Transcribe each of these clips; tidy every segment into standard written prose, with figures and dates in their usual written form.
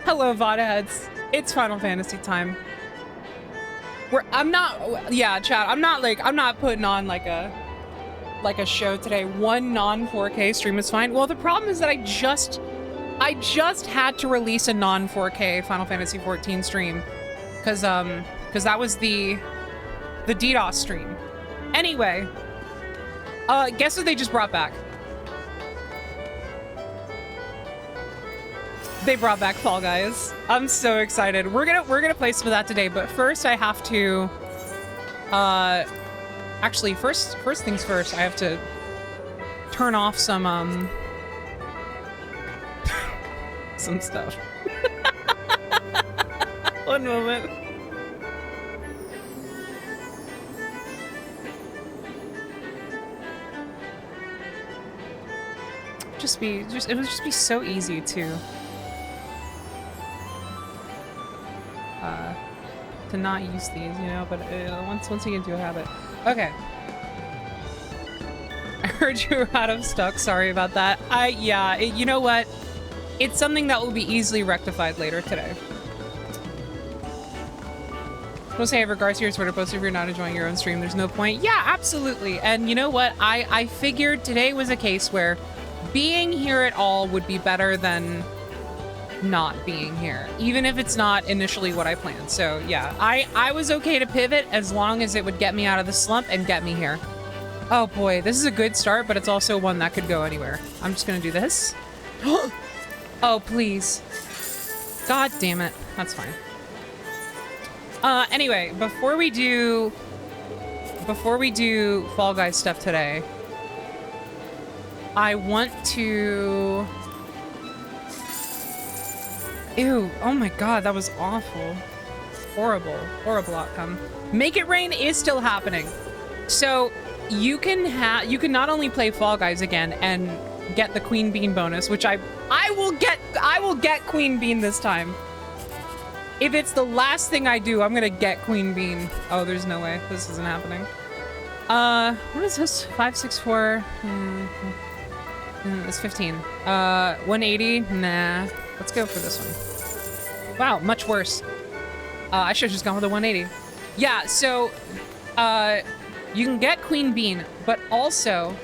Hello, VOD heads. It's Final Fantasy time. Yeah, chat. I'm not putting on like a show today. One non-4K stream is fine. Well, the problem is that I just had to release a non-4K Final Fantasy 14 stream because that was the DDoS stream. Anyway, guess what they just brought back? They brought back Fall Guys. I'm so excited. We're gonna play some of that today, but first I have to actually first things first, I have to turn off some some stuff. One moment. It would just be so easy to not use these, you know, but once you get into a habit. Okay. I heard you were out of stock. Sorry about that. You know what? It's something that will be easily rectified later today. We'll say in regards to your Twitter post, if you're not enjoying your own stream, there's no point. Yeah, absolutely. And you know what? I figured today was a case where being here at all would be better than not being here, even if it's not initially what I planned. So yeah, I was okay to pivot as long as it would get me out of the slump and get me here. Oh boy, this is a good start, but it's also one that could go anywhere. I'm just gonna do this. Oh, please. God damn it. That's fine. Anyway, before we do Fall Guys stuff today, I want to... Ew, oh my god, that was awful. Horrible, horrible outcome. Make It Rain is still happening. So you can not only play Fall Guys again and get the Queen Bean bonus, which I will get Queen Bean this time. If it's the last thing I do, I'm gonna get Queen Bean. Oh, there's no way. This isn't happening. What is this? 564. It's 15. 180. Nah. Let's go for this one. Wow, much worse. I should have just gone with the 180. Yeah, so you can get Queen Bean, but also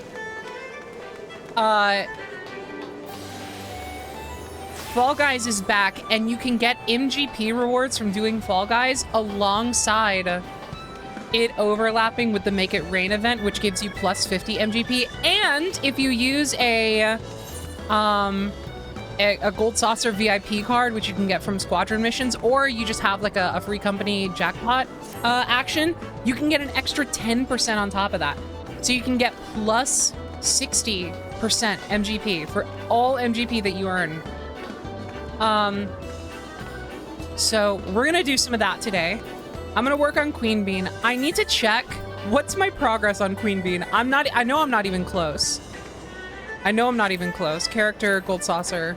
Fall Guys is back, and you can get MGP rewards from doing Fall Guys alongside it overlapping with the Make It Rain event, which gives you plus 50 MGP. And if you use a Gold Saucer VIP card, which you can get from Squadron missions, or you just have like a free company jackpot action, you can get an extra 10% on top of that. So you can get plus 60% MGP for all MGP that you earn. So we're gonna do some of that today. I'm gonna work on Queen Bean. I need to check what's my progress on Queen Bean. I know I'm not even close. Character, Gold Saucer.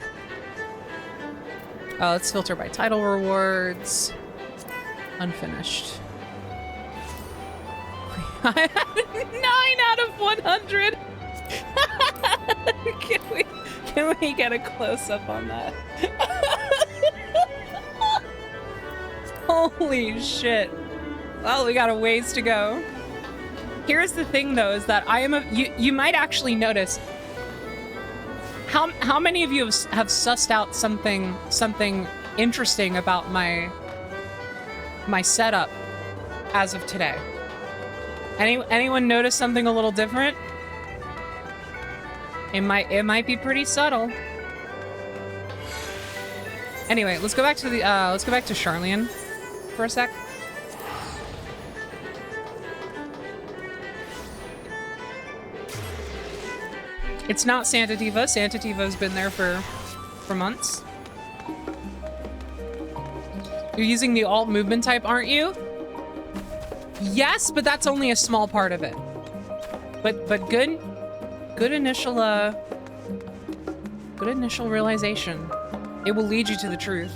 Let's filter by title rewards. Unfinished. 9 out of 100. Can we get a close up on that? Holy shit. Well, we got a ways to go. Here's the thing though, is that you might actually notice how many of you have sussed out something interesting about my setup as of today? Anyone notice something a little different? It might be pretty subtle. Anyway, let's go back to Charlian for a sec. It's not Santa Diva. Santa Diva's been there for months. You're using the alt movement type, aren't you? Yes, but that's only a small part of it. But good initial realization. It will lead you to the truth.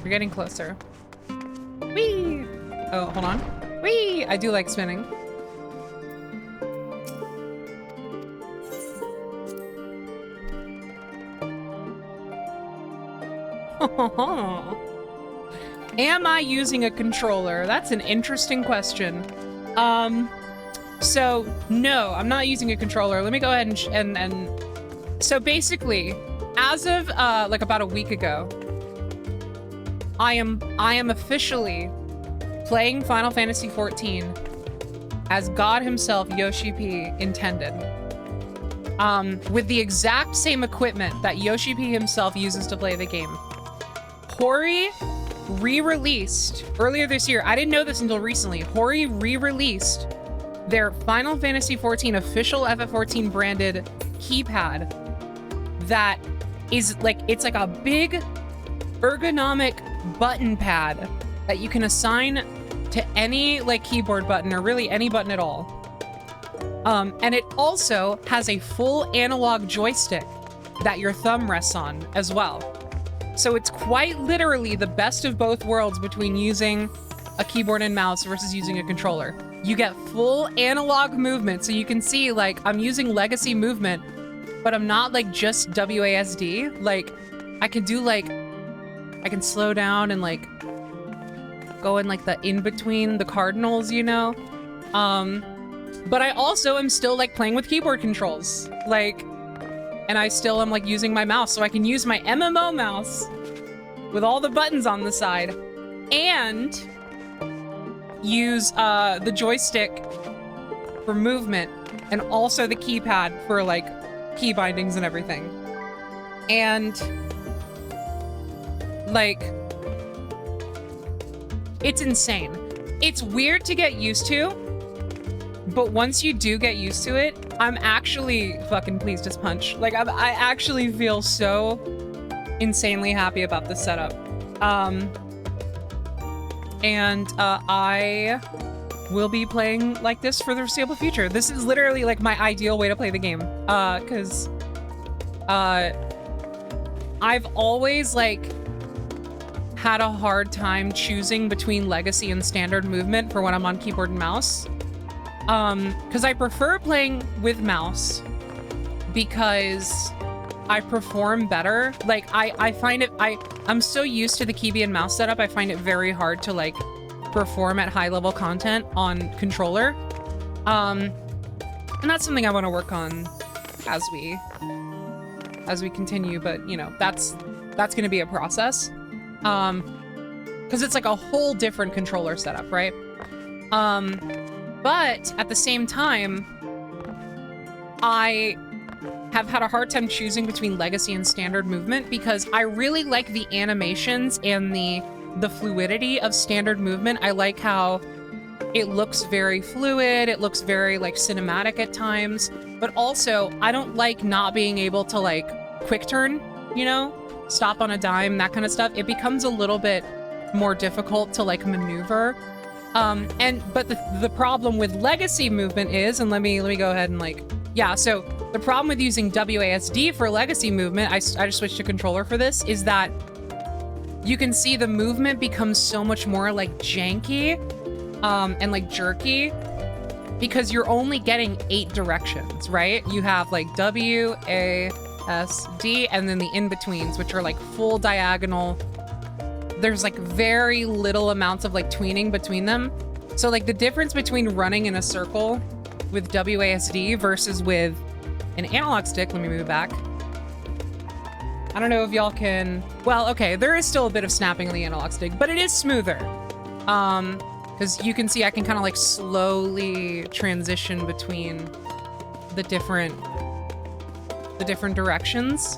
You're getting closer. Whee! Oh, hold on. Whee! I do like spinning. Am I using a controller? That's an interesting question. So no, I'm not using a controller. Let me go ahead and so basically, as of like about a week ago, I am officially playing Final Fantasy XIV as God himself, Yoshi P, intended. With the exact same equipment that Yoshi P himself uses to play the game. Hori re-released earlier this year. I didn't know this until recently. Hori re-released their Final Fantasy XIV official FF14 branded keypad that is like, it's like a big ergonomic button pad that you can assign to any like keyboard button or really any button at all. And it also has a full analog joystick that your thumb rests on as well. So it's quite literally the best of both worlds between using a keyboard and mouse versus using a controller. You get full analog movement, so you can see like I'm using legacy movement, but I'm not like just WASD. Like I can do like, I can slow down and like go in like the in-between the cardinals, you know? But I also am still like playing with keyboard controls, like, and I still am like using my mouse, so I can use my MMO mouse with all the buttons on the side and use the joystick for movement and also the keypad for like key bindings and everything. And like, it's insane. It's weird to get used to, but once you do get used to it, I'm actually fucking pleased as punch. Like, I actually feel so insanely happy about this setup. I will be playing like this for the foreseeable future. This is literally like my ideal way to play the game. Because I've always like had a hard time choosing between legacy and standard movement for when I'm on keyboard and mouse. Because I prefer playing with mouse because I perform better. Like I find it, I'm so used to the keyboard and mouse setup, I find it very hard to like perform at high level content on controller. And that's something I want to work on as we continue, but you know, that's going to be a process. Because it's like a whole different controller setup, right? But at the same time, I have had a hard time choosing between legacy and standard movement because I really like the animations and the fluidity of standard movement. I like how it looks very fluid. It looks very like cinematic at times, but also I don't like not being able to like quick turn, you know, stop on a dime, that kind of stuff. It becomes a little bit more difficult to like maneuver. But the problem with legacy movement is, and let me go ahead and like, yeah, so the problem with using WASD for legacy movement, I just switched to controller for this, is that you can see the movement becomes so much more like janky, and like jerky, because you're only getting 8 directions, right? You have like W, A, S, D, and then the in-betweens, which are like full diagonal. There's like very little amounts of like tweening between them. So like the difference between running in a circle with WASD versus with an analog stick, let me move it back. I don't know if y'all can, well, okay, there is still a bit of snapping on the analog stick, but it is smoother. Because you can see I can kind of like slowly transition between the different directions.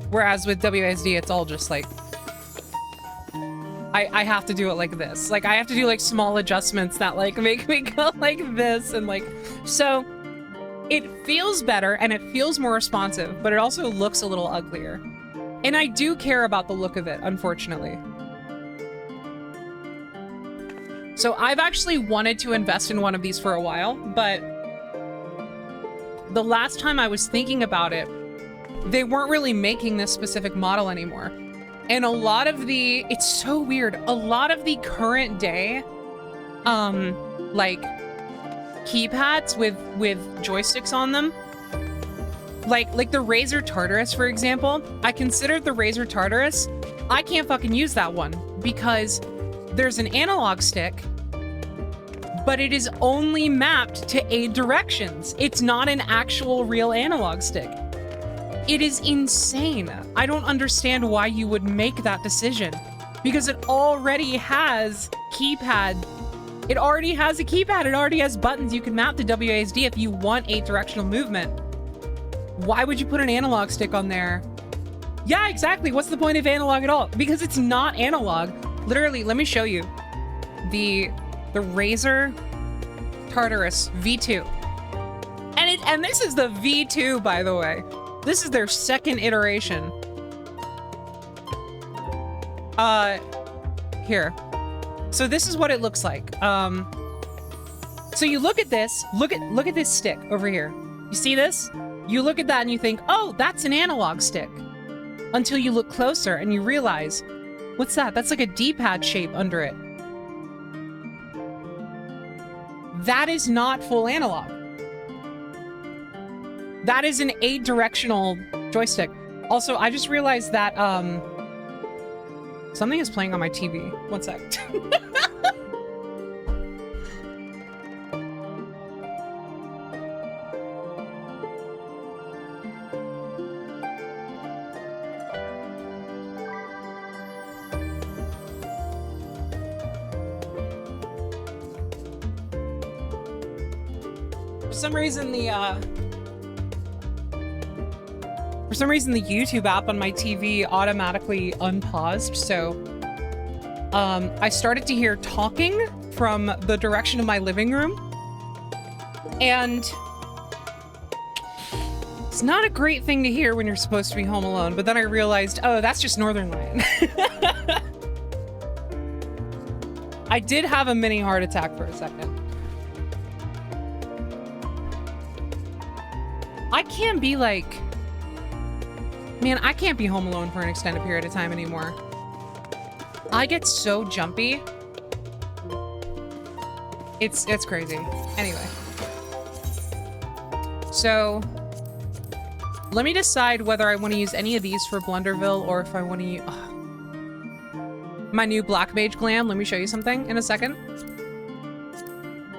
Whereas with WASD, it's all just like, I have to do it like this. Like I have to do like small adjustments that like make me go like this and like, so it feels better and it feels more responsive, but it also looks a little uglier. And I do care about the look of it, unfortunately. So I've actually wanted to invest in one of these for a while, but the last time I was thinking about it, they weren't really making this specific model anymore. And a lot of the, it's so weird, a lot of the current day, like keypads with joysticks on them, Like the Razor Tartarus, for example. I considered the Razor Tartarus. I can't fucking use that one because there's an analog stick, but it is only mapped to aid directions. It's not an actual real analog stick. It is insane. I don't understand why you would make that decision because it already has keypad. It already has a keypad. It already has buttons you can map to WASD if you want aid directional movement. Why would you put an analog stick on there? Yeah, exactly. What's the point of analog at all? Because it's not analog. Literally, let me show you. The Razor Tartarus V2. And this is the V2, by the way. This is their second iteration. Here. So this is what it looks like. So you look at this, look at this stick over here. You see this? You look at that and you think, oh, that's an analog stick. Until you look closer and you realize, what's that? That's like a D-pad shape under it. That is not full analog. That is an aid directional joystick. Also, I just realized that something is playing on my TV. One sec. For some reason the YouTube app on my TV automatically unpaused, so I started to hear talking from the direction of my living room, and it's not a great thing to hear when you're supposed to be home alone, but then I realized, oh, that's just Northern Lion. I did have a mini heart attack for a second. I can't be like, man, I can't be home alone for an extended period of time anymore. I get so jumpy. It's crazy. Anyway. So, let me decide whether I want to use any of these for Blunderville or if I want to use... my new Black Mage glam. Let me show you something in a second.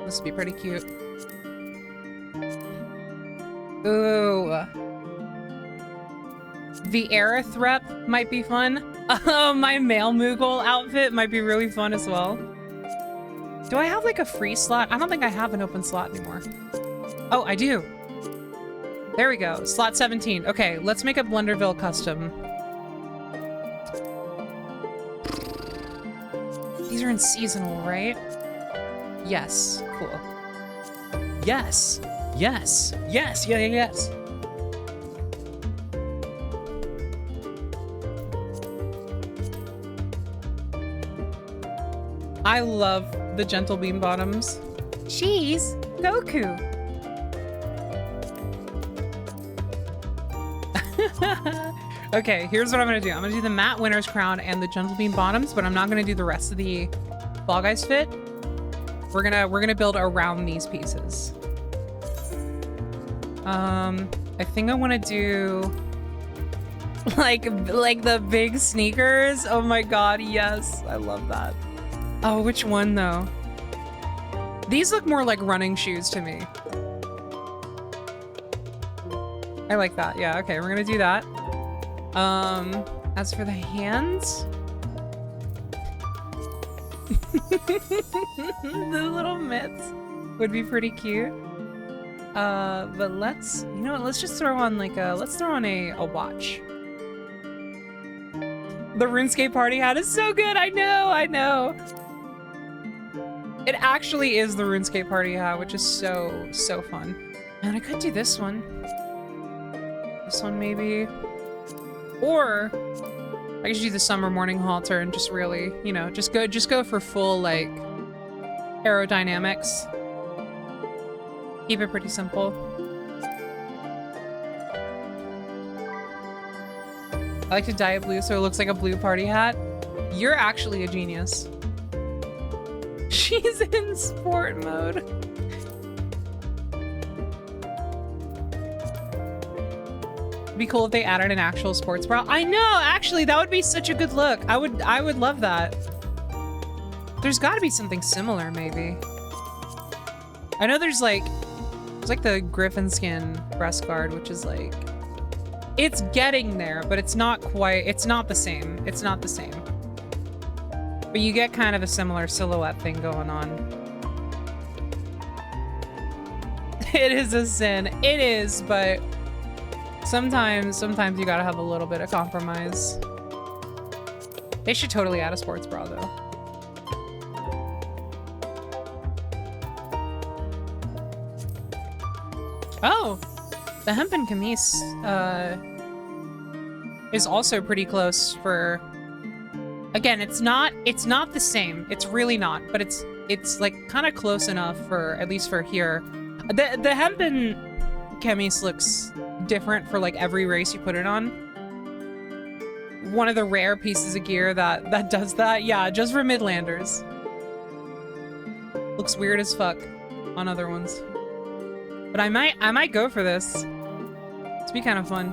This would be pretty cute. Ooh. The Aerothrep might be fun. My male Moogle outfit might be really fun as well. Do I have like a free slot? I don't think I have an open slot anymore. Oh, I do. There we go. Slot 17. Okay, let's make a Blunderville custom. These are in seasonal, right? Yes. Cool. Yes. Yes. Yes. Yeah, yes. I love the gentle beam bottoms. Cheese, Goku. Okay, here's what I'm gonna do. I'm gonna do the matte winner's crown and the gentle beam bottoms, but I'm not gonna do the rest of the Fall Guys fit. We're gonna build around these pieces. I think I want to do like the big sneakers. Oh my god, yes, I love that. Oh, which one though? These look more like running shoes to me. I like that. Yeah, okay, we're gonna do that. As for the hands, the little mitts would be pretty cute. But let's, you know what, let's just throw on like let's throw on a watch. The RuneScape party hat is so good, I know. It actually is the RuneScape party hat, which is so fun. And I could do this one. This one maybe. Or I could do the summer morning halter and just really, you know, just go for full like aerodynamics. Keep it pretty simple. I like to dye it blue so it looks like a blue party hat. You're actually a genius. She's in sport mode. be cool if they added an actual sports bra. I know, actually, that would be such a good look. I would love that. There's got to be something similar, maybe. I know there's like the griffin skin breast guard, which is like, it's getting there, but it's not quite, it's not the same. It's not the same. But you get kind of a similar silhouette thing going on. It is a sin. It is, but sometimes you gotta have a little bit of compromise. They should totally add a sports bra though. Oh, the hempen camise is also pretty close for. Again, it's not the same. It's really not, but it's like kind of close enough for at least for here. The hempen camise looks different for like every race you put it on. One of the rare pieces of gear that does that. Yeah, just for Midlanders. Looks weird as fuck on other ones. But I might go for this. It'd be kind of fun.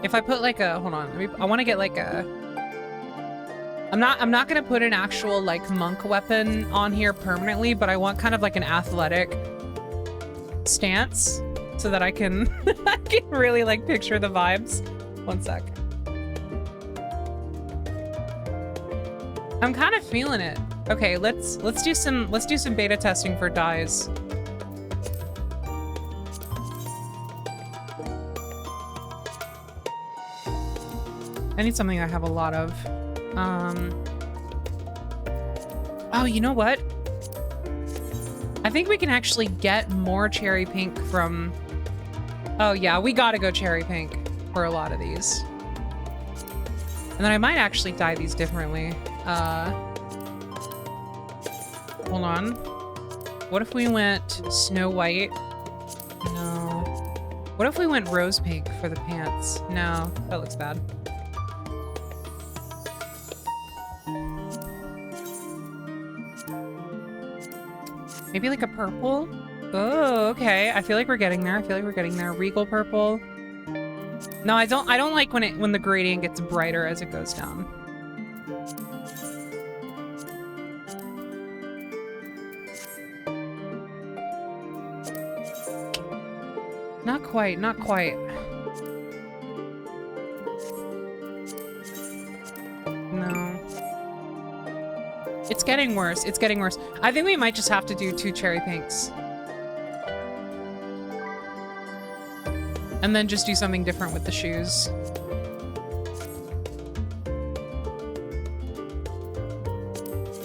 If I put like a, hold on, I want to get like a, I'm not gonna put an actual like monk weapon on here permanently, but I want kind of like an athletic stance so that I can I can really like picture the vibes. One sec. I'm kind of feeling it. Okay, let's do some beta testing for dyes. I need something I have a lot of. Oh, you know what? I think we can actually get more cherry pink from... Oh yeah, we gotta go cherry pink for a lot of these. And then I might actually dye these differently. Hold on. What if we went Snow White? No. What if we went rose pink for the pants? No, that looks bad. Maybe like a purple? Oh, okay. I feel like we're getting there. I feel like we're getting there. Regal purple. No, I don't like when the gradient gets brighter as it goes down. Not quite, not quite. No. It's getting worse. It's getting worse. I think we might just have to do 2 cherry pinks. And then just do something different with the shoes.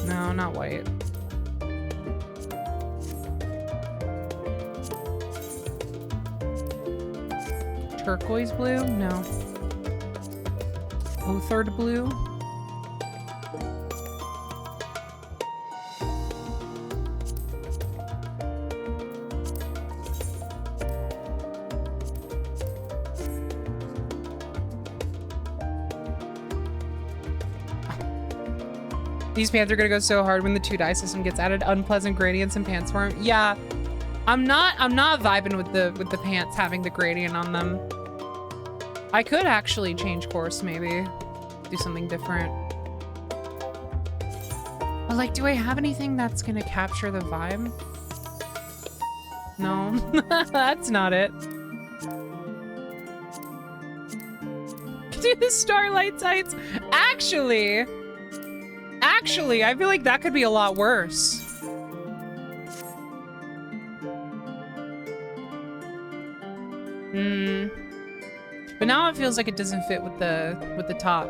No, not white. Turquoise blue? No. Othard blue? These pants are gonna go so hard when the 2 dye system gets added. Unpleasant gradients in pants form. Yeah, I'm not vibing with the pants having the gradient on them. I could actually change course, maybe do something different. But like, do I have anything that's gonna capture the vibe? No, that's not it. Do the starlight tights. Actually, I feel like that could be a lot worse. But now it feels like it doesn't fit with the top.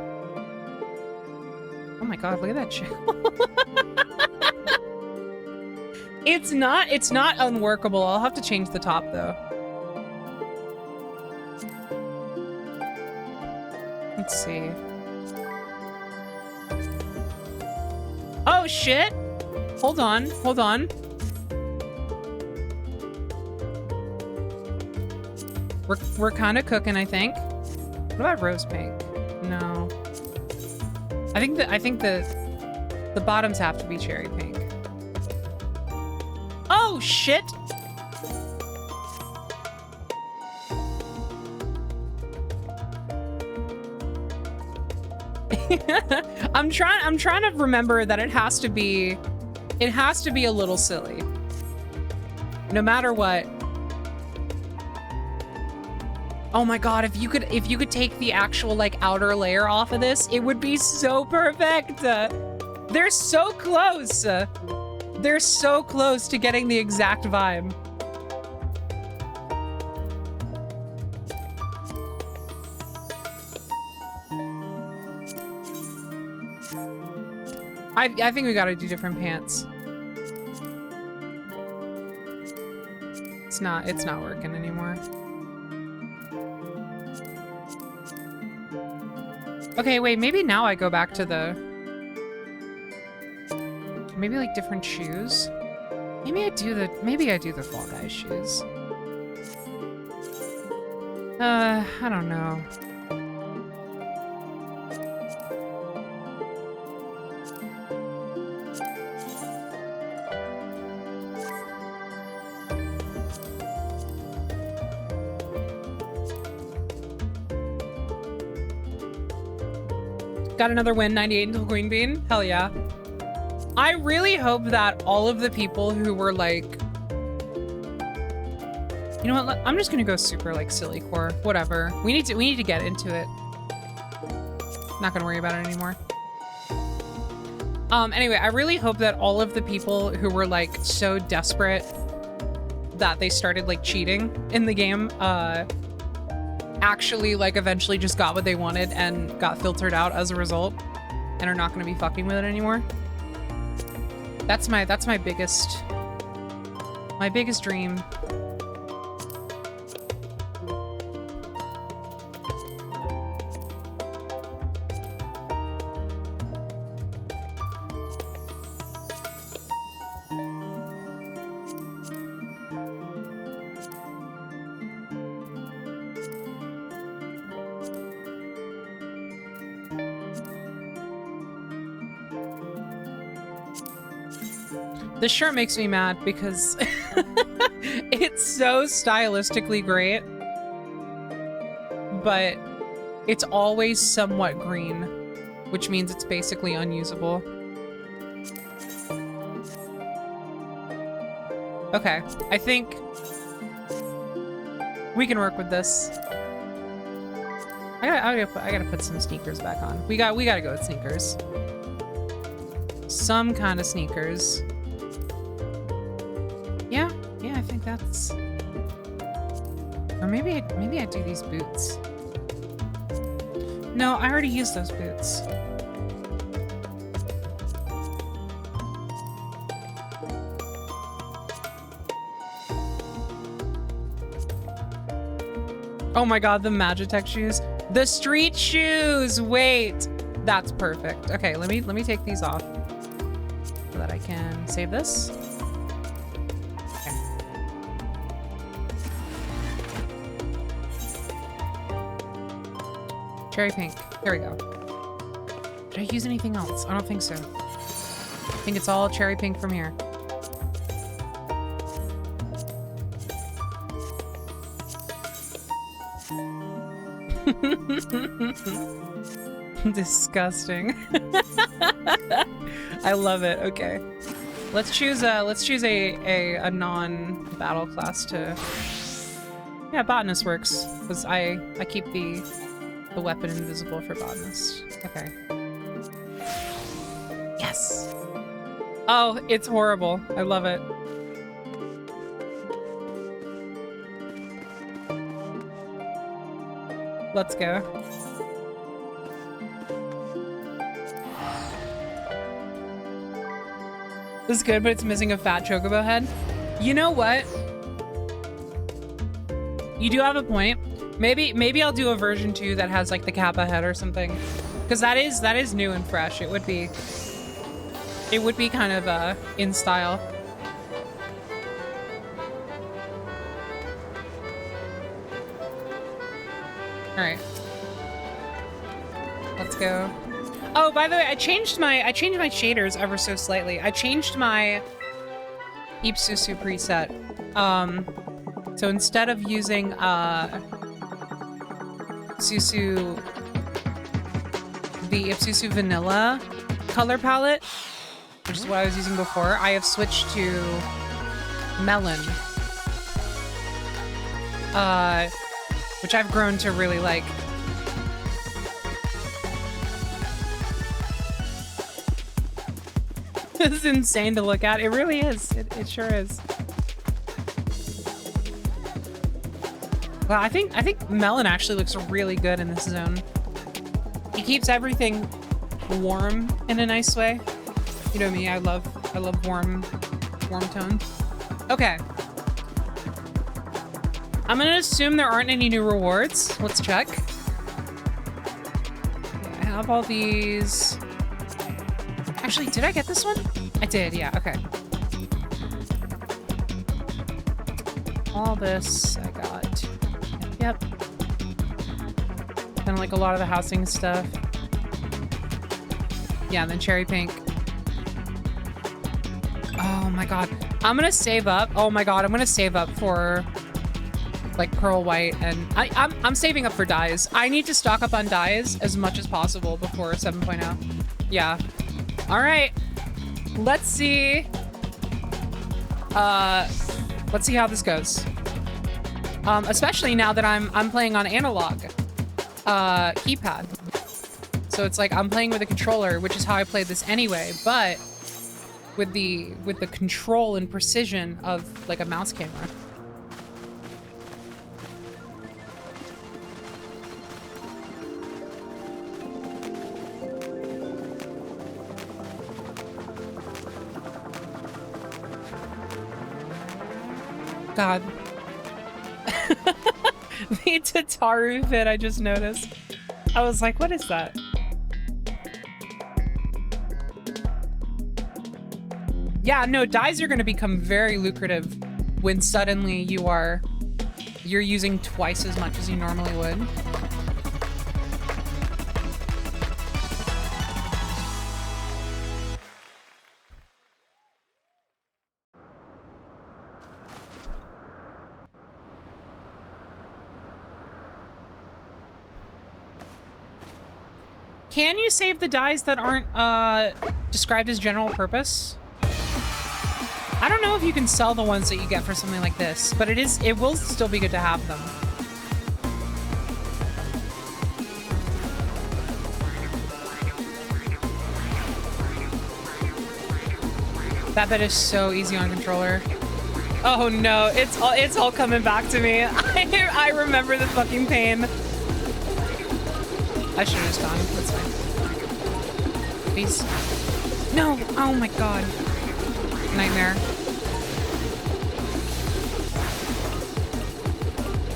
Oh my god, look at that chick. It's not unworkable. I'll have to change the top though. Let's see. Oh shit! Hold on, hold on. We're kind of cooking, I think. What about rose pink? No. I think the bottoms have to be cherry pink. Oh shit! I'm trying to remember that it has to be a little silly. No matter what. Oh my god, if you could take the actual like outer layer off of this, it would be so perfect. They're so close. They're so close to getting the exact vibe. I think we gotta do different pants. It's not working anymore. Okay, wait, maybe now I go back to the... Maybe like different shoes? Maybe I do the Fall Guys shoes. I don't know. Got another win, 98 until Queen Bean. Hell yeah. I really hope that all of the people who were like, you know what? I'm just gonna go super like silly core. Whatever. We need to get into it. Not gonna worry about it anymore. Anyway, I really hope that all of the people who were like so desperate that they started like cheating in the game, actually like eventually just got what they wanted and got filtered out as a result and are not going to be fucking with it anymore. That's my biggest dream. This shirt makes me mad because it's so stylistically great, but it's always somewhat green, which means it's basically unusable. Okay, I think we can work with this. I gotta put some sneakers back on. We gotta go with sneakers. Some kind of sneakers. Yeah, I think that's... Or maybe I do these boots. No, I already used those boots. Oh my god, the Magitech shoes. The street shoes! Wait! That's perfect. Okay, let me take these off so that I can save this. Cherry pink. Here we go. Did I use anything else? I don't think so. I think it's all cherry pink from here. Disgusting. I love it. Okay. Let's choose a non-battle class to... Yeah, botanist works. Because I keep the weapon invisible for botanist. Okay. Yes! Oh, it's horrible. I love it. Let's go. This is good, but it's missing a fat chocobo head. You know what? You do have a point. Maybe I'll do a version 2 that has like the Kappa head or something, because that is new and fresh. It would be kind of in style. All right, let's go. Oh, by the way, I changed my shaders ever so slightly. I changed my Ipsusu preset. So instead of using Susu the Ipsusu Vanilla color palette, which is what I was using before. I have switched to Melon, which I've grown to really like. It's insane to look at. It really is. It sure is. Well, I think Melon actually looks really good in this zone. He keeps everything warm in a nice way. You know me, I love warm tones. Okay. I'm gonna assume there aren't any new rewards. Let's check. Yeah, I have all these. Actually, did I get this one? I did, yeah, okay. All this I got. Yep. Kind of like a lot of the housing stuff. Yeah, and then cherry pink. Oh my god. I'm gonna save up. Oh my god, I'm gonna save up for like pearl white, and I'm saving up for dyes. I need to stock up on dyes as much as possible before 7.0. Yeah. All right. Let's see. Let's see how this goes. Especially now that I'm playing on analog keypad. So it's like I'm playing with a controller, which is how I played this anyway, but with the control and precision of like a mouse camera. God. The Tataru fit I just noticed. I was like, what is that? Yeah, no, dyes are going to become very lucrative when suddenly you're using twice as much as you normally would. Can you save the dyes that aren't described as general purpose? I don't know if you can sell the ones that you get for something like this, but it will still be good to have them. That bit is so easy on controller. Oh no, it's all coming back to me. I remember the fucking pain. I should have just gone. That's fine. Please. No! Oh my god. Nightmare.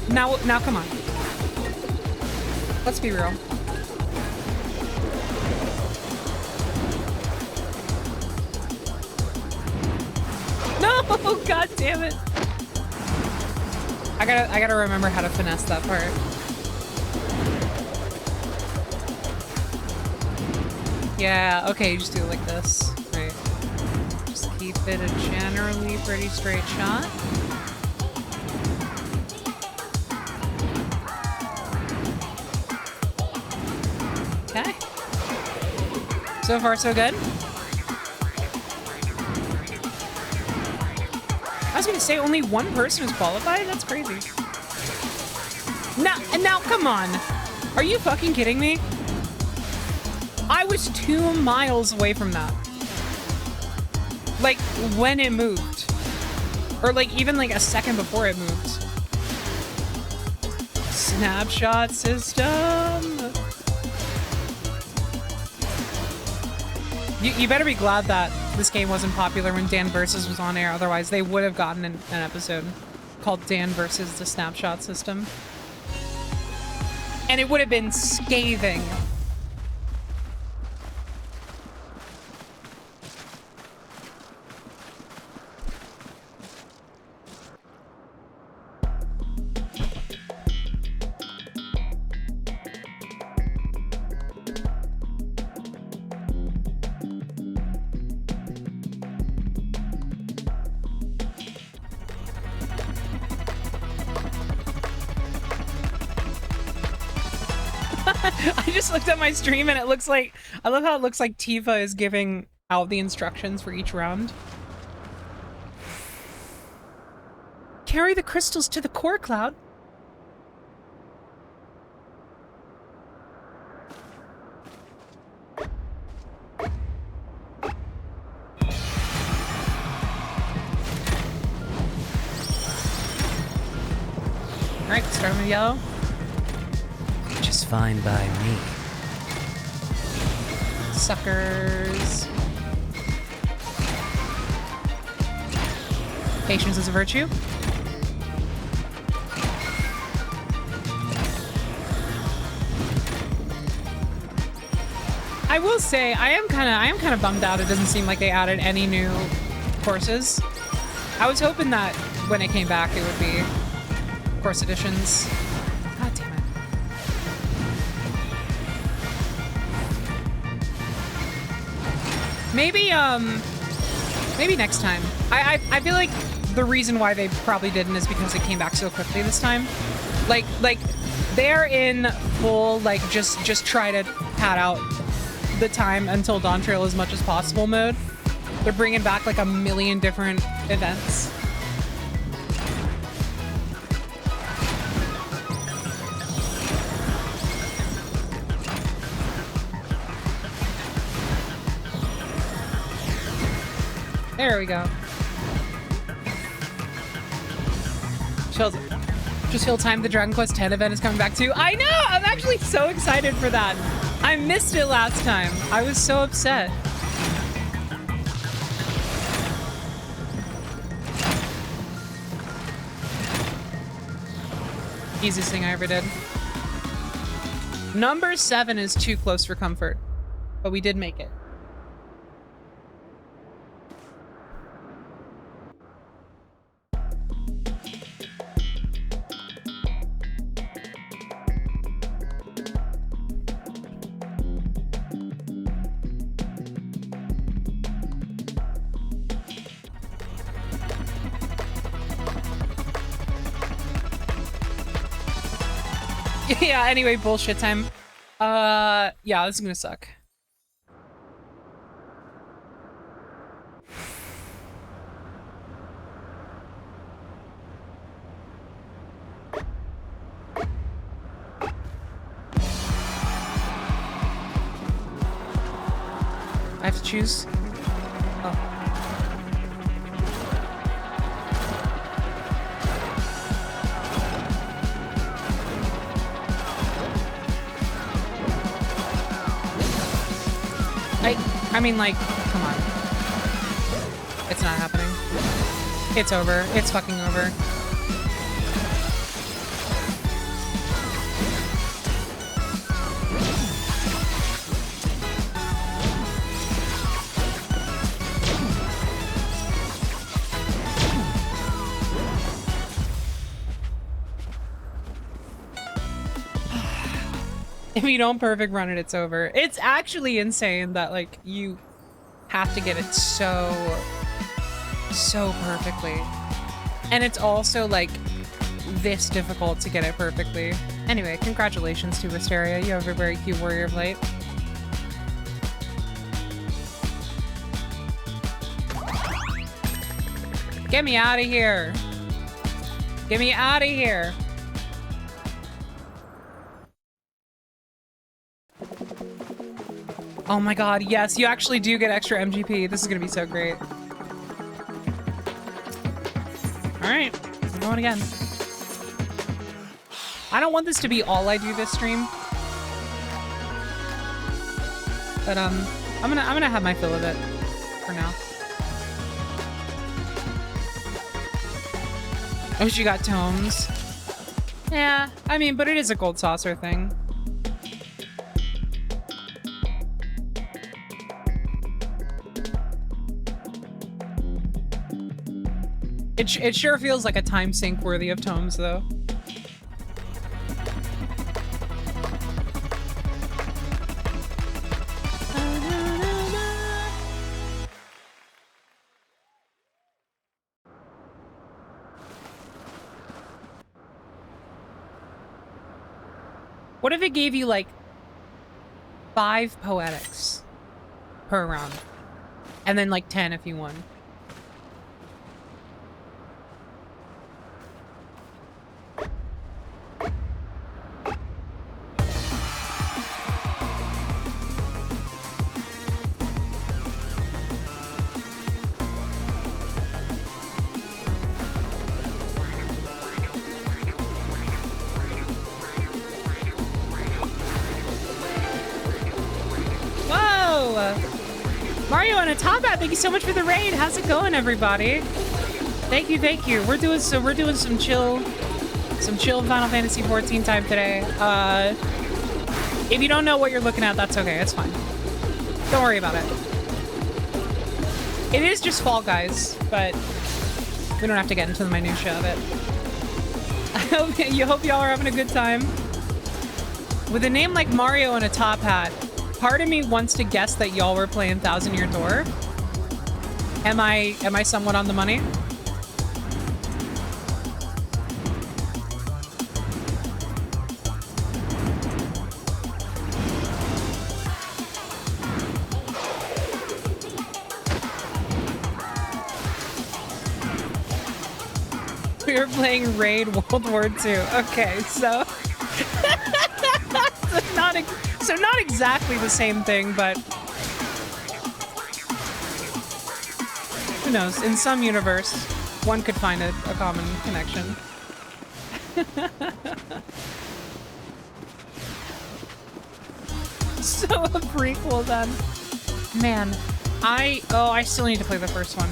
Now come on. Let's be real. No! God damn it. I gotta remember how to finesse that part. Yeah, okay, you just do it like this. Right. Just keep it a generally pretty straight shot. Okay. So far, so good. I was gonna say only one person was qualified? That's crazy. Now, come on. Are you fucking kidding me? I was 2 miles away from that. Like, when it moved. Or, like, even, like, a second before it moved. Snapshot system. You better be glad that this game wasn't popular when Dan Versus was on air. Otherwise, they would have gotten an episode called Dan Versus the Snapshot System. And it would have been scathing. I just looked at my stream and it looks like, I love how it looks like Tifa is giving out the instructions for each round. Carry the crystals to the core, Cloud. Alright, start with yellow. Just fine by me. Suckers. Patience is a virtue. I will say I am kind of bummed out. It doesn't seem like they added any new courses. I was hoping that when it came back, it would be course additions. God damn it. Maybe next time. I feel like the reason why they probably didn't is because it came back so quickly this time. Like they're in full like just try to pad out the time until Dawn Trail as much as possible mode. They're bringing back like a million different events. There we go. Just feel time the Dragon Quest X event is coming back too. I know! I'm actually so excited for that. I missed it last time. I was so upset. Easiest thing I ever did. Number 7 is too close for comfort, but we did make it. Yeah, anyway, bullshit time. Yeah, this is gonna suck. I have to choose. Oh. I mean, like, come on. It's not happening. It's over. It's fucking over. If you don't perfect run it, it's over. It's actually insane that, like, you have to get it so perfectly. And it's also, like, this difficult to get it perfectly. Anyway, congratulations to Wisteria. You have a very cute Warrior of Light. Get me out of here. Get me out of here. Oh my god, yes, you actually do get extra MGP. This is gonna be so great. Alright, I'm going again. I don't want this to be all I do this stream. But I'm gonna have my fill of it for now. Oh, she got tomes. Yeah, I mean, but it is a gold saucer thing. It sure feels like a time sink worthy of tomes, though. What if it gave you, like, 5 poetics per round. And then like 10 if you won. Mario on a top hat, thank you so much for the raid. How's it going, everybody? Thank you, thank you. We're doing some chill Final Fantasy 14 time today. If you don't know what you're looking at, that's okay. It's fine. Don't worry about it. It is just Fall Guys, but we don't have to get into the minutia of it. I hope y'all are having a good time. With a name like Mario and a top hat, part of me wants to guess that y'all were playing Thousand Year Door. Am I somewhat on the money? We were playing Raid World War II. Okay, so not exactly the same thing, but who knows? In some universe, one could find a common connection. So a prequel then. Man, I still need to play the first one.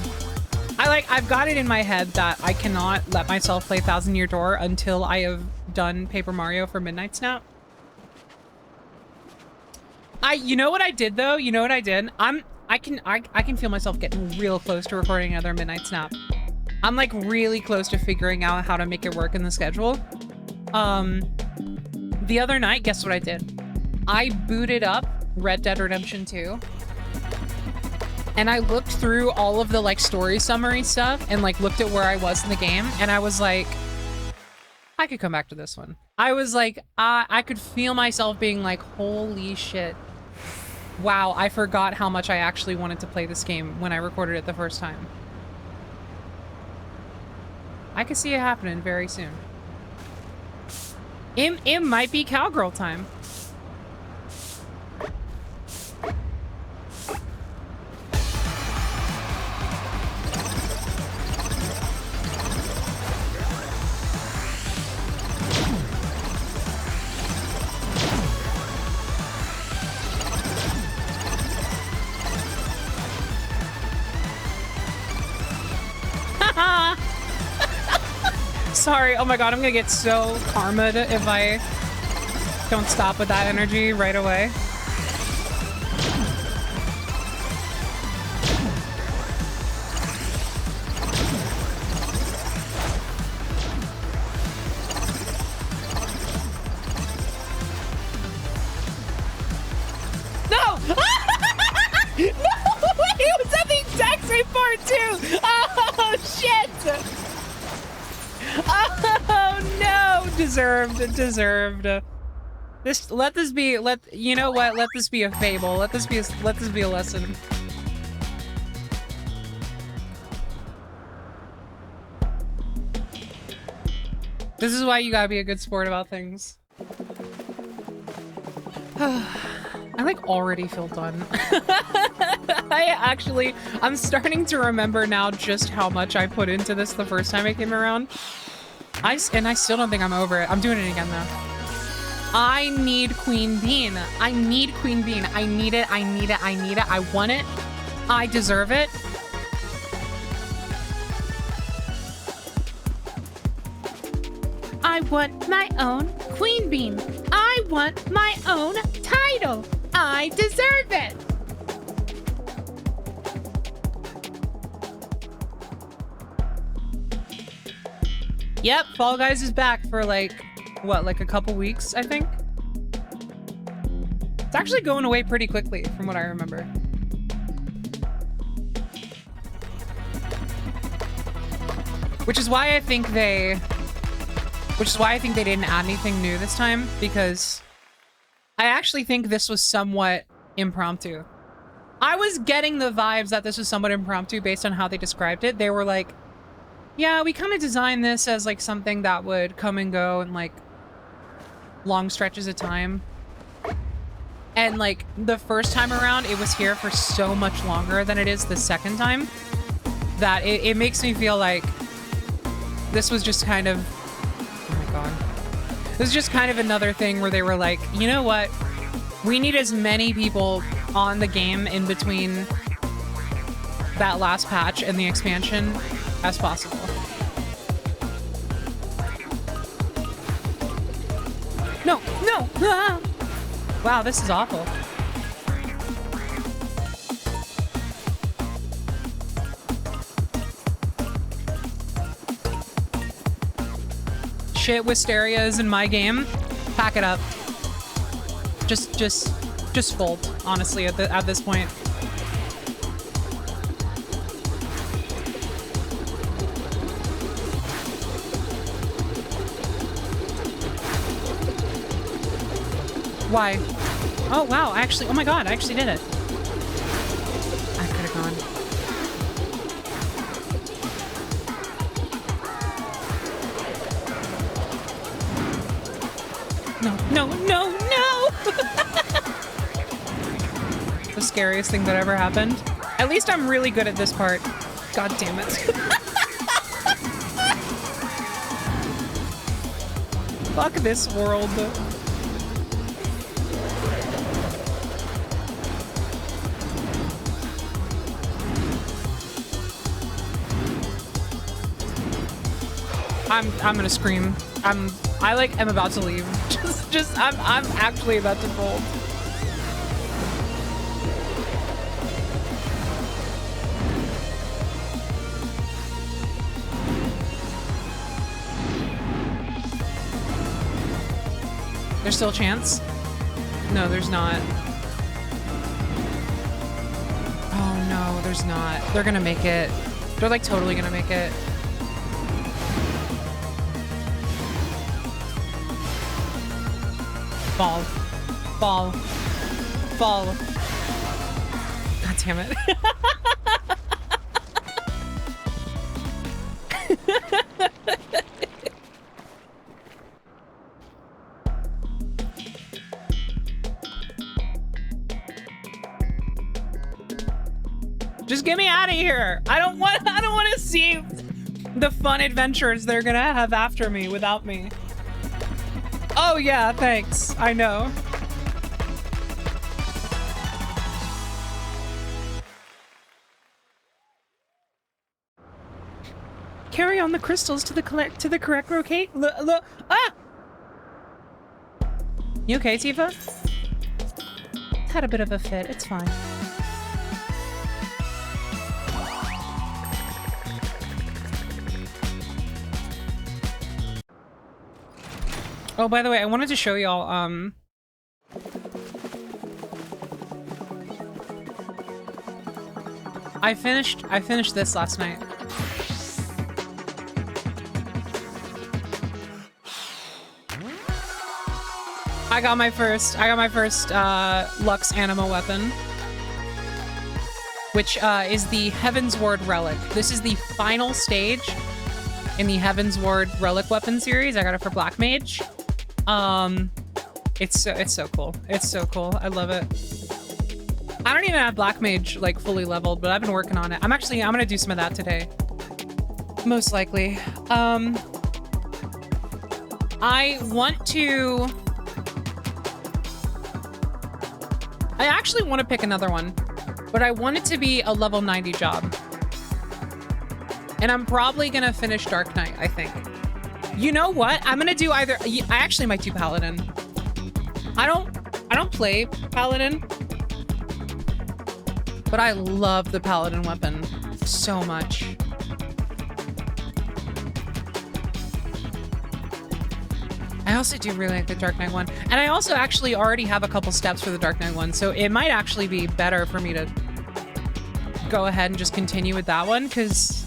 I've got it in my head that I cannot let myself play Thousand Year Door until I have done Paper Mario for Midnight Snap. You know what I did though? You know what I did? I can feel myself getting real close to recording another Midnight Snap. I'm like really close to figuring out how to make it work in the schedule. The other night, guess what I did? I booted up Red Dead Redemption 2. And I looked through all of the like story summary stuff and like looked at where I was in the game, and I was like, I could come back to this one. I was like, I could feel myself being like, holy shit. Wow, I forgot how much I actually wanted to play this game when I recorded it the first time. I could see it happening very soon. It might be cowgirl time. Sorry, oh my god, I'm gonna get so karma'd if I don't stop with that energy right away. No! No! Wait, was that the exact same part too? Oh, shit! Oh no! Deserved. Let this be a fable. Let this be a lesson. This is why you gotta be a good sport about things. I like already feel done. I'm starting to remember now just how much I put into this the first time it came around. I still don't think I'm over it. I'm doing it again though. I need Queen Bean. I need Queen Bean. I need it. I need it. I need it. I want it. I deserve it. I want my own Queen Bean. I want my own title. I deserve it. Yep, Fall Guys is back for like, what, like a couple weeks, I think? It's actually going away pretty quickly from what I remember. Which is why I think they didn't add anything new this time, because I actually think this was somewhat impromptu. I was getting the vibes that this was somewhat impromptu based on how they described it. They were like, yeah, we kind of designed this as like something that would come and go in like long stretches of time. And like the first time around, it was here for so much longer than it is the second time that it makes me feel like this was just kind of, oh my God. This is just kind of another thing where they were like, you know what? We need as many people on the game in between that last patch and the expansion as possible. No, no! Ah! Wow, this is awful. Shit, Wisteria is in my game. Pack it up. Just fold, honestly, at this point. Why? Oh, wow, actually, oh my God, I actually did it. I could have gone. No, no, no, no! The scariest thing that ever happened. At least I'm really good at this part. God damn it. Fuck this world. I'm gonna scream. I'm about to leave. I'm actually about to fold. There's still a chance? No, there's not. Oh no, there's not. They're gonna make it. They're like totally gonna make it. Fall. Fall. Fall. God damn it. Just get me out of here. I don't want to see the fun adventures they're gonna have after me without me. Oh yeah, thanks. I know. Carry on the crystals to the correct locate. Ah! You okay, Tifa? Had a bit of a fit. It's fine. Oh, by the way, I wanted to show y'all, I finished this last night. I got my first Lux Anima weapon, which is the Heavensward Relic. This is the final stage in the Heavensward Relic weapon series. I got it for Black Mage. It's so cool. It's so cool. I love it. I don't even have Black Mage like fully leveled, but I've been working on it. I'm gonna do some of that today. Most likely. I actually want to pick another one, but I want it to be a level 90 job. And I'm probably gonna finish Dark Knight, I think. You know what? I'm gonna do either. I actually might do Paladin. I don't play Paladin, but I love the Paladin weapon so much. I also do really like the Dark Knight one. And I also actually already have a couple steps for the Dark Knight one, so it might actually be better for me to go ahead and just continue with that one, because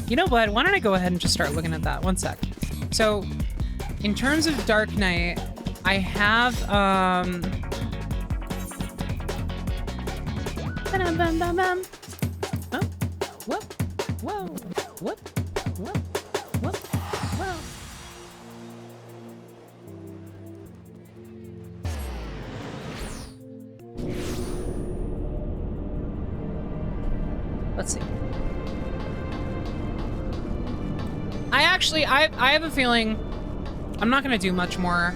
you know what? Why don't I go ahead and just start looking at that? One sec. So in terms of Dark Knight, I have, ba-dum-bum-bum-bum. Oh, whoop, whoa, whoop, whoop, whoop, whoa. Let's see. I have a feeling I'm not gonna do much more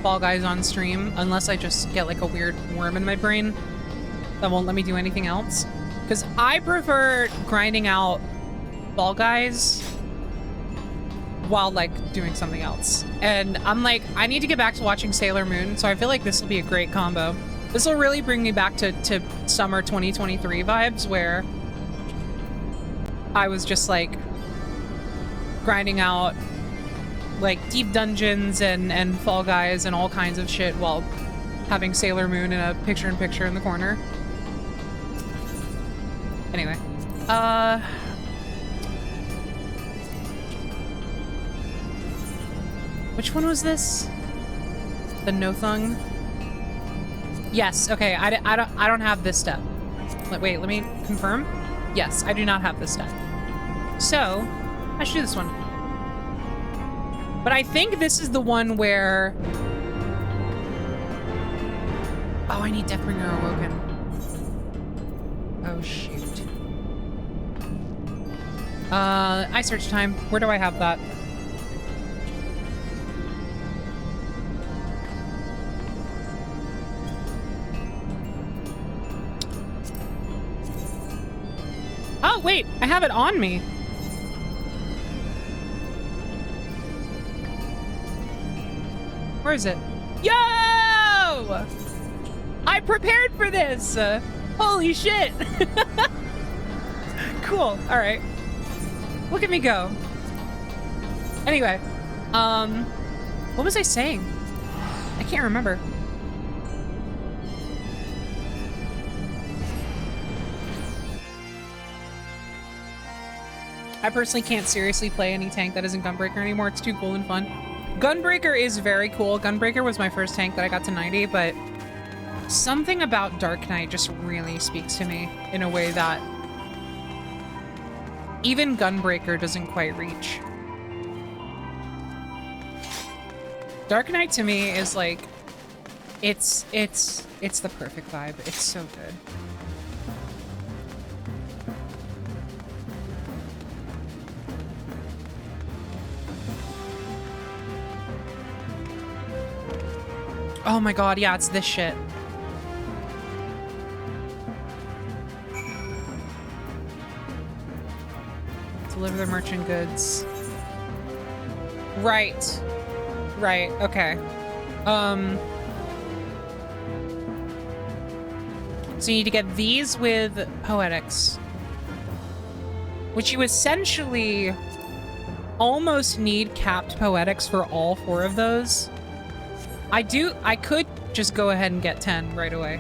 Fall Guys on stream unless I just get like a weird worm in my brain that won't let me do anything else. Because I prefer grinding out Fall Guys while like doing something else. And I'm like, I need to get back to watching Sailor Moon, so I feel like this will be a great combo. This will really bring me back to summer 2023 vibes where I was just like grinding out like deep dungeons and Fall Guys and all kinds of shit while having Sailor Moon in a picture-in-picture in the corner. Anyway, which one was this? The no-thung? Yes, okay, I don't have this step. Wait, let me confirm. Yes, I do not have this step. So, I should do this one. But I think this is the one where... Oh, I need Deathbringer Awoken. Oh, shoot. Eye search time. Where do I have that? Oh, wait, I have it on me. Where is it? Yo! I prepared for this! Holy shit! Cool, alright. Look at me go. Anyway, what was I saying? I can't remember. I personally can't seriously play any tank that isn't Gunbreaker anymore. It's too cool and fun. Gunbreaker is very cool. Gunbreaker was my first tank that I got to 90, but something about Dark Knight just really speaks to me in a way that even Gunbreaker doesn't quite reach. Dark Knight to me is like, it's the perfect vibe. It's so good. Oh my god, yeah, it's this shit. Deliver the merchant goods. Right. Right, okay. So you need to get these with Poetics. Which you essentially almost need capped Poetics for all 4 of those. I could just go ahead and get 10 right away.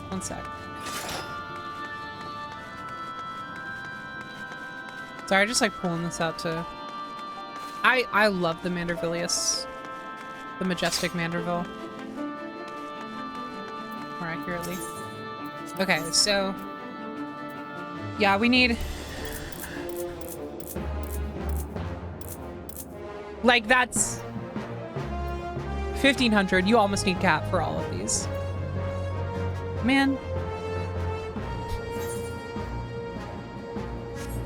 One sec. Sorry, I just like pulling this out to... I love the Mandervillius. The Majestic Manderville. More accurately. Okay, so... Yeah, we need... Like, that's... 1,500. You almost need cap for all of these. Man.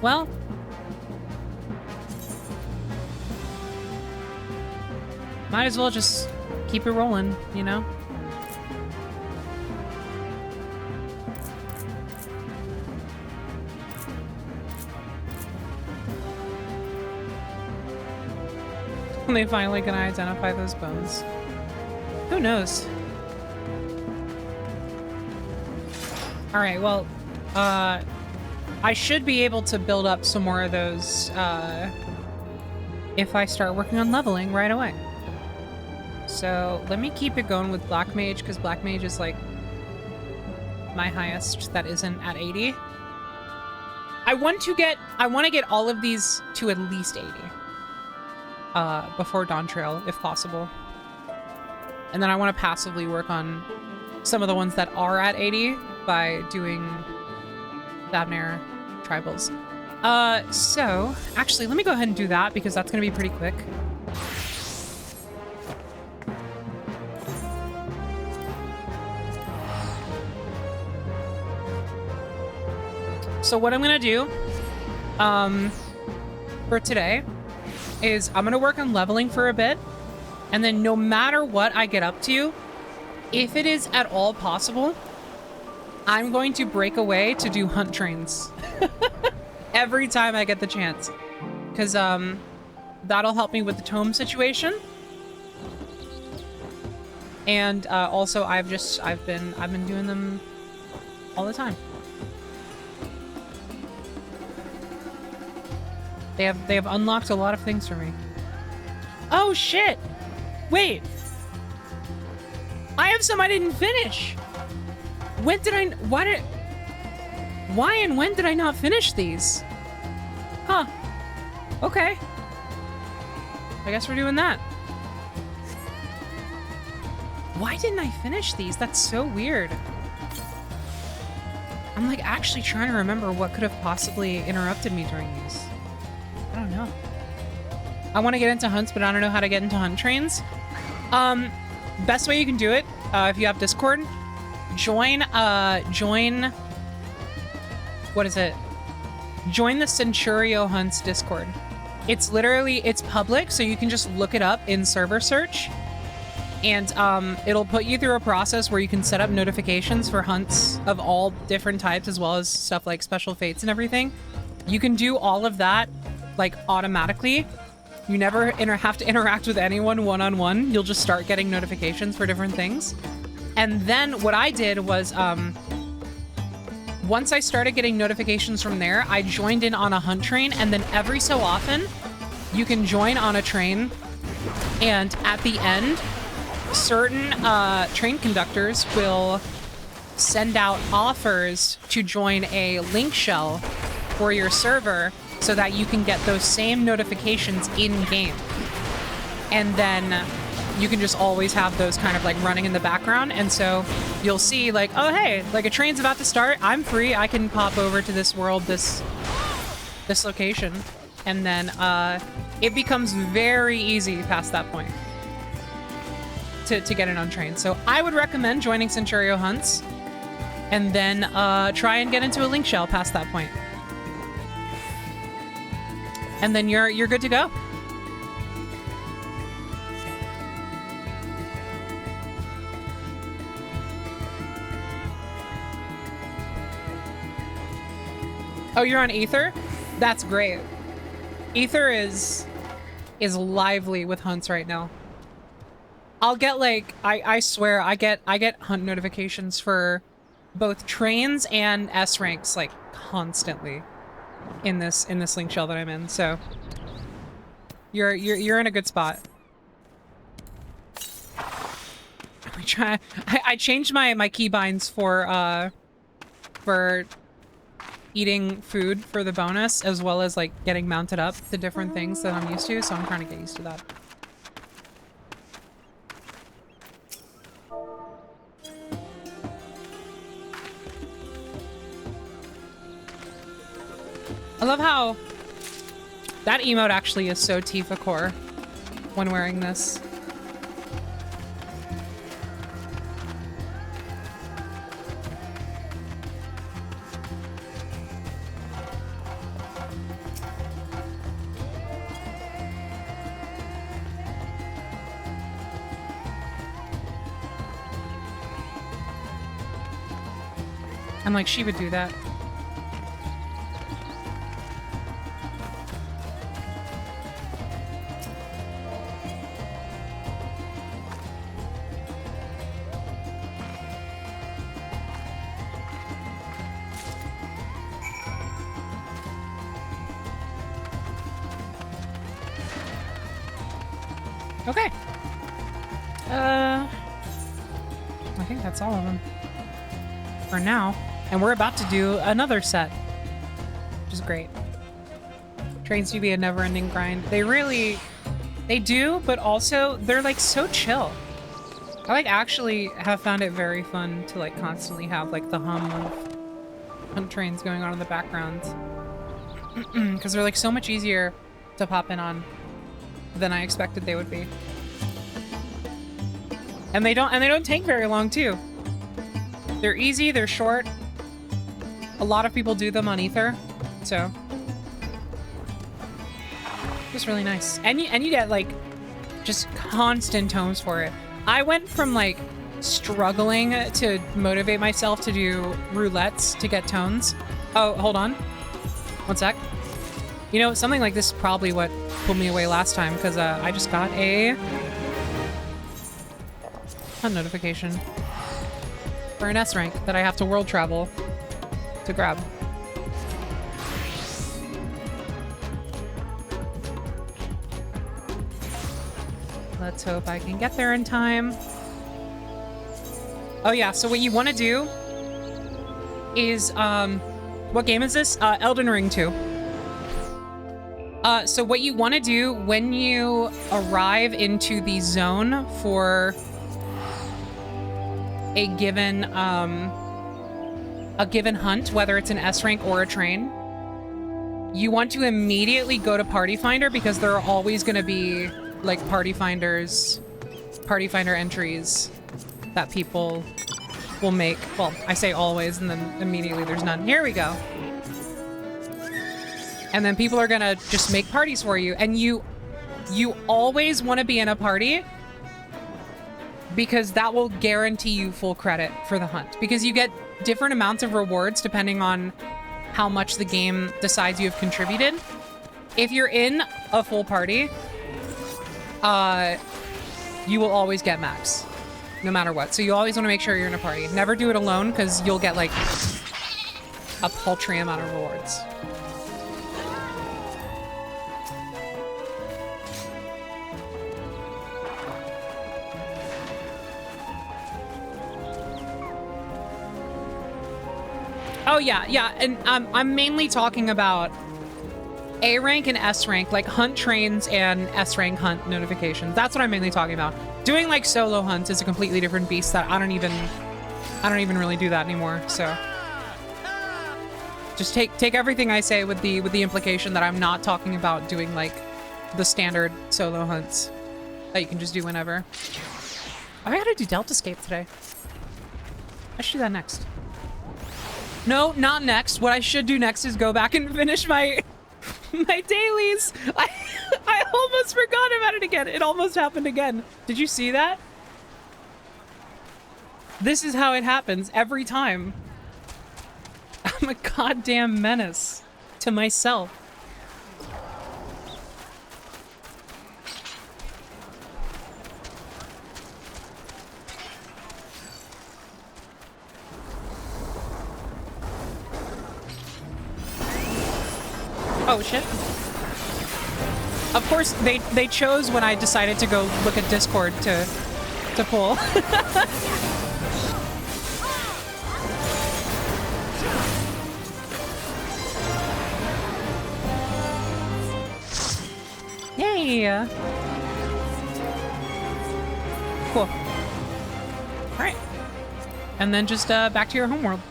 Well. Might as well just keep it rolling, you know? When they finally gonna identify those bones. Who knows? Alright, well, I should be able to build up some more of those, if I start working on leveling right away. So, let me keep it going with Black Mage, because Black Mage is, like, my highest that isn't at 80. I want to get all of these to at least 80. before Dawn Trail, if possible. And then I want to passively work on some of the ones that are at 80 by doing Dabnir tribals. So actually, let me go ahead and do that because that's going to be pretty quick. So what I'm going to do for today is I'm going to work on leveling for a bit. And then no matter what I get up to, if it is at all possible, I'm going to break away to do hunt trains every time I get the chance. Because that'll help me with the tome situation. And also I've been doing them all the time. They have unlocked a lot of things for me. Oh shit! Wait! I have some I didn't finish! Why and when did I not finish these? Huh. Okay. I guess we're doing that. Why didn't I finish these? That's so weird. I'm like actually trying to remember what could have possibly interrupted me during these. I don't know. I want to get into hunts, but I don't know how to get into hunt trains. Best way you can do it, if you have Discord, join, what is it? Join the Centurio Hunts Discord. It's public, so you can just look it up in server search. And it'll put you through a process where you can set up notifications for hunts of all different types, as well as stuff like special fates and everything. You can do all of that like automatically. You never have to interact with anyone one-on-one. You'll just start getting notifications for different things. And then what I did was, once I started getting notifications from there, I joined in on a hunt train, and then every so often, you can join on a train, and at the end, certain train conductors will send out offers to join a link shell for your server so that you can get those same notifications in-game. And then you can just always have those kind of like running in the background. And so you'll see like, oh, hey, like a train's about to start. I'm free. I can pop over to this world, this location. And then it becomes very easy past that point to get in on trains. So I would recommend joining Centurio Hunts and then try and get into a link shell past that point. And then you're good to go. Oh, you're on Ether? That's great. Ether is lively with hunts right now. I'll get like I swear I get hunt notifications for both trains and S ranks like constantly in this link shell that I'm in. So you're in a good spot. We try. I changed my keybinds for eating food for the bonus, as well as like getting mounted up to different things that I'm used to, so I'm trying to get used to that. I love how that emote actually is so Tifa core when wearing this. I'm like, she would do that. Okay. I think that's all of them for now. And we're about to do another set, which is great. Trains to be a never-ending grind. They really They do, but also they're like so chill. I like actually have found it very fun to like constantly have like the hum of hunt trains going on in the background. Because they're like so much easier to pop in on than I expected they would be. And they don't take very long too. They're easy, they're short. A lot of people do them on Ether, so it's really nice. And you get like just constant tomes for it. I went from like struggling to motivate myself to do roulettes to get tones. Oh, hold on. 1 sec. You know, something like this is probably what pulled me away last time, because I just got a notification for an S rank that I have to world travel to grab. Let's hope I can get there in time. Oh yeah, so what you want to do is, what game is this? Elden Ring 2. So what you want to do when you arrive into the zone for a given hunt, whether it's an S rank or a train, you want to immediately go to Party Finder, because there are always going to be like Party Finder entries that people will make. Well, I say always, and then immediately there's none. Here we go. And then people are gonna just make parties for you, and you always want to be in a party, because that will guarantee you full credit for the hunt, because you get different amounts of rewards depending on how much the game decides you have contributed. If you're in a full party, you will always get max, no matter what. So you always want to make sure you're in a party. Never do it alone, because you'll get like a paltry amount of rewards. Oh yeah, and I'm mainly talking about A rank and S rank, like hunt trains and S rank hunt notifications. That's what I'm mainly talking about. Doing like solo hunts is a completely different beast that I don't even really do that anymore. So just take everything I say with the implication that I'm not talking about doing like the standard solo hunts that you can just do whenever. Oh, I gotta do Deltascape today. I should do that next. No, not next. What I should do next is go back and finish my dailies. I almost forgot about it again. It almost happened again. Did you see that? This is how it happens every time. I'm a goddamn menace to myself. Oh shit. Of course, they chose when I decided to go look at Discord to pull. Yay! Cool. Alright. And then just back to your homeworld.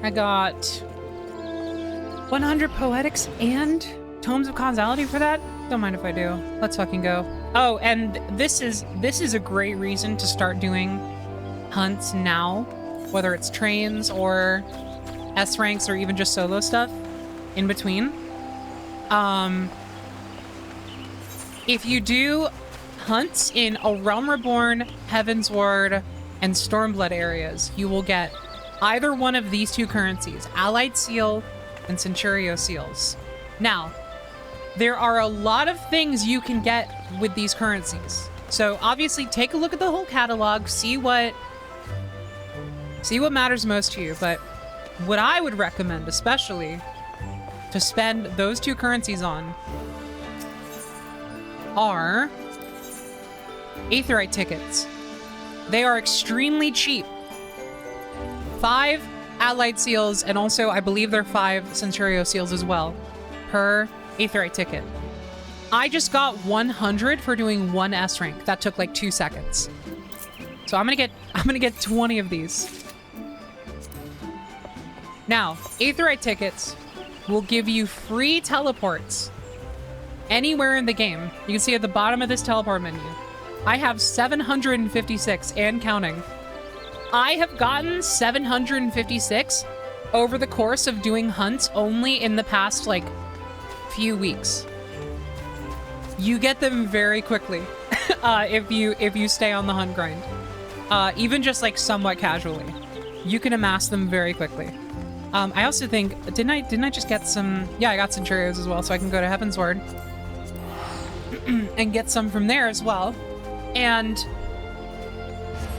I got 100 poetics and tomes of causality for that. Don't mind if I do. Let's fucking go. Oh, and this is a great reason to start doing hunts now, whether it's trains or S ranks or even just solo stuff in between. If you do hunts in A Realm Reborn, Heaven's Ward, and Stormblood areas, you will get either one of these two currencies, Allied Seal and Centurio Seals. Now, there are a lot of things you can get with these currencies. So obviously take a look at the whole catalog, see what matters most to you. But what I would recommend especially to spend those two currencies on are Aetheryte tickets. They are extremely cheap. 5 Allied seals, and also I believe there are 5 Centurio seals as well, per Aetheryte ticket. I just got 100 for doing 1 S rank. That took like 2 seconds. So I'm gonna get 20 of these. Now, Aetheryte tickets will give you free teleports anywhere in the game. You can see at the bottom of this teleport menu, I have 756 and counting. I have gotten 756 over the course of doing hunts only in the past, like, few weeks. You get them very quickly if you stay on the hunt grind. Even just, like, somewhat casually. You can amass them very quickly. I also think, didn't I just get some... Yeah, I got Centurios as well, so I can go to Heavensward and get some from there as well. And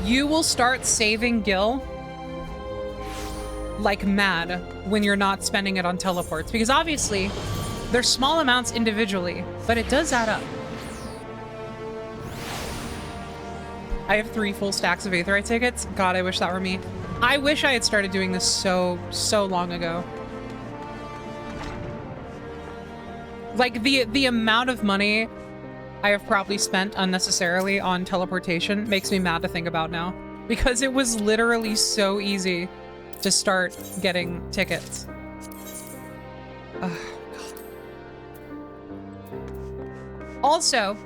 you will start saving Gil like mad when you're not spending it on teleports, because obviously they're small amounts individually, but it does add up. I have 3 full stacks of Aetheryte tickets. God, I wish that were me. I wish I had started doing this so long ago. Like, the amount of money I have probably spent unnecessarily on teleportation makes me mad to think about now. Because it was literally so easy to start getting tickets. Oh, God. Also,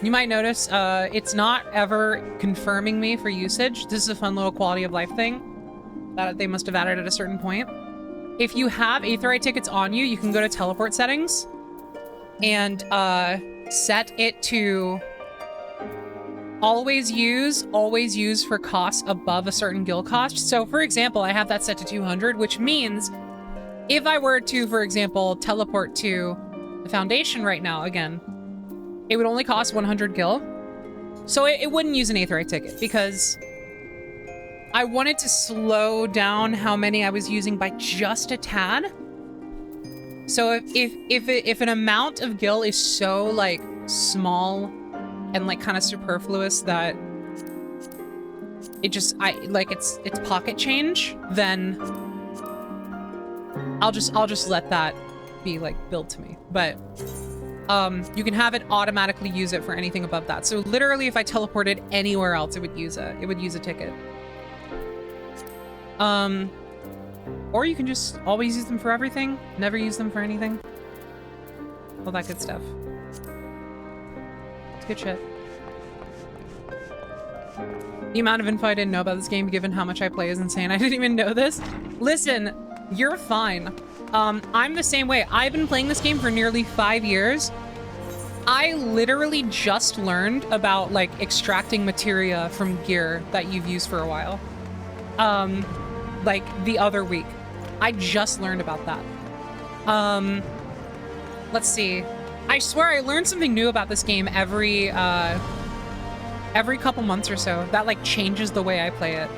you might notice it's not ever confirming me for usage. This is a fun little quality of life thing that they must have added at a certain point. If you have Aetheryte tickets on you, you can go to teleport settings and set it to always use for costs above a certain guild cost. So for example, I have that set to 200, which means if I were to, for example, teleport to the Foundation right now again, it would only cost 100 gil. So it wouldn't use an Aetheryte ticket because I wanted to slow down how many I was using by just a tad. So if an amount of gil is so like small and like kind of superfluous that it just it's pocket change, then I'll just let that be like billed to me. But you can have it automatically use it for anything above that. So literally if I teleported anywhere else, it would use a ticket. Or you can just always use them for everything, never use them for anything. All that good stuff. It's good shit. The amount of info I didn't know about this game, given how much I play, is insane. I didn't even know this. Listen, you're fine. I'm the same way. I've been playing this game for nearly 5 years. I literally just learned about, like, extracting materia from gear that you've used for a while. Like, the other week. I just learned about that. Let's see. I swear I learned something new about this game every couple months or so. That, like, changes the way I play it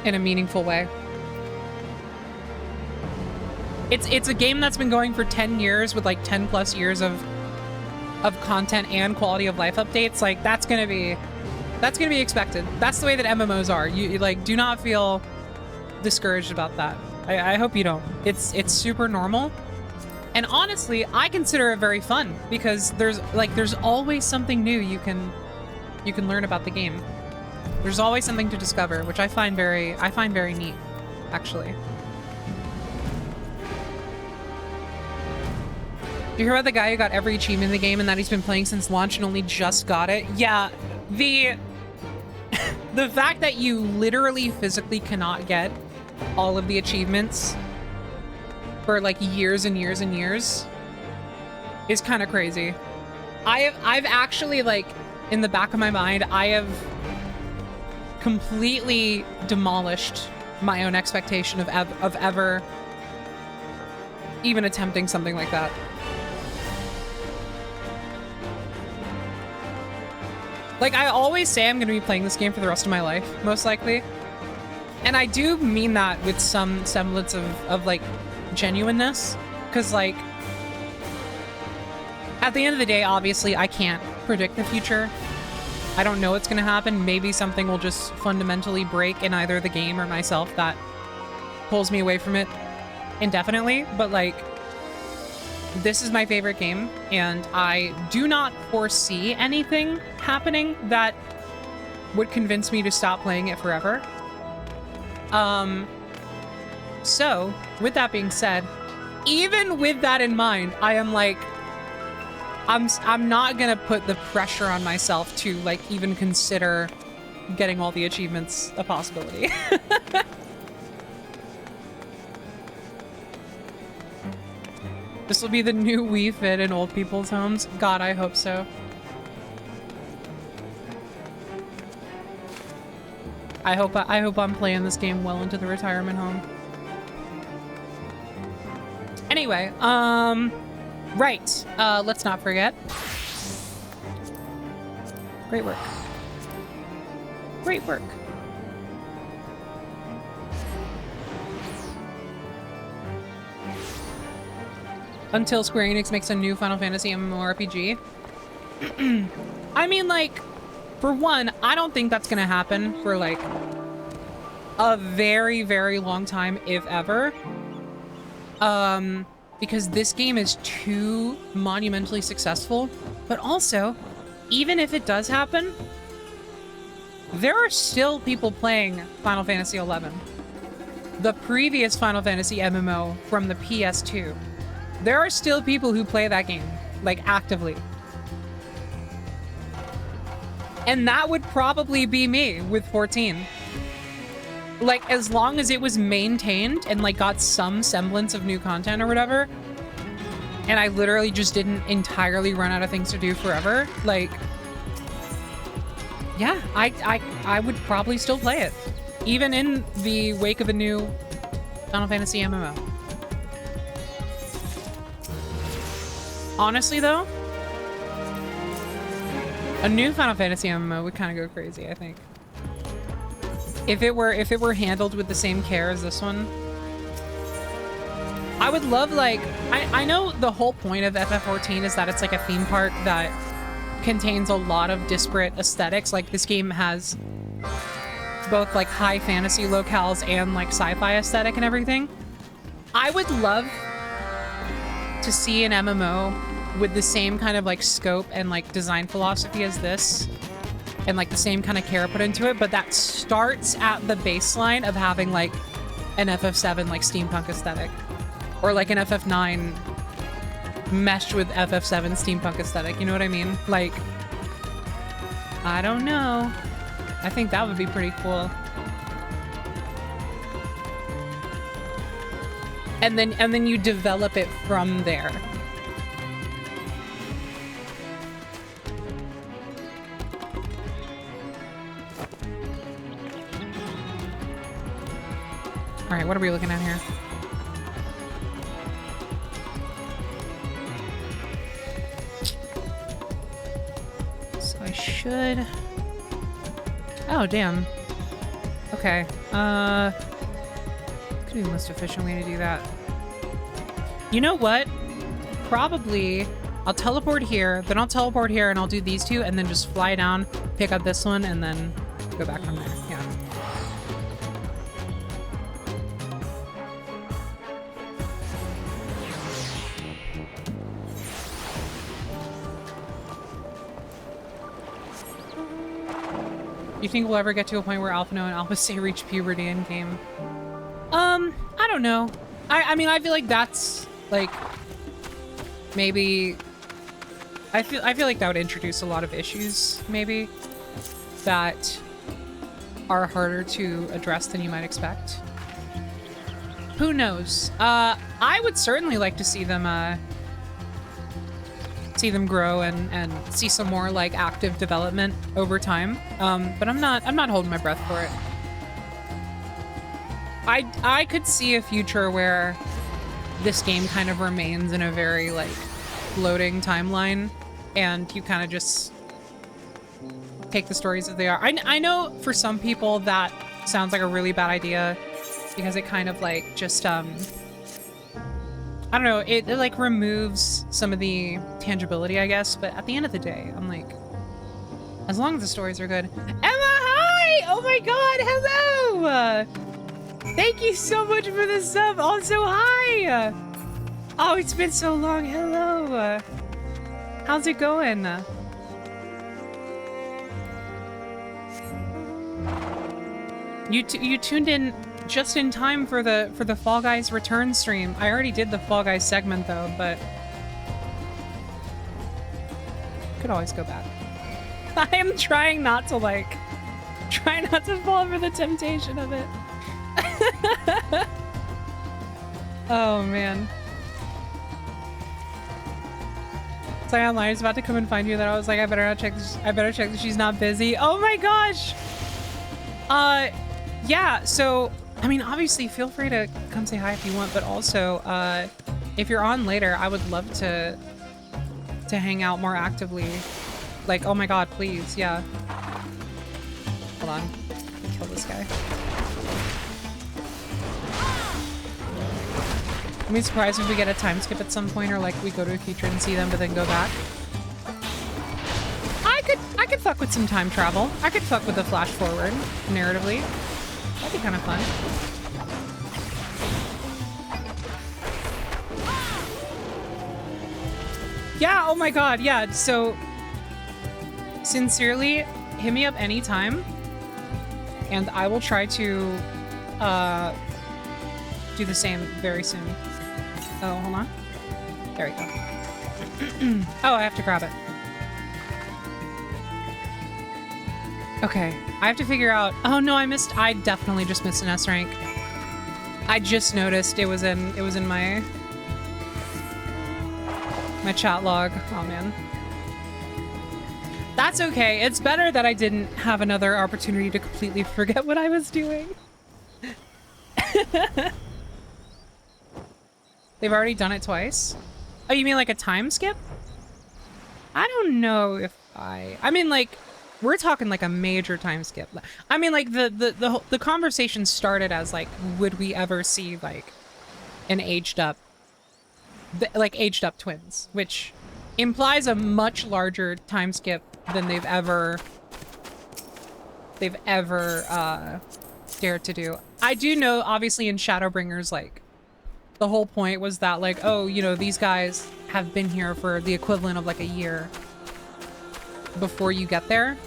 in a meaningful way. It's a game that's been going for 10 years with, like, 10 plus years of content and quality of life updates. Like, that's gonna be expected. That's the way that MMOs are. You like, do not feel discouraged about that. I hope you don't. It's super normal. And honestly, I consider it very fun because there's always something new you can learn about the game. There's always something to discover, which I find very neat, actually. Did you hear about the guy who got every achievement in the game and that he's been playing since launch and only just got it? Yeah, the fact that you literally physically cannot get all of the achievements for like years and years and years is kind of crazy. I've actually, like, in the back of my mind, I have completely demolished my own expectation of ever even attempting something like that. Like, I always say I'm going to be playing this game for the rest of my life, most likely. And I do mean that with some semblance of like, genuineness. Because, like, At the end of the day, obviously, I can't predict the future. I don't know what's going to happen. Maybe something will just fundamentally break in either the game or myself that pulls me away from it indefinitely. But, like, this is my favorite game, and I do not foresee anything happening that would convince me to stop playing it forever. So, with that being said, even with that in mind, I am like, I'm not gonna put the pressure on myself to, like, even consider getting all the achievements a possibility. This will be the new Wii Fit in old people's homes. God, I hope so. I hope I'm playing this game well into the retirement home. Anyway, right. Let's not forget. Great work. Great work. Until Square Enix makes a new Final Fantasy MMORPG. I mean, like, for one, I don't think that's gonna happen for, like, a very, very long time, if ever. Because this game is too monumentally successful. But also, even if it does happen, there are still people playing Final Fantasy XI. The previous Final Fantasy MMO from the PS2. There are still people who play that game, like, actively. And that would probably be me with 14. Like, as long as it was maintained and, like, got some semblance of new content or whatever, and I literally just didn't entirely run out of things to do forever, like, yeah, I would probably still play it. Even in the wake of a new Final Fantasy MMO. Honestly, though, a new Final Fantasy MMO would kind of go crazy, I think. If it were handled with the same care as this one. I would love, like, I know the whole point of FF14 is that it's like a theme park that contains a lot of disparate aesthetics. Like, this game has both, like, high fantasy locales and, like, sci-fi aesthetic and everything. I would love to see an MMO with the same kind of, like, scope and, like, design philosophy as this, and, like, the same kind of care put into it, but that starts at the baseline of having, like, an FF7, like, steampunk aesthetic, or, like, an FF9 meshed with FF7 steampunk aesthetic, you know what I mean? Like, I don't know. I think that would be pretty cool. And then you develop it from there. All right, what are we looking at here? So I should... Oh, damn. Okay. Could be the most efficient way to do that. You know what? Probably I'll teleport here, then I'll teleport here, and I'll do these two, and then just fly down, pick up this one, and then go back from there. Yeah. You think we'll ever get to a point where Alphino and Alphase reach puberty in game? I don't know. I mean, I feel like that's, like, maybe... I feel like that would introduce a lot of issues, maybe, that are harder to address than you might expect. Who knows? I would certainly like to see them grow and see some more, like, active development over time. But I'm not holding my breath for it. I could see a future where this game kind of remains in a very, like, floating timeline, and you kind of just take the stories as they are. I know for some people that sounds like a really bad idea, because it kind of, like, just I I don't know, it like removes some of the tangibility, I guess, but at the end of the day, I'm like, as long as the stories are good. Emma, hi! Oh my god, hello! Thank you so much for the sub. Also, hi! Oh, it's been so long. Hello. How's it going? You tuned in just in time for the Fall Guys return stream. I already did the Fall Guys segment though, but could always go back. I am trying not to fall for the temptation of it. Oh man. So online is about to come and find you. That I was like, I better check that she's not busy. Oh my gosh. Yeah. So I mean, obviously, feel free to come say hi if you want, but also, if you're on later, I would love to hang out more actively. Like, oh my god, please, yeah. Hold on, kill this guy. I'd be surprised if we get a time skip at some point, or like we go to a future and see them, but then go back. I could fuck with some time travel. I could fuck with the flash forward narratively. That'd be kind of fun. Yeah, oh my god, yeah. So, sincerely, hit me up anytime, and I will try to do the same very soon. Oh, hold on. There we go. Oh, I have to grab it. Okay, I have to figure out... Oh no, I definitely just missed an S rank. I just noticed it was in my chat log. Oh man. That's okay. It's better that I didn't have another opportunity to completely forget what I was doing. They've already done it twice? Oh, you mean like a time skip? I don't know if I mean, like, we're talking like a major time skip. I mean, like, the conversation started as like, would we ever see like an aged up twins, which implies a much larger time skip than they've ever dared to do. I do know, obviously, in Shadowbringers, like, the whole point was that, like, oh, you know, these guys have been here for the equivalent of like a year before you get there.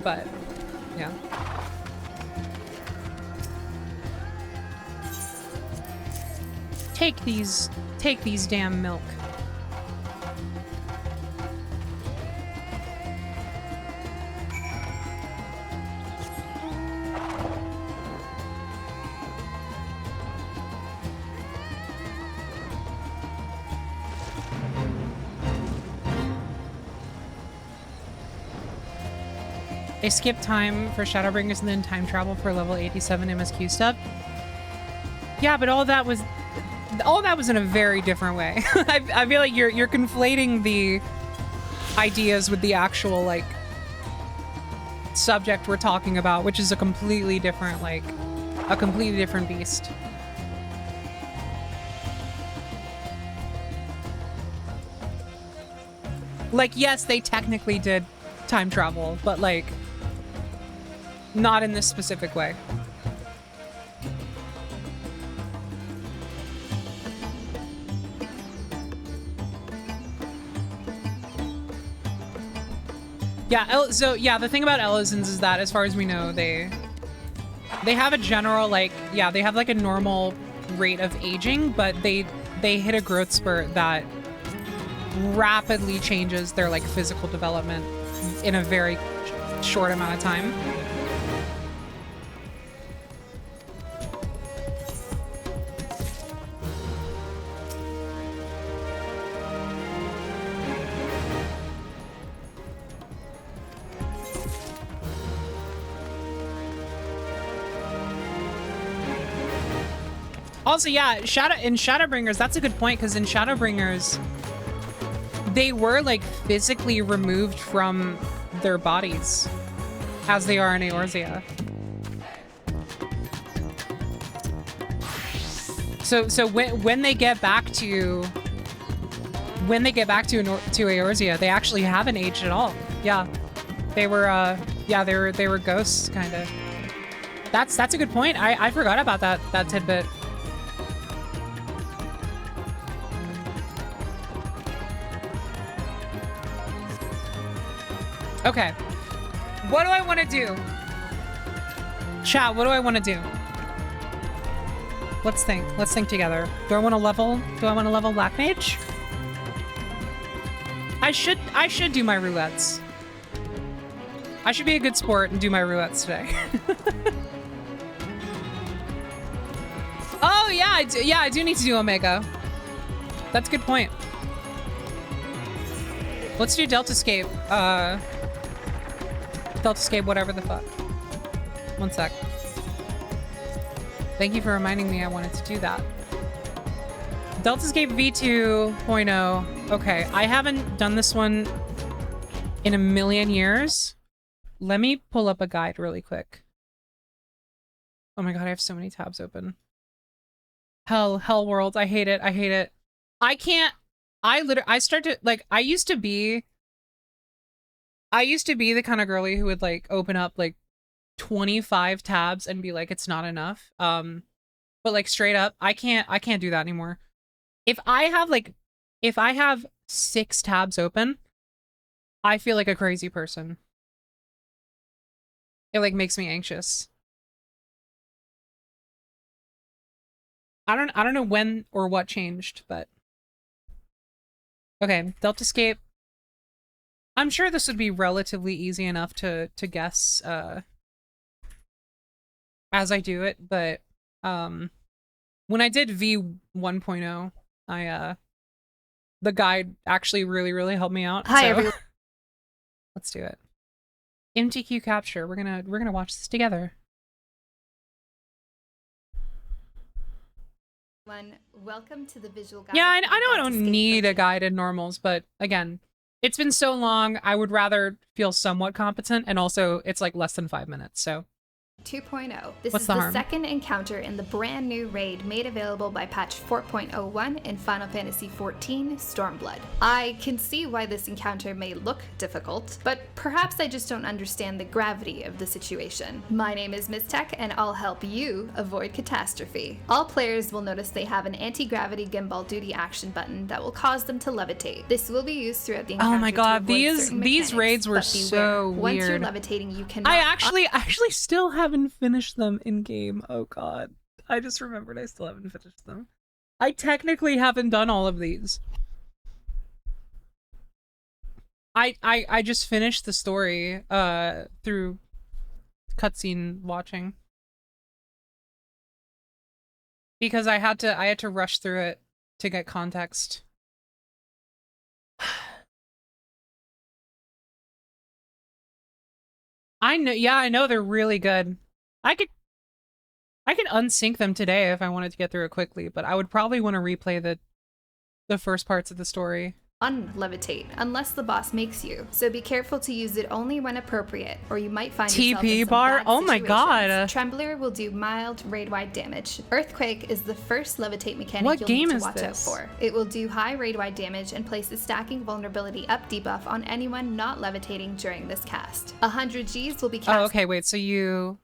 But yeah. Take these damn milk. They skip time for Shadowbringers and then time travel for level 87 MSQ stuff. Yeah, but all that was in a very different way. I feel like you're conflating the ideas with the actual like subject we're talking about, which is a completely different beast. Like, yes, they technically did time travel, but like not in this specific way. Yeah, so yeah, the thing about Elizans is that, as far as we know, they have a general, like, yeah, they have like a normal rate of aging, but they hit a growth spurt that rapidly changes their like physical development in a very short amount of time. Also, yeah, in Shadowbringers, that's a good point, because in Shadowbringers, they were, like, physically removed from their bodies, as they are in Eorzea. So when they get back to Eorzea, they actually haven't aged at all. Yeah, they were they were ghosts kind of. That's a good point. I forgot about that tidbit. Okay, what do I want to do? Chat, what do I want to do? Let's think. Let's think together. Do I want to level Black Mage? I should do my roulettes. I should be a good sport and do my roulettes today. Oh yeah, I do need to do Omega. That's a good point. Let's do Deltascape. Deltascape, whatever the fuck. One sec. Thank you for reminding me I wanted to do that. Deltascape V2.0. Okay, I haven't done this one in a million years. Let me pull up a guide really quick. Oh my god, I have so many tabs open. Hell world, I hate it, I hate it. I can't, I started, like, I used to be the kind of girly who would, like, open up, like, 25 tabs and be like, it's not enough. But, like, straight up, I can't do that anymore. If I have 6 tabs open, I feel like a crazy person. It, like, makes me anxious. I don't know when or what changed, but okay, Deltascape. I'm sure this would be relatively easy enough to guess as I do it, but when I did V 1.0, the guide actually really helped me out. Hi so everyone. Let's do it. MTQ capture. We're gonna watch this together. Welcome to the visual guide. Yeah, I know I don't need a guide in normals, but again, it's been so long, I would rather feel somewhat competent, and also it's like less than 5 minutes, so. 2.0. This What's is the the harm? second encounter in the brand new raid made available by patch 4.01 in Final Fantasy XIV Stormblood. I can see why this encounter may look difficult, but perhaps I just don't understand the gravity of the situation. My name is Ms. Tech, and I'll help you avoid catastrophe. All players will notice they have an anti-gravity gimbal duty action button that will cause them to levitate. This will be used throughout the encounter. Oh my god, these raids were so weird. Once you're levitating, you cannot. I actually still haven't finished them in game. Oh god. I just remembered I still haven't finished them. I technically haven't done all of these. I just finished the story through cutscene watching. Because I had to rush through it to get context. I know they're really good. I could unsync them today if I wanted to get through it quickly, but I would probably want to replay the first parts of the story. Unlevitate unless the boss makes you, so be careful to use it only when appropriate, or you might find yourself in TP some bar? bad Oh my god. situations. Trembler will do mild raid-wide damage. Earthquake is the first levitate mechanic What you'll game need to is watch out this? for. It will do high raid-wide damage and place the stacking vulnerability up debuff on anyone not levitating during this cast. 100 Gs will be cast. Oh, okay, wait, so you...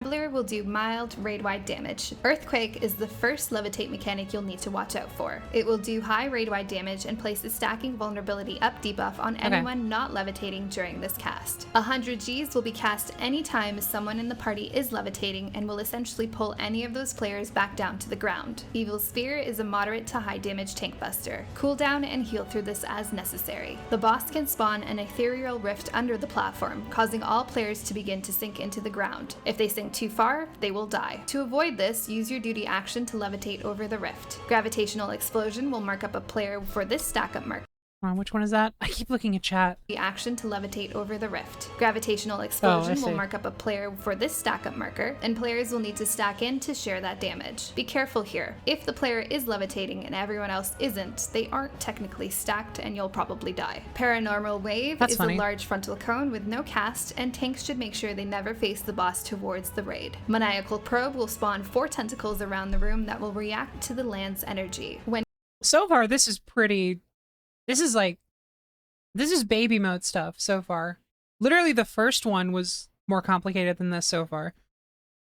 Trembler will do mild raid-wide damage. Earthquake is the first levitate mechanic you'll need to watch out for. It will do high raid-wide damage and place the stacking vulnerability up debuff on anyone not levitating during this cast. 100 Gs will be cast anytime someone in the party is levitating and will essentially pull any of those players back down to the ground. Evil Spear is a moderate to high damage tank buster. Cool down and heal through this as necessary. The boss can spawn an ethereal rift under the platform, causing all players to begin to sink into the ground. If they sink too far, they will die. To avoid this, use your duty action to levitate over the rift. Gravitational Explosion will mark up a player for this stack up mark. Which one is that? I keep looking at chat. The action to levitate over the rift. Gravitational explosion will see. mark up a player for this stack up marker, and players will need to stack in to share that damage. Be careful here. If the player is levitating and everyone else isn't, they aren't technically stacked and you'll probably die. Paranormal Wave That's is funny. a large frontal cone with no cast, and tanks should make sure they never face the boss towards the raid. Maniacal Probe will spawn 4 tentacles around the room that will react to the land's energy. When So far, this is pretty... This is baby mode stuff so far. Literally, the first one was more complicated than this so far.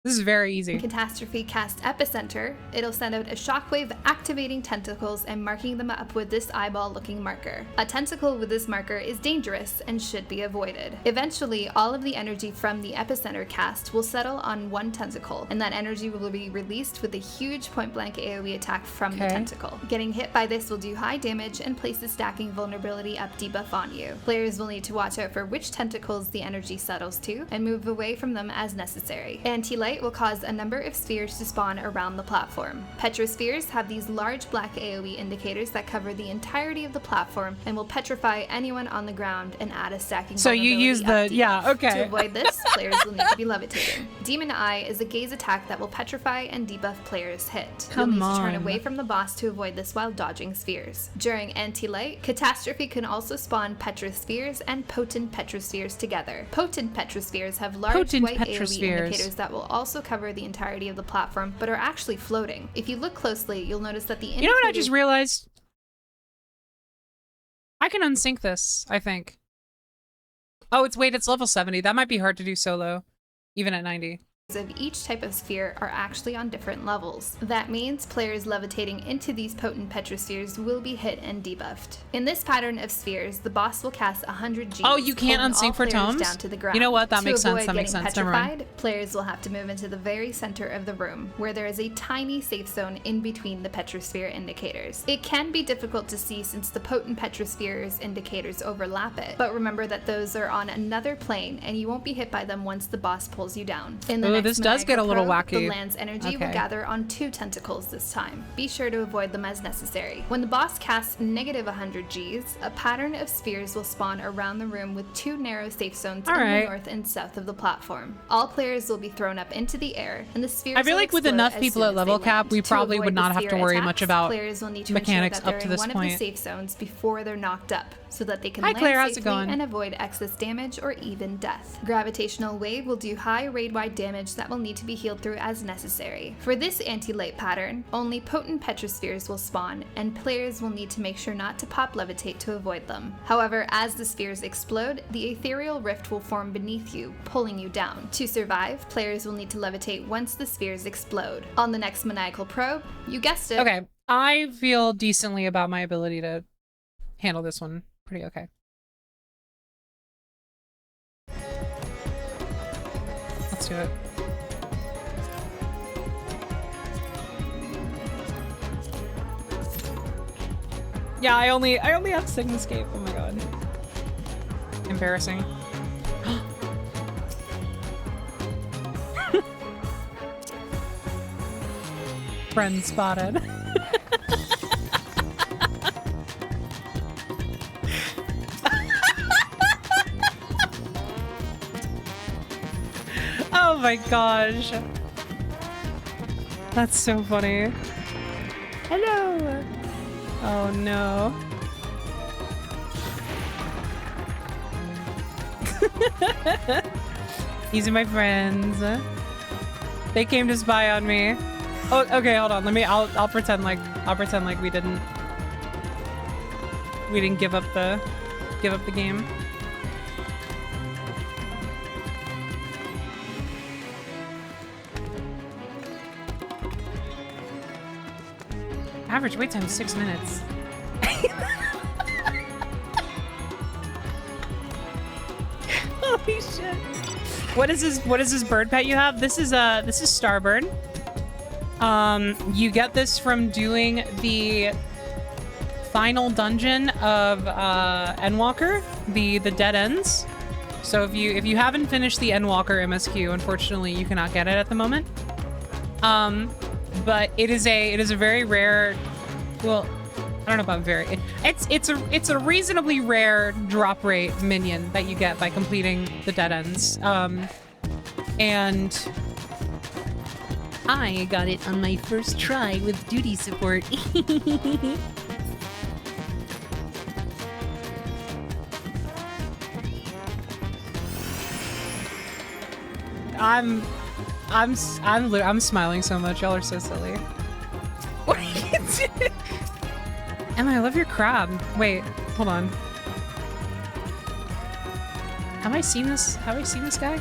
This is very easy. Catastrophe cast Epicenter, it'll send out a shockwave activating tentacles and marking them up with this eyeball looking marker. A tentacle with this marker is dangerous and should be avoided. Eventually, all of the energy from the Epicenter cast will settle on one tentacle, and that energy will be released with a huge point blank AoE attack from the tentacle. Getting hit by this will do high damage and place the stacking vulnerability up debuff on you. Players will need to watch out for which tentacles the energy settles to and move away from them as necessary. Anti-light will cause a number of spheres to spawn around the platform. Petrospheres have these large black AoE indicators that cover the entirety of the platform and will petrify anyone on the ground and add a stacking So you use the... Yeah, okay. To avoid this, players will need to be levitating. Demon Eye is a gaze attack that will petrify and debuff players' hit. You'll need to turn away from the boss to avoid this while dodging spheres. During Anti-Light, Catastrophe can also spawn Petrospheres and Potent Petrospheres together. Potent Petrospheres have large white AoE indicators that will also cover the entirety of the platform, but are actually floating. If you look closely, you'll notice that the You know what I just realized? I can unsync this, I think. Oh, it's level 70. That might be hard to do solo, even at 90. Of each type of sphere are actually on different levels. That means players levitating into these potent petrospheres will be hit and debuffed. In this pattern of spheres, the boss will cast 100 Gs. Oh, you can't unsync for tomes? Down to the ground. You know what? That to makes sense. avoid That makes getting sense. Never mind. petrified, players will have to move into the very center of the room, where there is a tiny safe zone in between the petrosphere indicators. It can be difficult to see since the potent petrospheres indicators overlap it, but remember that those are on another plane and you won't be hit by them once the boss pulls you down. In the this does get a little wacky. The land's energy will gather on 2 tentacles this time. Be sure to avoid them as necessary. When the boss casts negative 100 Gs, a pattern of spheres will spawn around the room with 2 narrow safe zones in the north and south of the platform. All players will be thrown up into the air, and the spheres I feel like with enough people at level cap, we probably would not have to worry much about players will need to mechanics ensure that up to they're in this one point. of the safe zones before they're knocked up, so that they can Hi, land Claire, how's it safely going? and avoid excess damage or even death. Gravitational Wave will do high raid-wide damage that will need to be healed through as necessary. For this anti-light pattern, only potent petrospheres will spawn, and players will need to make sure not to pop levitate to avoid them. However, as the spheres explode, the ethereal rift will form beneath you, pulling you down. To survive, players will need to levitate once the spheres explode. On the next Maniacal Probe, you guessed it. Okay, I feel decently about my ability to handle this one. Pretty okay. Let's do it. Yeah, I only have Sigma Escape. Oh my god. Embarrassing. Friend spotted. Oh my gosh. That's so funny. Hello. Oh no. These are my friends. They came to spy on me. Oh, okay, hold on. I'll pretend like we didn't give up the game. Average wait time 6 minutes. Holy shit. What is this bird pet you have? This is Starbird. You get this from doing the final dungeon of Endwalker, the dead ends. So if you haven't finished the Endwalker MSQ, unfortunately you cannot get it at the moment. But it is a very rare, well, I don't know about very. It's a reasonably rare drop rate minion that you get by completing the dead ends. And I got it on my first try with duty support. I'm smiling so much. Y'all are so silly. What are you doing? Emma, I love your crab. Wait, hold on. Have I seen this? Have I seen this guy?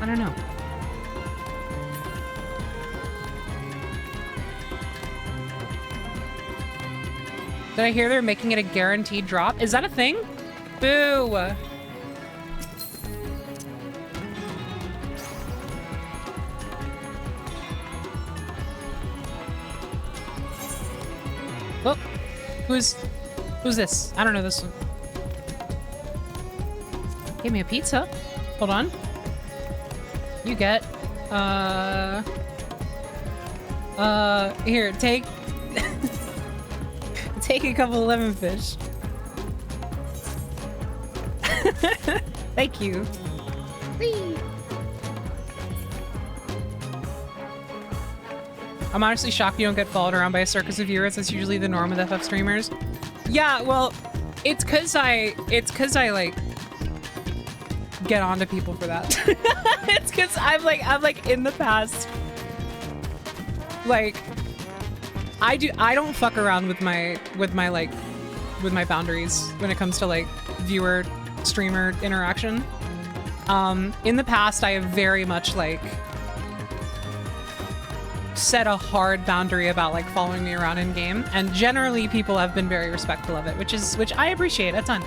I don't know. Did I hear they're making it a guaranteed drop? Is that a thing? Boo! Oh, who's this? I don't know this one. Give me a pizza. Hold on. You get, here, take, take a couple of lemon fish. Thank you. Whee! I'm honestly shocked you don't get followed around by a circus of viewers. That's usually the norm with FF streamers. Yeah, well, it's cause I like get on to people for that. It's cause I'm like in the past, like I don't fuck around with my boundaries when it comes to like viewer streamer interaction. In the past I have very much like set a hard boundary about like following me around in game, and generally people have been very respectful of it, which I appreciate a ton.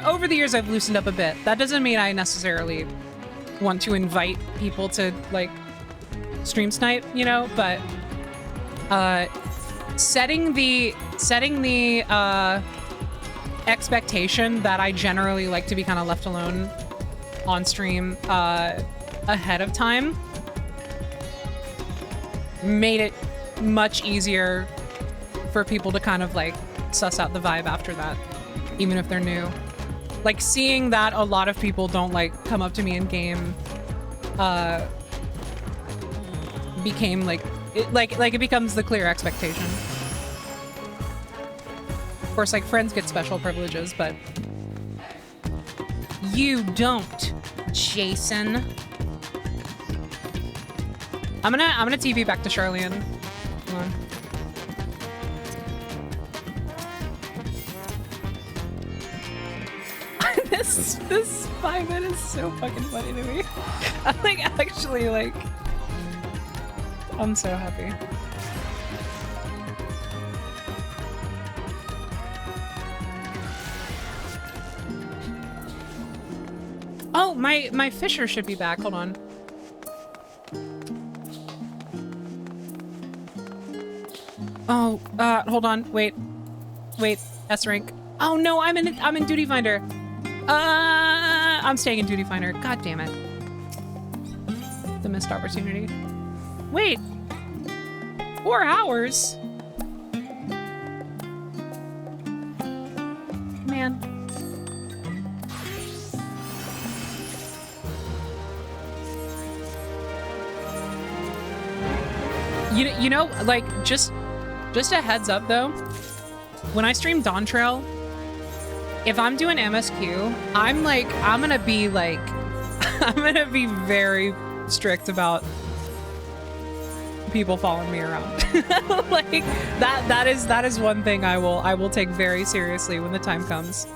Over the years I've loosened up a bit. That doesn't mean I necessarily want to invite people to like stream snipe, you know, but setting the expectation that I generally like to be kind of left alone on stream ahead of time made it much easier for people to kind of like suss out the vibe after that, even if they're new. Like seeing that a lot of people don't like come up to me in game became like it becomes the clear expectation. Of course, like friends get special privileges, but you don't, Jason. I'm gonna TP back to Charlian. Come on. This 5 minutes is so fucking funny to me. I'm like actually like I'm so happy. Oh, my fisher should be back. Hold on. Oh, hold on. Wait, S rank. Oh no, I'm in duty finder. I'm staying in duty finder. God damn it. The missed opportunity. Wait, 4 hours. Man. You know, like just a heads up though, when I stream Dawn Trail, if I'm doing MSQ, I'm gonna be very strict about people following me around. Like that is one thing I will take very seriously when the time comes.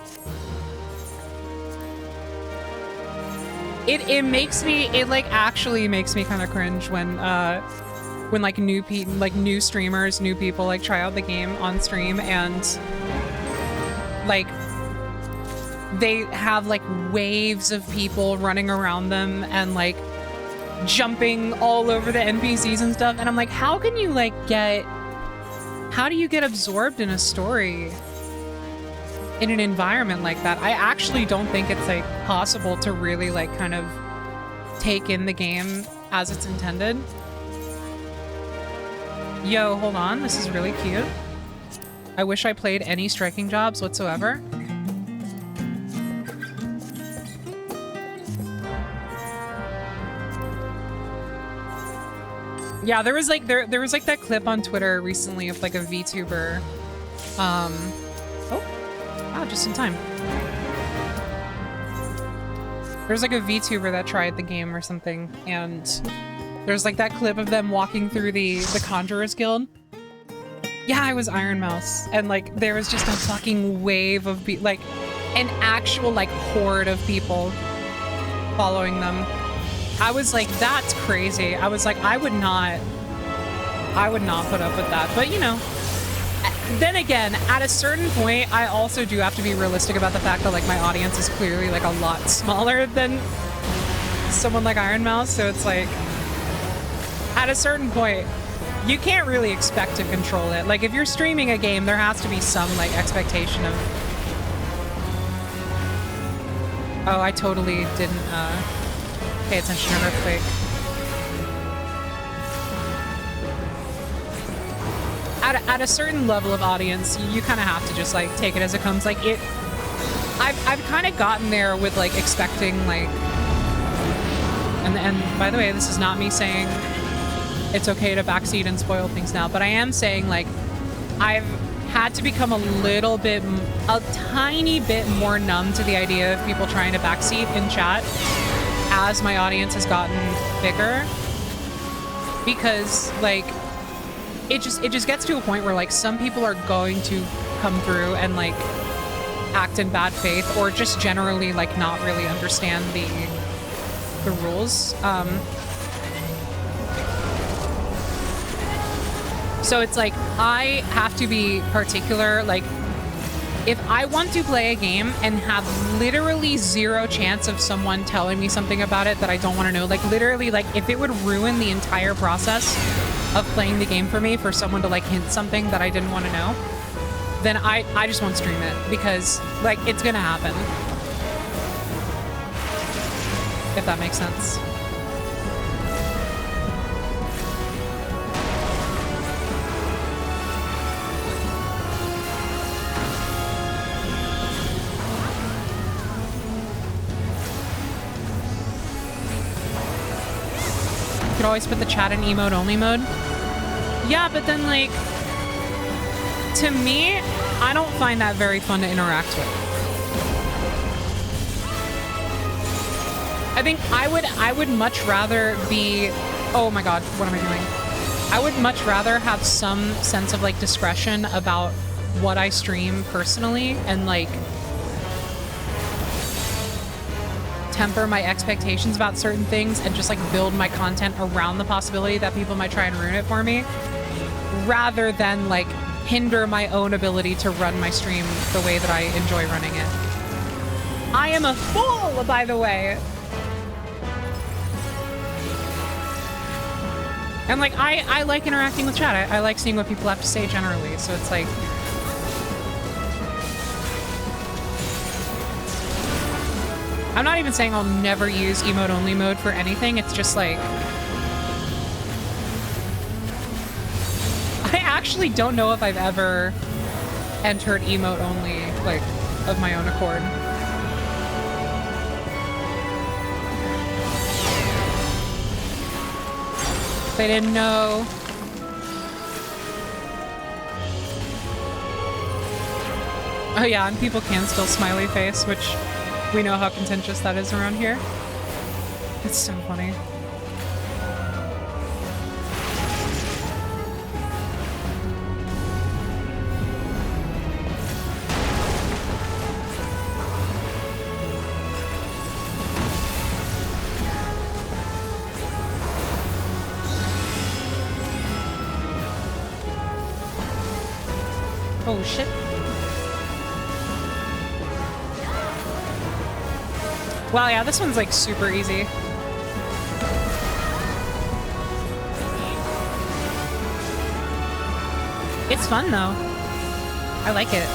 It actually makes me kind of cringe when like new streamers, new people like try out the game on stream and like they have like waves of people running around them and like jumping all over the NPCs and stuff, and I'm like, how do you get absorbed in a story in an environment like that? I actually don't think it's like possible to really like kind of take in the game as it's intended. Yo, hold on. This is really cute. I wish I played any striking jobs whatsoever. Yeah, there was like there was like that clip on Twitter recently of like a VTuber. Oh, wow, just in time. There's like a VTuber that tried the game or something, and there's like that clip of them walking through the Conjurer's Guild. Yeah, I was Iron Mouse, and like there was just a fucking wave of like an actual like horde of people following them. I was like, that's crazy. I was like, I would not put up with that. But you know, then again, at a certain point, I also do have to be realistic about the fact that like my audience is clearly like a lot smaller than someone like Iron Mouse. So it's like, at a certain point, you can't really expect to control it. Like if you're streaming a game, there has to be some like expectation of, oh, I totally didn't pay attention to Earthquake. At a certain level of audience, you kind of have to just like take it as it comes. Like it, I've kind of gotten there with like expecting like, and by the way, this is not me saying it's okay to backseat and spoil things now, but I am saying like I've had to become a tiny bit more numb to the idea of people trying to backseat in chat as my audience has gotten bigger, because like it just gets to a point where like some people are going to come through and like act in bad faith or just generally like not really understand the rules. So it's like I have to be particular. Like if I want to play a game and have literally zero chance of someone telling me something about it that I don't want to know, like literally, like if it would ruin the entire process of playing the game for me for someone to like hint something that I didn't want to know, then I just won't stream it, because like it's gonna happen. If that makes sense. Could always put the chat in emote only mode. Yeah, but then like, to me, I don't find that very fun to interact with. I think I would much rather be, oh my god, what am I doing? I would much rather have some sense of like discretion about what I stream personally, and like temper my expectations about certain things and just like build my content around the possibility that people might try and ruin it for me, rather than like hinder my own ability to run my stream the way that I enjoy running it. I am a fool, by the way. And like I like interacting with chat. I like seeing what people have to say generally, so it's like, I'm not even saying I'll never use emote only mode for anything. It's just like, I actually don't know if I've ever entered emote only like of my own accord. They didn't know. Oh yeah, and people can still smiley face, which we know how contentious that is around here. It's so funny. Oh shit. Wow, yeah, this one's like super easy. It's fun though. I like it.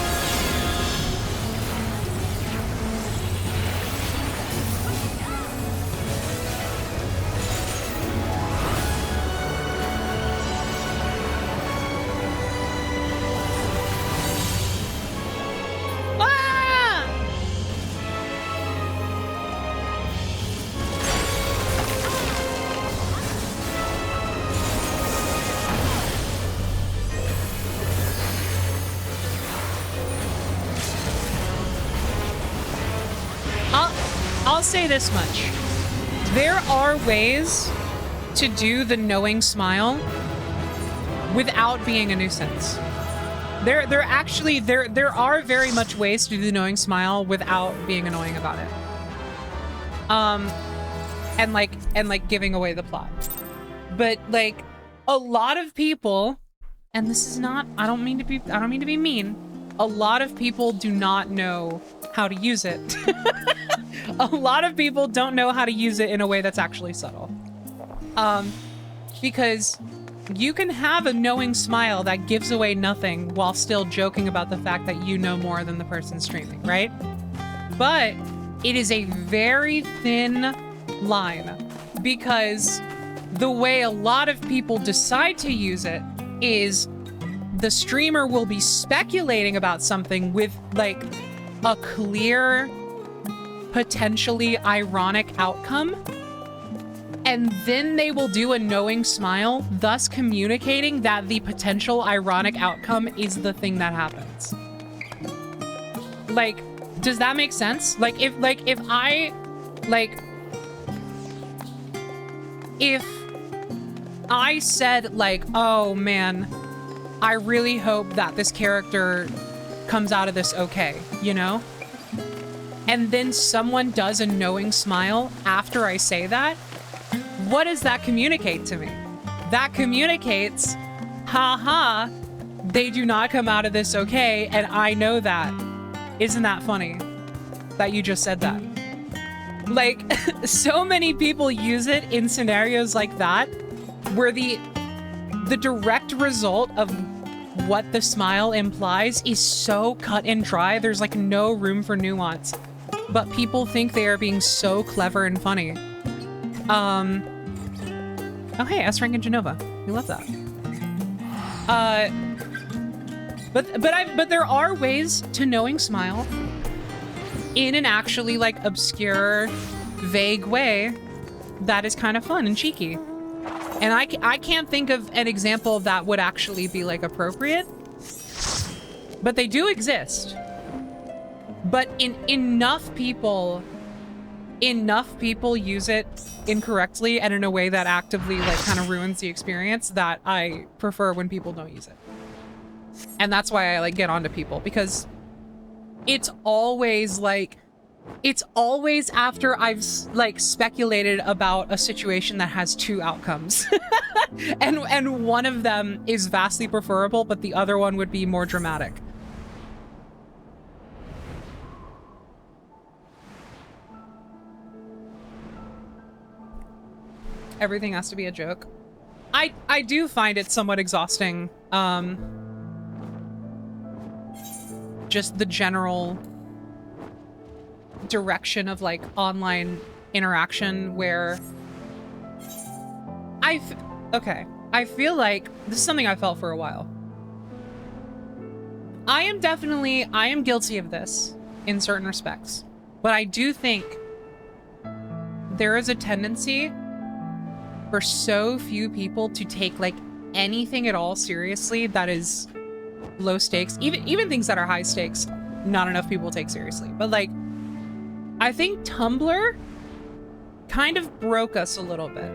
say this much. There are ways to do the knowing smile without being a nuisance. There are very much ways to do the knowing smile without being annoying about it. And like giving away the plot. But like a lot of people, and this is not, I don't mean to be mean. A lot of people do not know how to use it. A lot of people don't know how to use it in a way that's actually subtle. Because you can have a knowing smile that gives away nothing while still joking about the fact that you know more than the person streaming, right? But it is a very thin line, because the way a lot of people decide to use it is the streamer will be speculating about something with like a clear, potentially ironic outcome, and then they will do a knowing smile, thus communicating that the potential ironic outcome is the thing that happens. Like, does that make sense? Like, if I said like, oh man, I really hope that this character comes out of this okay, you know? And then someone does a knowing smile after I say that, what does that communicate to me? That communicates, haha, they do not come out of this okay, and I know that. Isn't that funny that you just said that? Like, so many people use it in scenarios like that, where the direct result of what the smile implies is so cut and dry, there's like no room for nuance. But people think they are being so clever and funny. Oh hey, S-Rank and Genova. We love that. But there are ways to knowing smile in an actually like obscure, vague way that is kind of fun and cheeky. And I can't think of an example that would actually be like appropriate, but they do exist. But enough people use it incorrectly and in a way that actively like kind of ruins the experience that I prefer when people don't use it. And that's why I like get onto people, because it's always after I've like speculated about a situation that has two outcomes. and one of them is vastly preferable, but the other one would be more dramatic. Everything has to be a joke. I do find it somewhat exhausting. Just the general direction of like online interaction where I feel like this is something I felt for a while. I am guilty of this in certain respects, but I do think there is a tendency for so few people to take like anything at all seriously that is low stakes. Even things that are high stakes, not enough people take seriously. But like, I think Tumblr kind of broke us a little bit.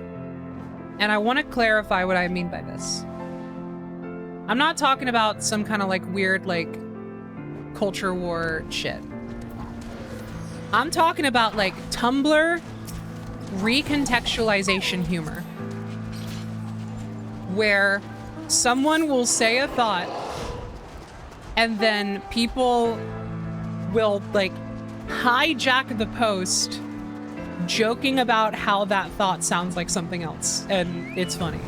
And I want to clarify what I mean by this. I'm not talking about some kind of like weird like culture war shit. I'm talking about like Tumblr recontextualization humor, where someone will say a thought and then people will like hijack the post joking about how that thought sounds like something else, and it's funny.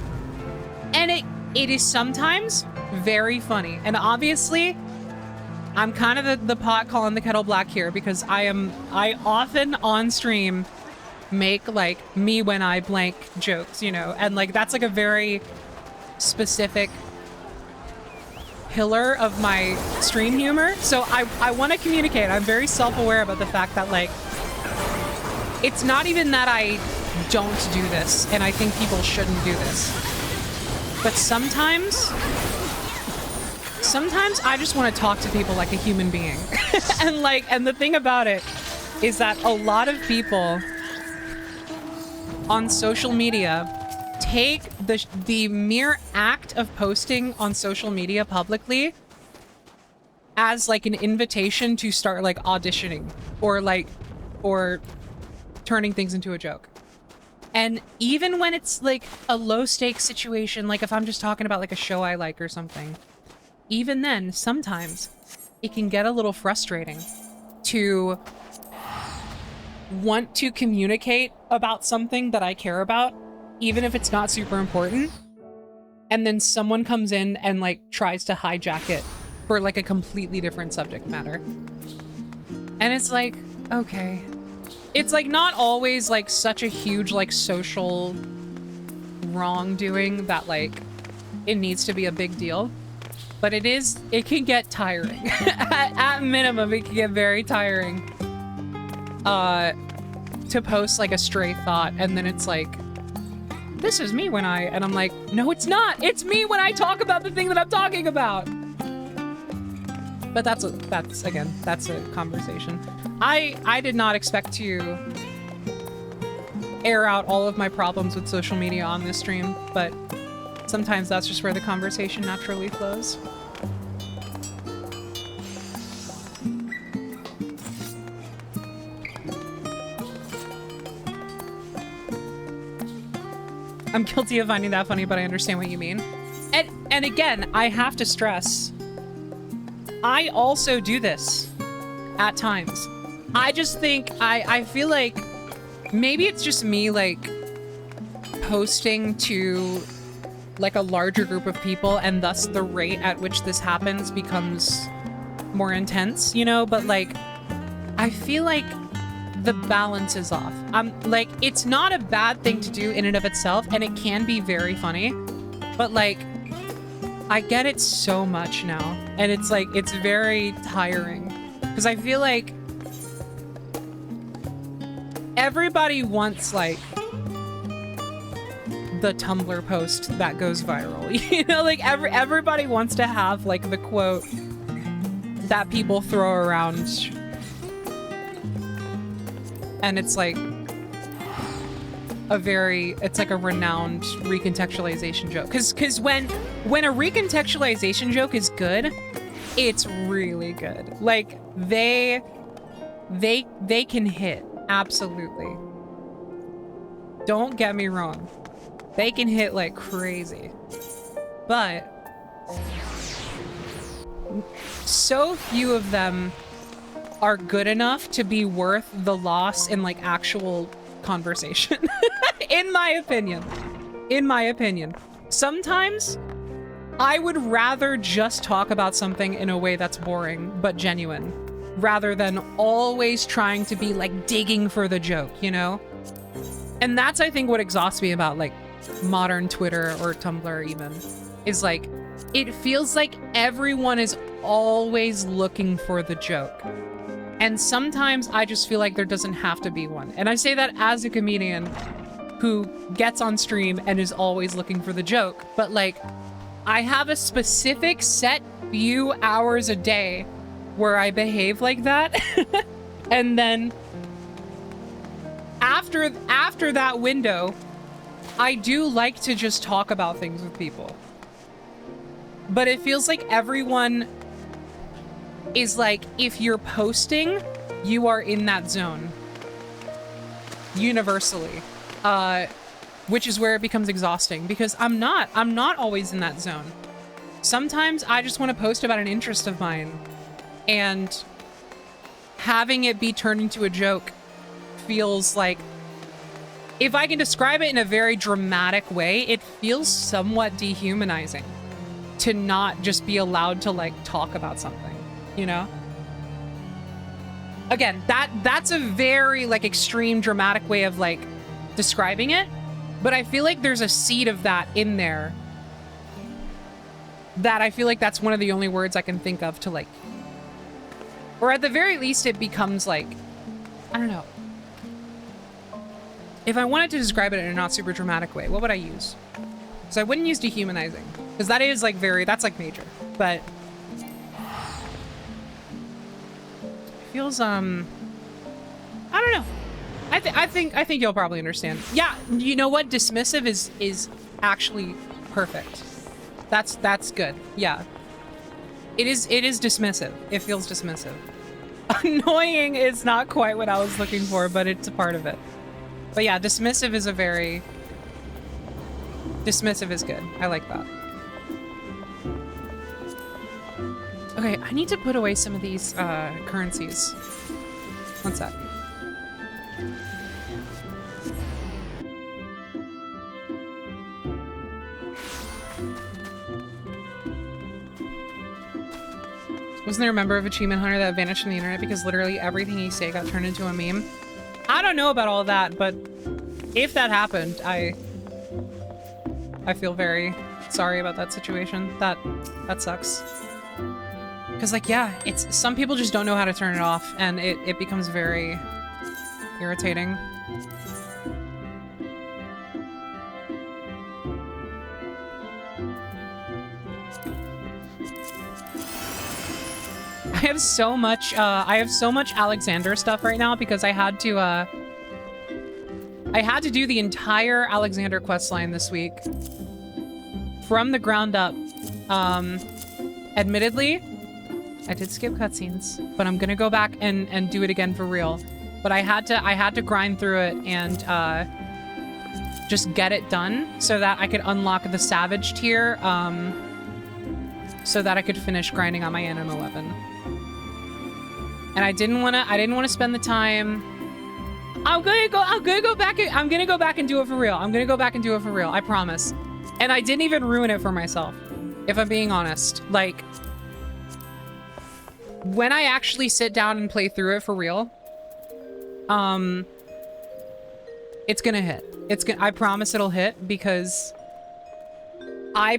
And it is sometimes very funny. And obviously I'm kind of the pot calling the kettle black here, because I often on stream make like me when I blank jokes, you know, and like that's like a very specific pillar of my stream humor. So I want to communicate. I'm very self-aware about the fact that like it's not even that I don't do this and I think people shouldn't do this, but sometimes I just want to talk to people like a human being. And the thing about it is that a lot of people on social media take the mere act of posting on social media publicly as like an invitation to start like auditioning or turning things into a joke. And even when it's like a low stakes situation, like if I'm just talking about like a show I like or something, even then sometimes it can get a little frustrating to want to communicate about something that I care about, even if it's not super important, and then someone comes in and like tries to hijack it for like a completely different subject matter. And it's like, okay. It's like not always like such a huge like social wrongdoing that like it needs to be a big deal, but it can get tiring. At minimum, it can get very tiring to post like a stray thought, and then it's like, this is me when and I'm like, no, it's not. It's me when I talk about the thing that I'm talking about. But that's a conversation. I did not expect to air out all of my problems with social media on this stream, but sometimes that's just where the conversation naturally flows. I'm guilty of finding that funny, but I understand what you mean. And again, I have to stress, I also do this at times. I just think, I feel like maybe it's just me like posting to like a larger group of people, and thus the rate at which this happens becomes more intense, you know? But like, I feel like the balance is off. Like, it's not a bad thing to do in and of itself, and it can be very funny, but like, I get it so much now, and it's like, it's very tiring, because I feel like everybody wants like the Tumblr post that goes viral, you know, like everybody wants to have like the quote that people throw around, and it's like it's like a renowned recontextualization joke, because when a recontextualization joke is good, it's really good. Like they can hit, absolutely. Don't get me wrong, they can hit like crazy, but so few of them are good enough to be worth the loss in like actual conversation. In my opinion, sometimes I would rather just talk about something in a way that's boring but genuine, rather than always trying to be like digging for the joke, you know? And that's, I think, what exhausts me about like modern Twitter or Tumblr even, is like, it feels like everyone is always looking for the joke. And sometimes I just feel like there doesn't have to be one. And I say that as a comedian who gets on stream and is always looking for the joke. But like, I have a specific set few hours a day where I behave like that. And then after that window, I do like to just talk about things with people. But it feels like everyone is like, if you're posting, you are in that zone. Universally. Which is where it becomes exhausting, because I'm not always in that zone. Sometimes I just want to post about an interest of mine, and having it be turned into a joke feels like, if I can describe it in a very dramatic way, it feels somewhat dehumanizing to not just be allowed to like talk about something, you know? Again, that's a very like extreme dramatic way of like describing it, but I feel like there's a seed of that in there that I feel like that's one of the only words I can think of to like, or at the very least it becomes like, I don't know. If I wanted to describe it in a not super dramatic way, what would I use? So I wouldn't use dehumanizing, because that is like that's like major, but it feels, don't know. I think you'll probably understand. Yeah, you know what? Dismissive is actually perfect. That's good. Yeah. It is dismissive. It feels dismissive. Annoying is not quite what I was looking for, but it's a part of it. But yeah, dismissive is dismissive is good. I like that. Okay, I need to put away some of these currencies. One sec. Wasn't there a member of Achievement Hunter that vanished from the internet because literally everything he said got turned into a meme? I don't know about all that, but if that happened, I feel very sorry about that situation. That sucks. Because, like, yeah, it's some people just don't know how to turn it off, and it becomes very irritating. I have so much Alexander stuff right now because I had to do the entire Alexander questline this week from the ground up. Admittedly, I did skip cutscenes, but I'm gonna go back and do it again for real. But I had to grind through it and just get it done so that I could unlock the Savage tier, so that I could finish grinding on my Anima weapon. And I didn't wanna spend the time. I'm gonna go back and do it for real. I'm gonna go back and do it for real. I promise. And I didn't even ruin it for myself, if I'm being honest. Like, when I actually sit down and play through it for real, it's gonna hit. I promise it'll hit because I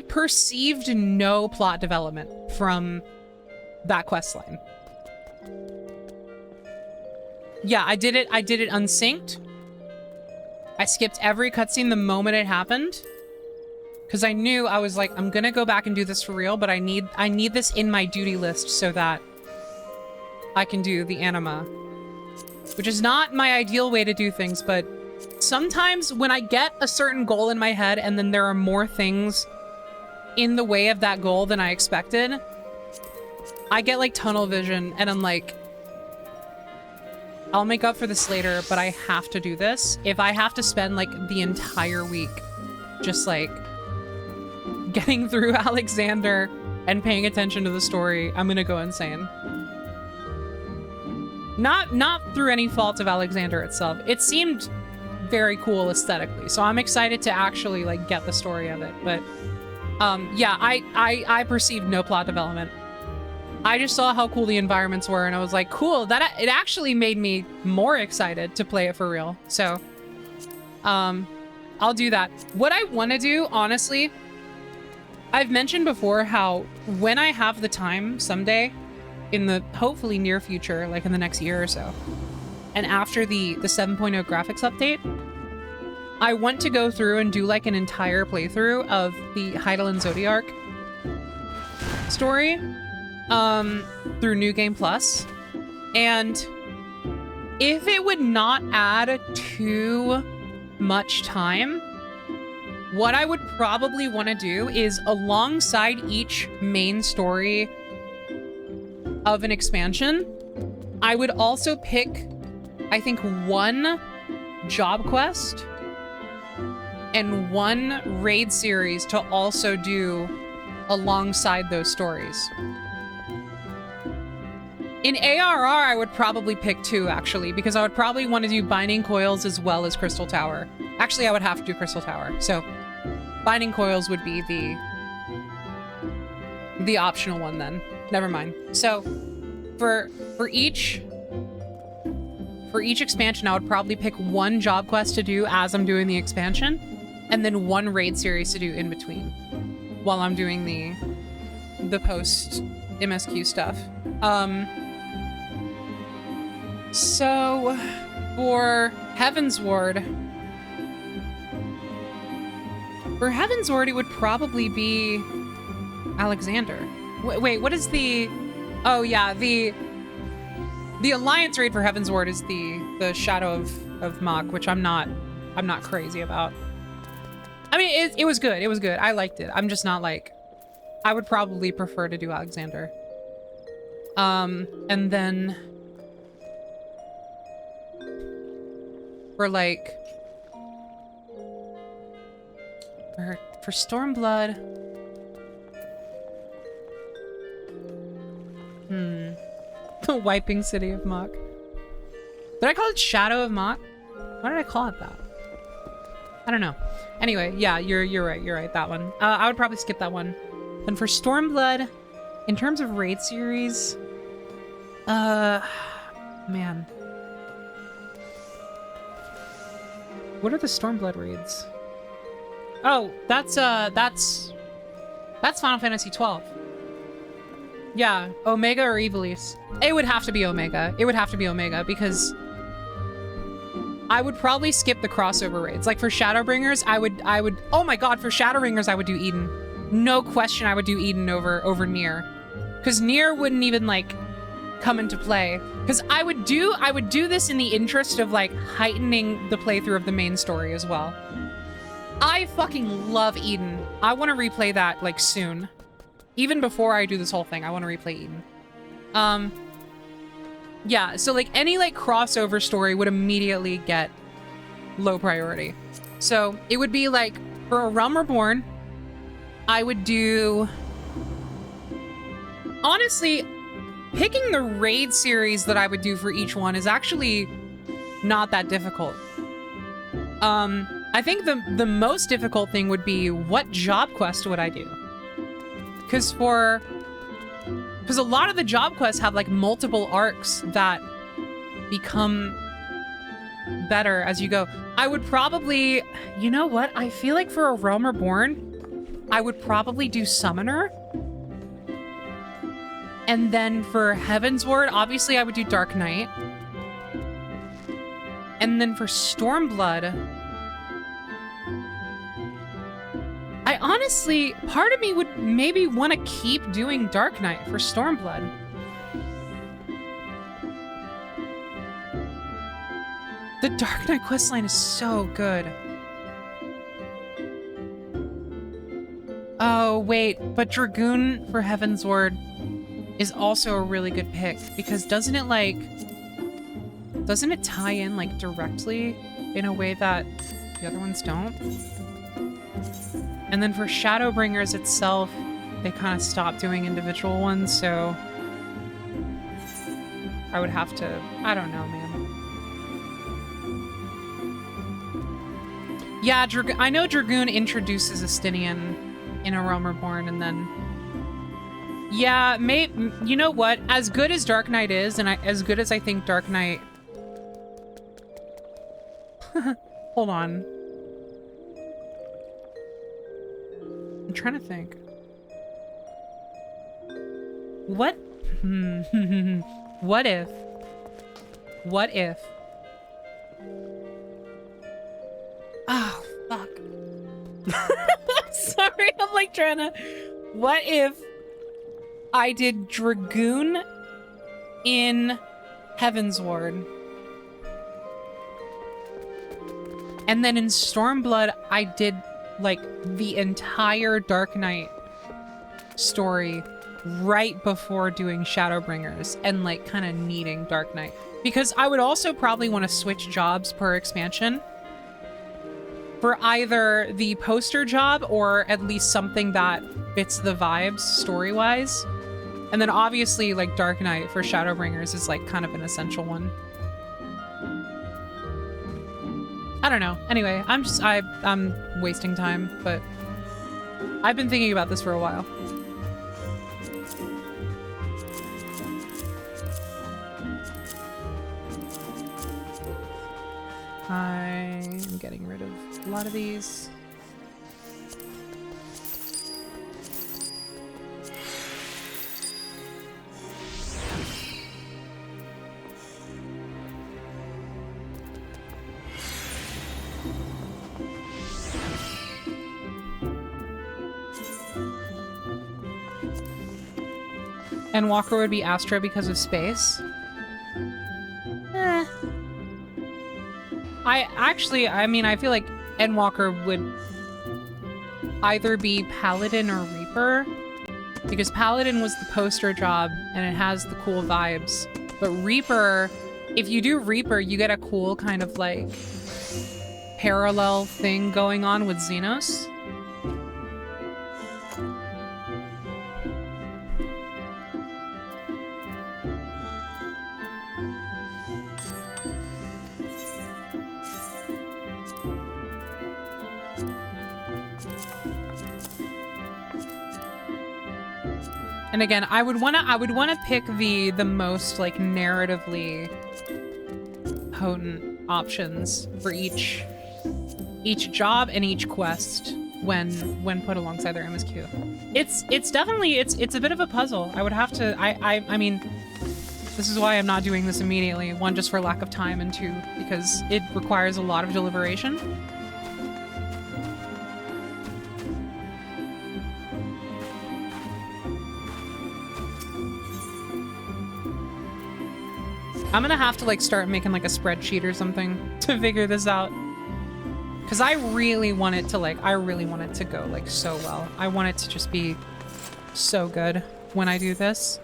perceived no plot development from that questline. Yeah, I did it unsynced. I skipped every cutscene the moment it happened. Because I knew, I was like, I'm gonna go back and do this for real, but I need this in my duty list so that I can do the Anima. Which is not my ideal way to do things, but sometimes when I get a certain goal in my head and then there are more things in the way of that goal than I expected, I get like tunnel vision and I'm like, I'll make up for this later, but I have to do this. If I have to spend like the entire week just like getting through Alexander and paying attention to the story, I'm gonna go insane. Not through any fault of Alexander itself. It seemed very cool aesthetically, so I'm excited to actually like get the story of it. But yeah, I perceived no plot development. I just saw how cool the environments were, and I was like, cool. That it actually made me more excited to play it for real. So, I'll do that. What I want to do, honestly, I've mentioned before how when I have the time someday, in the hopefully near future, like in the next year or so, and after the 7.0 graphics update, I want to go through and do like an entire playthrough of the Heidelin Zodiac story. Through New Game Plus, and if it would not add too much time, what I would probably want to do is alongside each main story of an expansion, I would also pick, I think, one job quest and one raid series to also do alongside those stories. In ARR, I would probably pick two, actually, because I would probably want to do Binding Coils as well as Crystal Tower. Actually, I would have to do Crystal Tower. So Binding Coils would be the optional one then. Never mind. So for each expansion, I would probably pick one job quest to do as I'm doing the expansion, and then one raid series to do in between while I'm doing the post MSQ stuff. So for Heavensward, it would probably be Alexander. Wait, what is the... Oh yeah, the Alliance raid for Heavensward is the the Shadow of Mach, which I'm not crazy about. I mean, it was good. It was good. I liked it. I'm just not like, I would probably prefer to do Alexander. And then for like, for Stormblood, the Wiping City of Mach. Did I call it Shadow of Mach? Why did I call it that? I don't know. Anyway, yeah, you're right. You're right. That one. I would probably skip that one. Then for Stormblood, in terms of raid series, man, what are the Stormblood raids? Oh, that's Final Fantasy 12. Yeah, Omega or Ivalice. It would have to be Omega. It would have to be Omega because I would probably skip the crossover raids. Like for Shadowbringers, I would, oh my god, for Shadowbringers, I would do Eden. No question, I would do Eden over Nier. Because Nier wouldn't even like come into play. Because I would do this in the interest of like heightening the playthrough of the main story as well. I fucking love Eden. I want to replay that like soon. Even before I do this whole thing, I want to replay Eden. Yeah, so like any like crossover story would immediately get low priority. So it would be like for A Realm Reborn, I would do, honestly, picking the raid series that I would do for each one is actually not that difficult. I think the most difficult thing would be what job quest would I do? Because a lot of the job quests have like multiple arcs that become better as you go. I would probably, you know what? I feel like for A Realm Reborn, I would probably do Summoner. And then for Heaven's Ward, obviously I would do Dark Knight. And then for Stormblood, I honestly, part of me would maybe want to keep doing Dark Knight for Stormblood. The Dark Knight questline is so good. Oh, wait, but Dragoon for Heaven's Ward is also a really good pick because doesn't it tie in like directly in a way that the other ones don't? And then for Shadowbringers itself, they kind of stopped doing individual ones, so I would have to, I don't know, man. Yeah, I know Dragoon introduces Estinian in A Realm Reborn, and then yeah, you know what? As good as Dark Knight is, and as good as I think Dark Knight... Hold on. I'm trying to think. What? What if? What if? Oh, fuck. Sorry, I'm like trying to... What if I did Dragoon in Heaven's Ward? And then in Stormblood, I did like the entire Dark Knight story right before doing Shadowbringers and like kind of needing Dark Knight. Because I would also probably want to switch jobs per expansion for either the poster job or at least something that fits the vibes story-wise. And then obviously like Dark Knight for Shadowbringers is like kind of an essential one. I don't know. Anyway, I'm wasting time, but I've been thinking about this for a while. I'm getting rid of a lot of these. And Walker would be Astra because of space. I mean, I feel like Endwalker would either be Paladin or Reaper, because Paladin was the poster job and it has the cool vibes. But Reaper, if you do Reaper, you get a cool kind of like parallel thing going on with Xenos. And again, I would wanna pick the most like narratively potent options for each job and each quest when put alongside their MSQ. It's definitely it's a bit of a puzzle. I would have to I mean, this is why I'm not doing this immediately. One, just for lack of time, and two, because it requires a lot of deliberation. I'm gonna have to like start making like a spreadsheet or something to figure this out. Cause I really want it to go like so well. I want it to just be so good when I do this.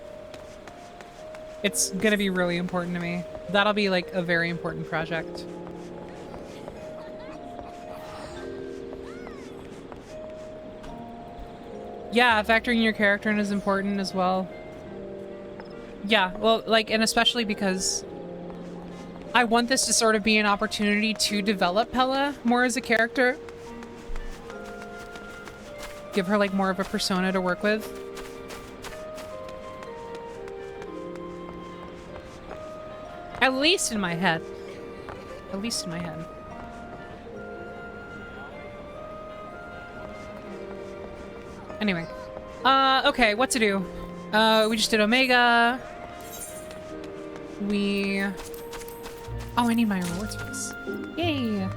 It's gonna be really important to me. That'll be like a very important project. Yeah, factoring your character in is important as well. Yeah, well, like, and especially because I want this to sort of be an opportunity to develop Pella more as a character. Give her, like, more of a persona to work with. At least in my head. At least in my head. Anyway. Okay, what to do? We just did Omega. Oh, I need my rewards for this. Yay.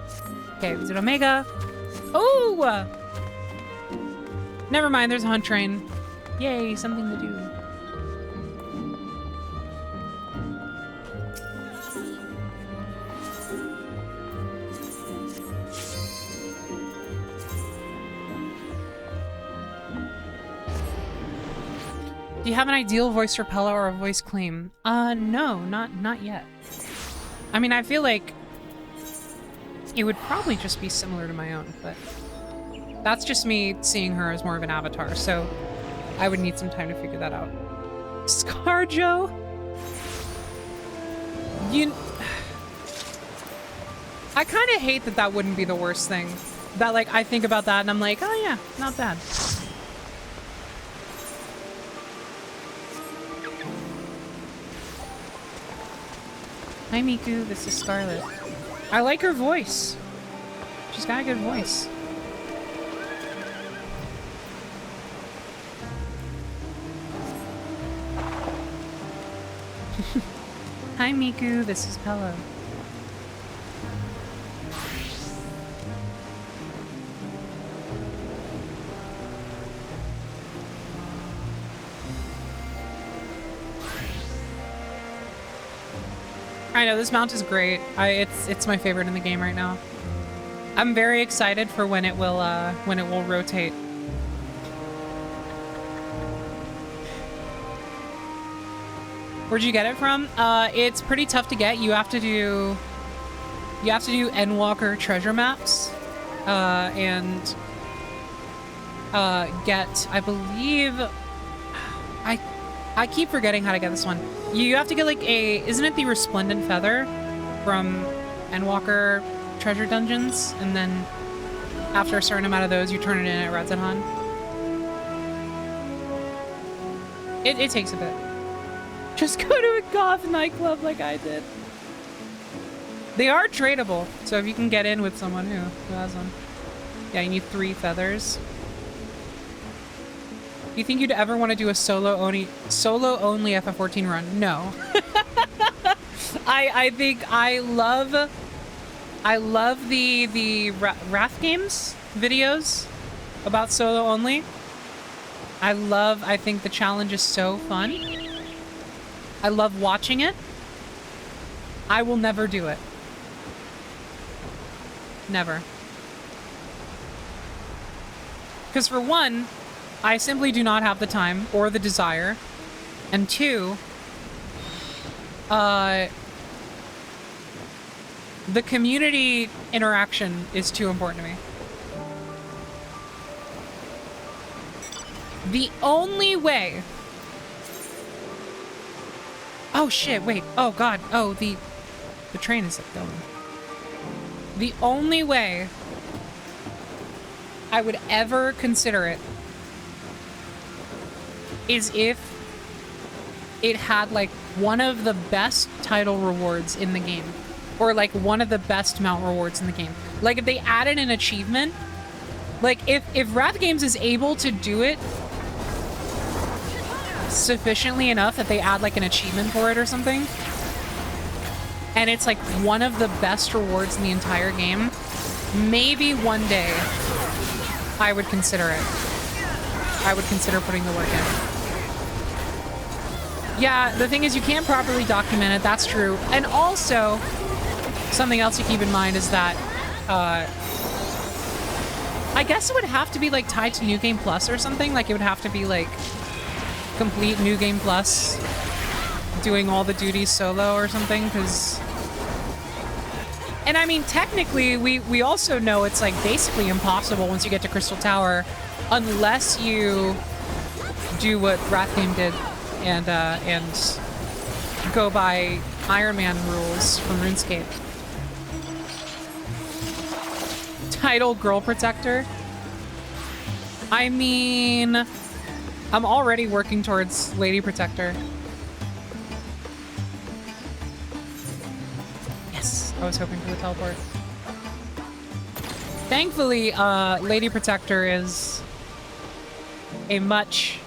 Okay, we did Omega. Oh! Never mind, there's a hunt train. Yay, something to do. Do you have an ideal voice for Pella or a voice claim? No, not yet. I mean, I feel like it would probably just be similar to my own, but that's just me seeing her as more of an avatar, so I would need some time to figure that out. Scarjo? I kind of hate that that wouldn't be the worst thing. That, like, I think about that and I'm like, oh yeah, not bad. Hi Miku, this is Scarlet. I like her voice. She's got a good voice. Hi Miku, this is Pella. I know, this mount is great. It's my favorite in the game right now. I'm very excited for when it will rotate. Where'd you get it from? It's pretty tough to get. You have to do Endwalker treasure maps, and get, I believe, I keep forgetting how to get this one. You have to get like isn't it the Resplendent Feather from Endwalker treasure dungeons? And then after a certain amount of those, you turn it in at Radzenhan. It takes a bit. Just go to a goth nightclub like I did. They are tradable, so if you can get in with someone who has one. Yeah, you need 3 feathers. Do you think you'd ever want to do a solo only FF14 run? No. I think I love the Wrath Games videos about solo only. I think the challenge is so fun. I love watching it. I will never do it. Never. Because for one, I simply do not have the time or the desire. And two, the community interaction is too important to me. The only way... Oh shit, wait. Oh god. Oh, the train is going. The only way I would ever consider it is if it had like one of the best title rewards in the game, or like one of the best mount rewards in the game. Like if they added an achievement, like if Wrath Games is able to do it sufficiently enough that they add like an achievement for it or something, and it's like one of the best rewards in the entire game, maybe one day I would consider it. I would consider putting the work in. Yeah, the thing is you can't properly document it, that's true. And also, something else to keep in mind is that, I guess it would have to be like tied to New Game Plus or something. Like it would have to be like complete New Game Plus, doing all the duties solo or something, because... And I mean, technically, we also know it's like basically impossible once you get to Crystal Tower, unless you do what Wrath Game did and go by Iron Man rules from RuneScape. Title Girl Protector. I mean, I'm already working towards Lady Protector. Yes, I was hoping for the teleport. Thankfully, Lady Protector is a much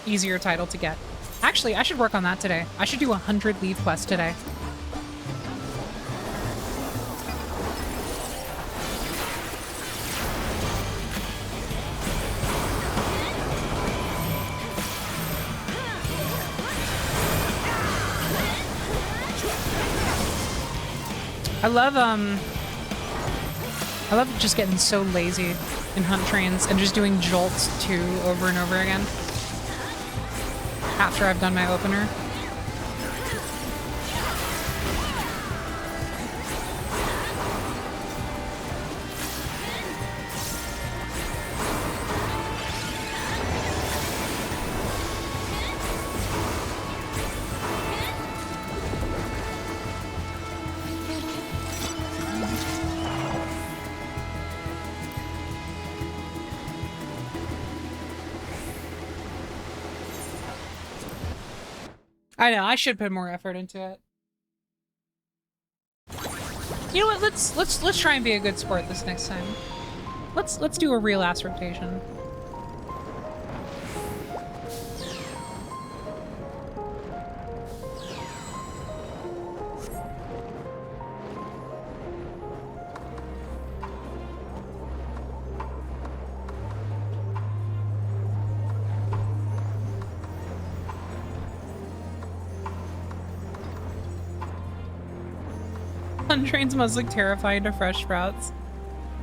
easier title to get. Actually, I should work on that today. I should do 100 leave quests today. I love just getting so lazy in hunt trains and just doing jolts 2 over and over again after I've done my opener. I know, I should put more effort into it. You know what, let's try and be a good sport this next time. Let's do a real ass rotation. Trains must look terrifying to fresh sprouts.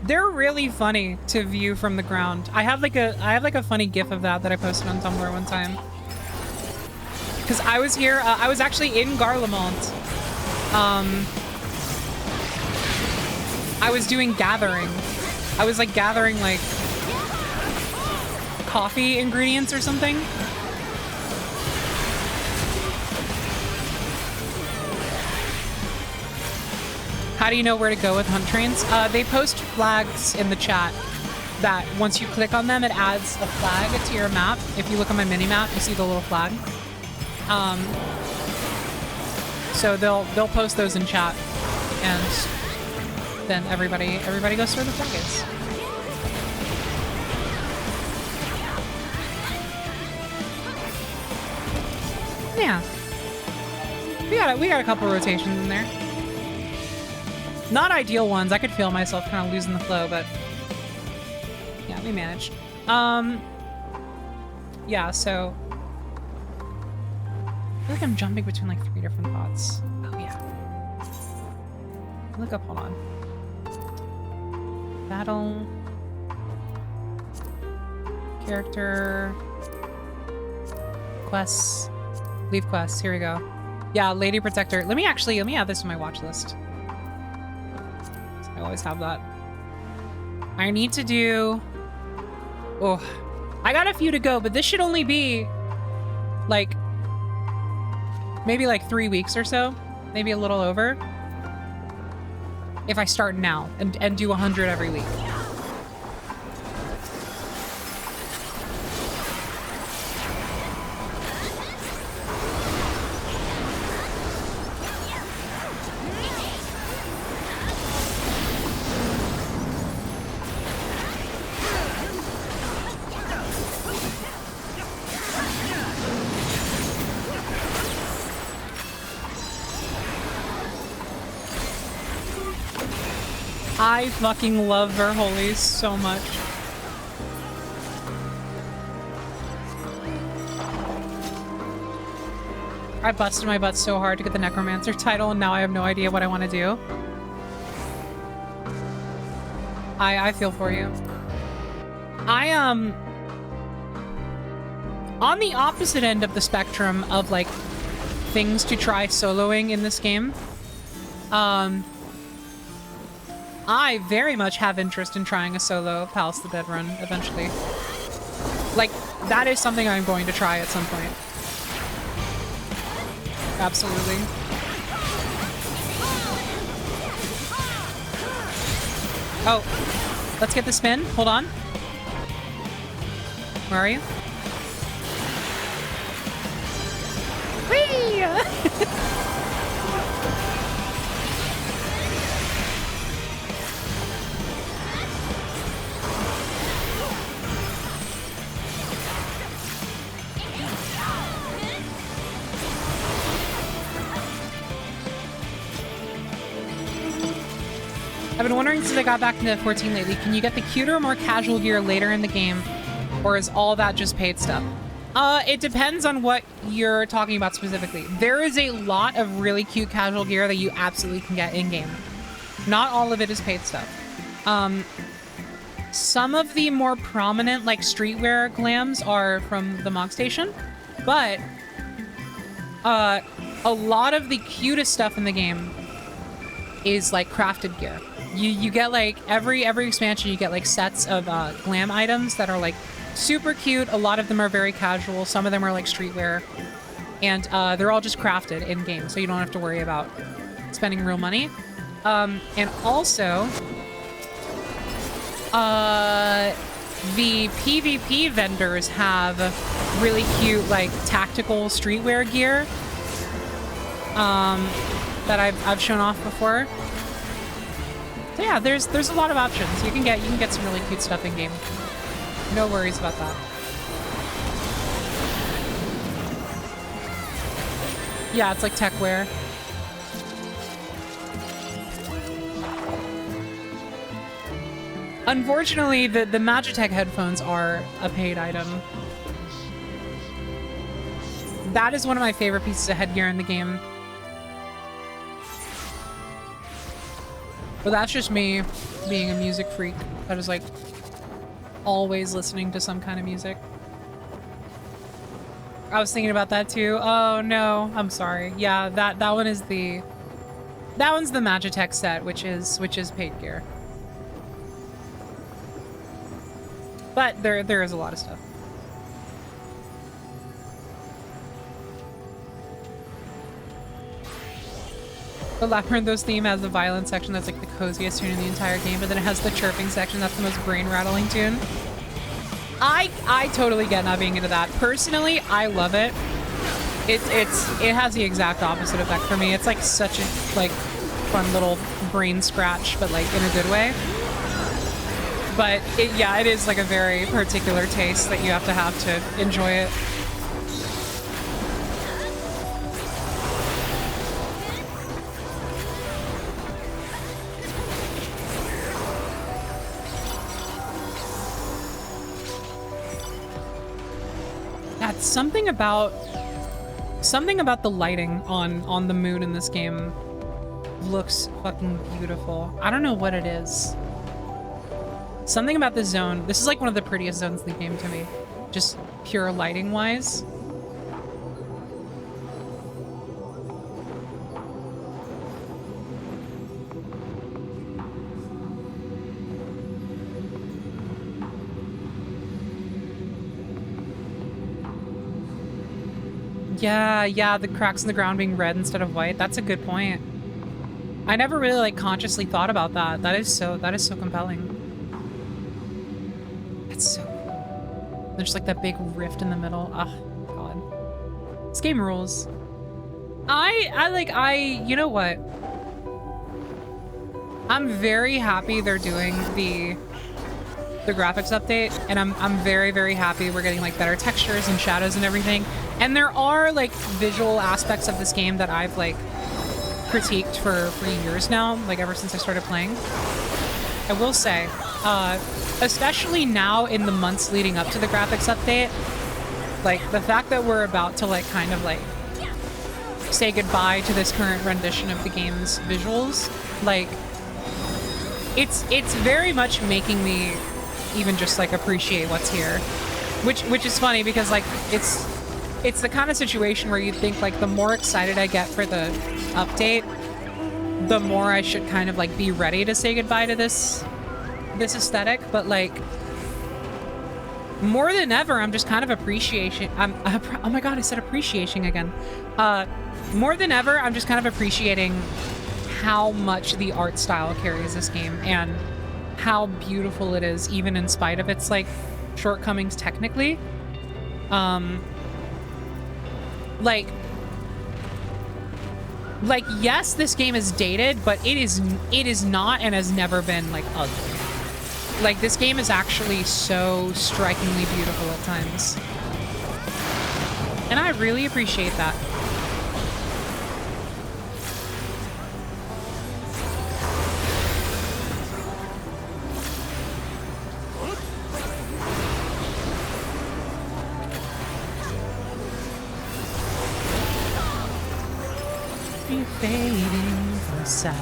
They're really funny to view from the ground. I have like a funny gif of that I posted on Tumblr one time. Because I was here, I was actually in Garlemald. I was doing gathering. I was like gathering like coffee ingredients or something. How do you know where to go with hunt trains? They post flags in the chat that once you click on them, it adds a flag to your map. If you look on my mini-map, you see the little flag. So they'll post those in chat, and then everybody goes where the flag is. Yeah. We got a couple rotations in there. Not ideal ones. I could feel myself kind of losing the flow, but yeah, we managed. Yeah, so I feel like I'm jumping between like 3 different pots. Oh yeah. Look up, hold on. Battle. Character. Quests. Leave quests. Here we go. Yeah, Lady Protector. Let me add this to my watch list. I always have that. I need to do... Oh, I got a few to go, but this should only be like maybe like 3 weeks or so, maybe a little over. If I start now and do 100 every week. I fucking love Verholy so much. I busted my butt so hard to get the Necromancer title, and now I have no idea what I want to do. I feel for you. On the opposite end of the spectrum of, like, things to try soloing in this game, I very much have interest in trying a solo Palace of the Dead run eventually. Like, that is something I'm going to try at some point. Absolutely. Oh, let's get the spin. Hold on. Where are you? Whee! I've been wondering since I got back into 14 lately, can you get the cuter, more casual gear later in the game, or is all that just paid stuff? It depends on what you're talking about specifically. There is a lot of really cute casual gear that you absolutely can get in-game. Not all of it is paid stuff. Some of the more prominent, like, streetwear glams are from the Mog Station, but a lot of the cutest stuff in the game is, like, crafted gear. You get, like, every expansion, you get, like, sets of glam items that are, like, super cute. A lot of them are very casual. Some of them are, like, streetwear. And they're all just crafted in-game, so you don't have to worry about spending real money. And also, the PvP vendors have really cute, like, tactical streetwear gear that I've shown off before. So yeah, there's a lot of options. You can get some really cute stuff in game. No worries about that. Yeah, it's like tech wear. Unfortunately, the Magitech headphones are a paid item. That is one of my favorite pieces of headgear in the game. But that's just me being a music freak that is, like, always listening to some kind of music. I was thinking about that too. Oh no, I'm sorry. Yeah, that one is that one's the Magitech set, which is paid gear. But there is a lot of stuff. The Labyrinthos theme has the violin section that's like the coziest tune in the entire game, but then it has the chirping section that's the most brain-rattling tune. I totally get not being into that. Personally, I love it. It has the exact opposite effect for me. It's like such a, like, fun little brain scratch, but, like, in a good way. But yeah, it is like a very particular taste that you have to enjoy it. That's something about the lighting on the moon in this game looks fucking beautiful. I don't know what it is. Something about this zone. This is like one of the prettiest zones in the game to me. Just pure lighting wise. Yeah, the cracks in the ground being red instead of white. That's a good point. I never really like consciously thought about that. That is so compelling. It's so cool. There's like that big rift in the middle. Oh god. This game rules. You know what? I'm very happy they're doing the graphics update, and I'm very, very happy we're getting like better textures and shadows and everything. And there are like visual aspects of this game that I've like critiqued for years now, like ever since I started playing. I will say, especially now in the months leading up to the graphics update, like the fact that we're about to like kind of like say goodbye to this current rendition of the game's visuals, like it's very much making me even just like appreciate what's here, which is funny because like it's the kind of situation where you think like the more excited I get for the update, the more I should kind of like be ready to say goodbye to this aesthetic. But like more than ever, I'm just kind of appreciating. Oh my god, I said appreciating again. More than ever, I'm just kind of appreciating how much the art style carries this game and how beautiful it is, even in spite of its like shortcomings technically. Like yes, this game is dated, but it is not and has never been like ugly. Like this game is actually so strikingly beautiful at times. And I really appreciate that. Fading from sight,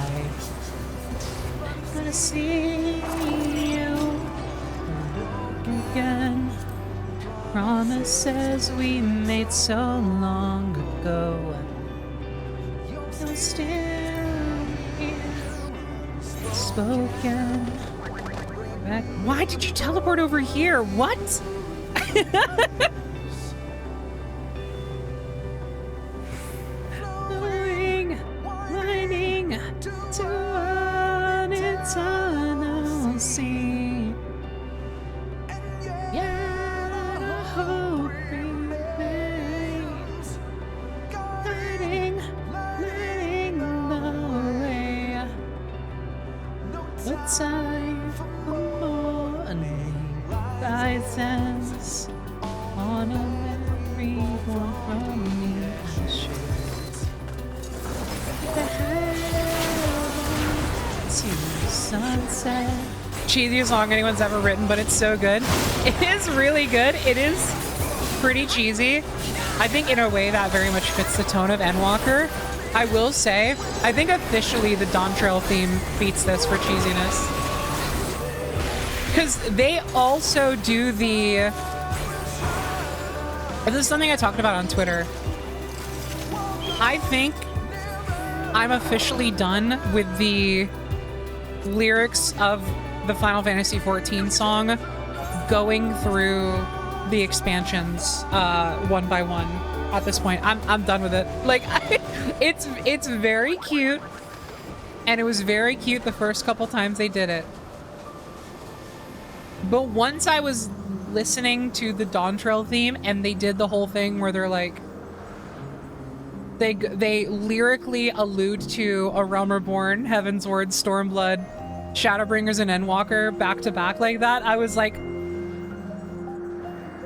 gonna see you again. Promises we made so long ago, you're still here, spoken. Back. Why did you teleport over here? What? To an eternal sea. Yet our hope remains, leading the way. But time for more guidance on a memory born from me. Sunset. Cheesiest song anyone's ever written, but it's so good. It is really good. It is pretty cheesy. I think in a way that very much fits the tone of Endwalker. I will say, I think officially the Dawn Trail theme beats this for cheesiness. Because they also do the... This is something I talked about on Twitter. I think I'm officially done with the lyrics of the Final Fantasy XIV song going through the expansions one by one at this point. I'm done with it. Like it's very cute, and it was very cute the first couple times they did it. But once I was listening to the Dawn Trail theme and they did the whole thing where they're like they lyrically allude to A Realm Reborn, Heavensward, Stormblood, Shadowbringers, and Endwalker back to back like that, I was like,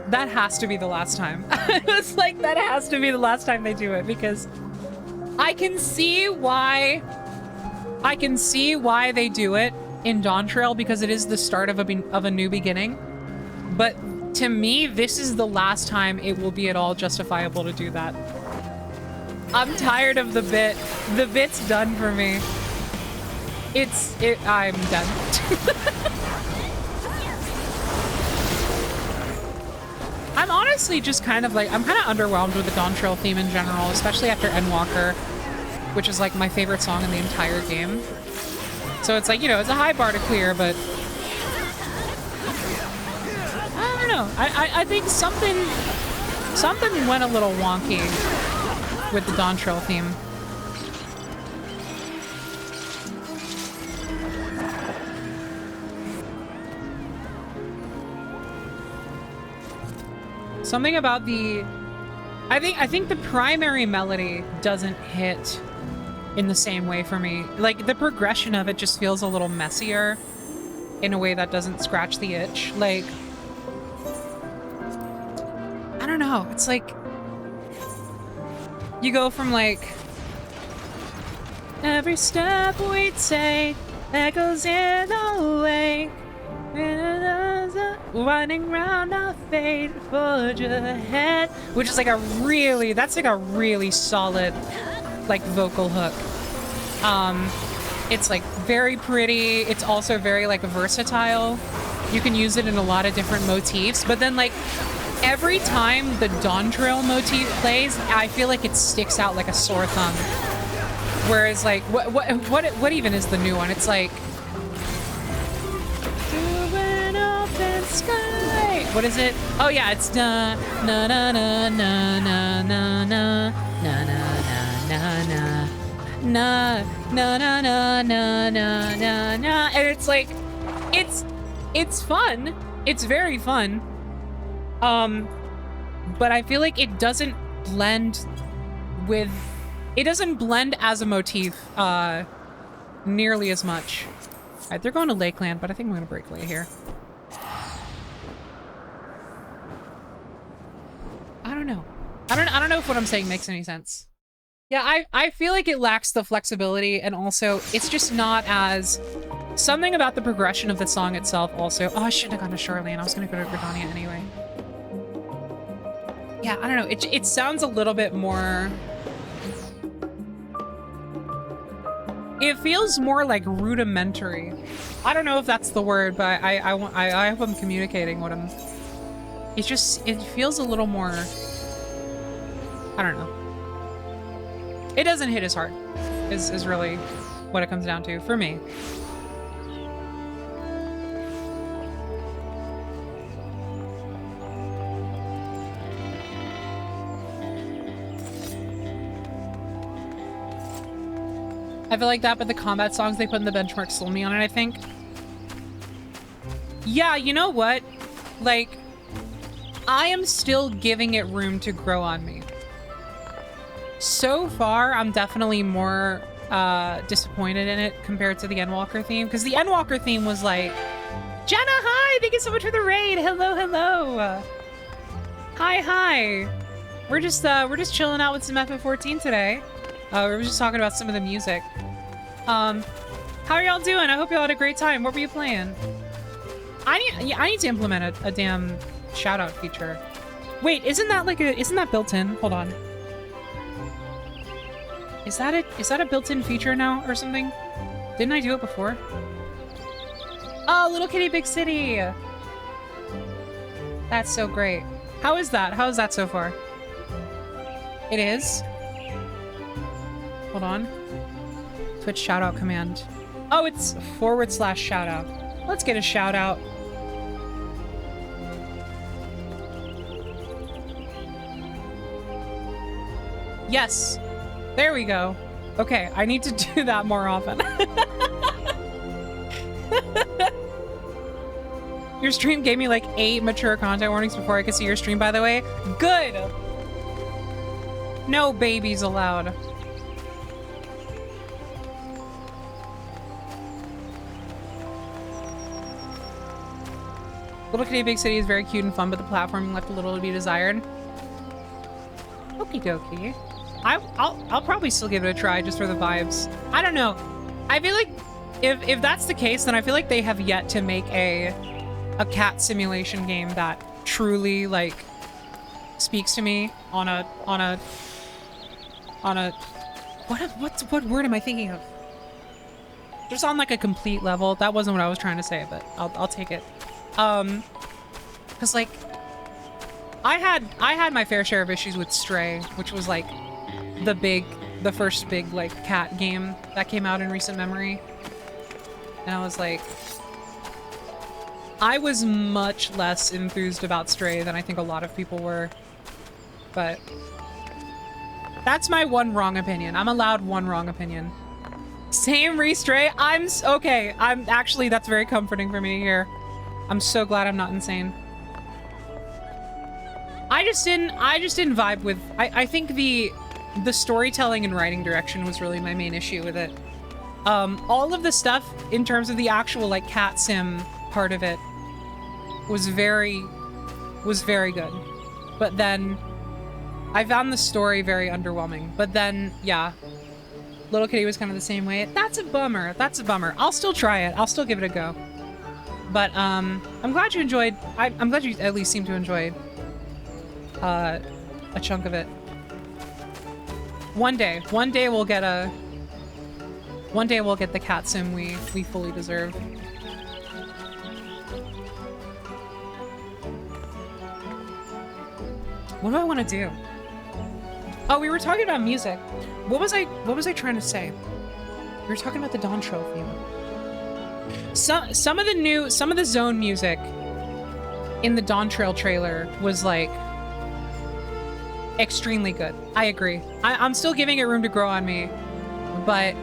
that has to be the last time. It's like, that has to be the last time they do it, because I can see why they do it in Dawn Trail, because it is the start of a new beginning. But to me, this is the last time it will be at all justifiable to do that. I'm tired of the bit. The bit's done for me. I'm done. I'm honestly just kind of like, I'm kind of underwhelmed with the Dawn Trail theme in general, especially after Endwalker, which is like my favorite song in the entire game. So it's like, you know, it's a high bar to clear, but I don't know. I think something went a little wonky with the Dawn Trail theme. Something about the, I think the primary melody doesn't hit in the same way for me. Like the progression of it just feels a little messier in a way that doesn't scratch the itch. Like, I don't know. It's like you go from like every step we take echoes in the wake, running round our fate, forge ahead, which is like a really, that's like a really solid like vocal hook. It's like very pretty. It's also very like versatile. You can use it in a lot of different motifs, but then like every time the Dawn Trail motif plays, I feel like it sticks out like a sore thumb. Whereas like what even is the new one? It's like sky. What is it? Oh yeah, it's na na na na na na na na na na na na na na na na na na, and it's like it's fun. It's very fun. But I feel like it doesn't blend with, it doesn't blend as a motif nearly as much. All right, they're going to Lakeland, but I think I'm gonna break away here. I don't know. I don't know if what I'm saying makes any sense. Yeah, I feel like it lacks the flexibility, and also it's just not as, something about the progression of the song itself also. Oh, I shouldn't have gone to Charlene. I was gonna go to Gridania anyway. Yeah, I don't know. It sounds a little bit more, it feels more like rudimentary. I don't know if that's the word, but I hope I'm communicating what I'm, it's just, it feels a little more, I don't know. It doesn't hit as hard, is really what it comes down to for me. I feel like that, but the combat songs they put in the benchmark sold me on it, I think. Yeah, you know what? Like, I am still giving it room to grow on me. So far, I'm definitely more disappointed in it compared to the Endwalker theme, because the Endwalker theme was like, Jenna, hi! Thank you so much for the raid! Hello, hello! Hi. We're just chilling out with some FF14 today. We were just talking about some of the music. How are y'all doing? I hope y'all had a great time. What were you playing? I need to implement a damn shout out feature. Wait, isn't that built in? Hold on. Is that a built-in feature now or something? Didn't I do it before? Oh, Little Kitty Big City. That's so great. How is that? How is that so far? It is? Hold on. Twitch shoutout command. Oh, it's /shoutout. Let's get a shout out. Yes. There we go. Okay, I need to do that more often. Your stream gave me like 8 mature content warnings before I could see your stream, by the way. Good! No babies allowed. Little Kitty Big City is very cute and fun, but the platforming left a little to be desired. Okie dokie. I'll probably still give it a try just for the vibes. I don't know. I feel like if that's the case, then I feel like they have yet to make a cat simulation game that truly like speaks to me on a what word am I thinking of? Just on like a complete level. That wasn't what I was trying to say, but I'll take it. Cause like I had my fair share of issues with Stray, which was like the first big like cat game that came out in recent memory. And I was like, I was much less enthused about Stray than I think a lot of people were. But that's my one wrong opinion. I'm allowed one wrong opinion. Same re-Stray. Okay. I'm actually, that's very comforting for me here. I'm so glad I'm not insane. I just didn't vibe with, I think the storytelling and writing direction was really my main issue with it. All of the stuff in terms of the actual like cat sim part of it was very good. But then I found the story very underwhelming. But then, yeah, Little Kitty was kind of the same way. That's a bummer. That's a bummer. I'll still try it. I'll still give it a go. But I'm glad you enjoyed. I'm glad you at least seem to enjoy a chunk of it. One day we'll get the cat sim we fully deserve. What do I want to do? Oh, we were talking about music. What was I trying to say? We were talking about the Dawntrail theme. Some of the zone music in the Dawntrail trailer was like extremely good. I agree. I'm still giving it room to grow on me, but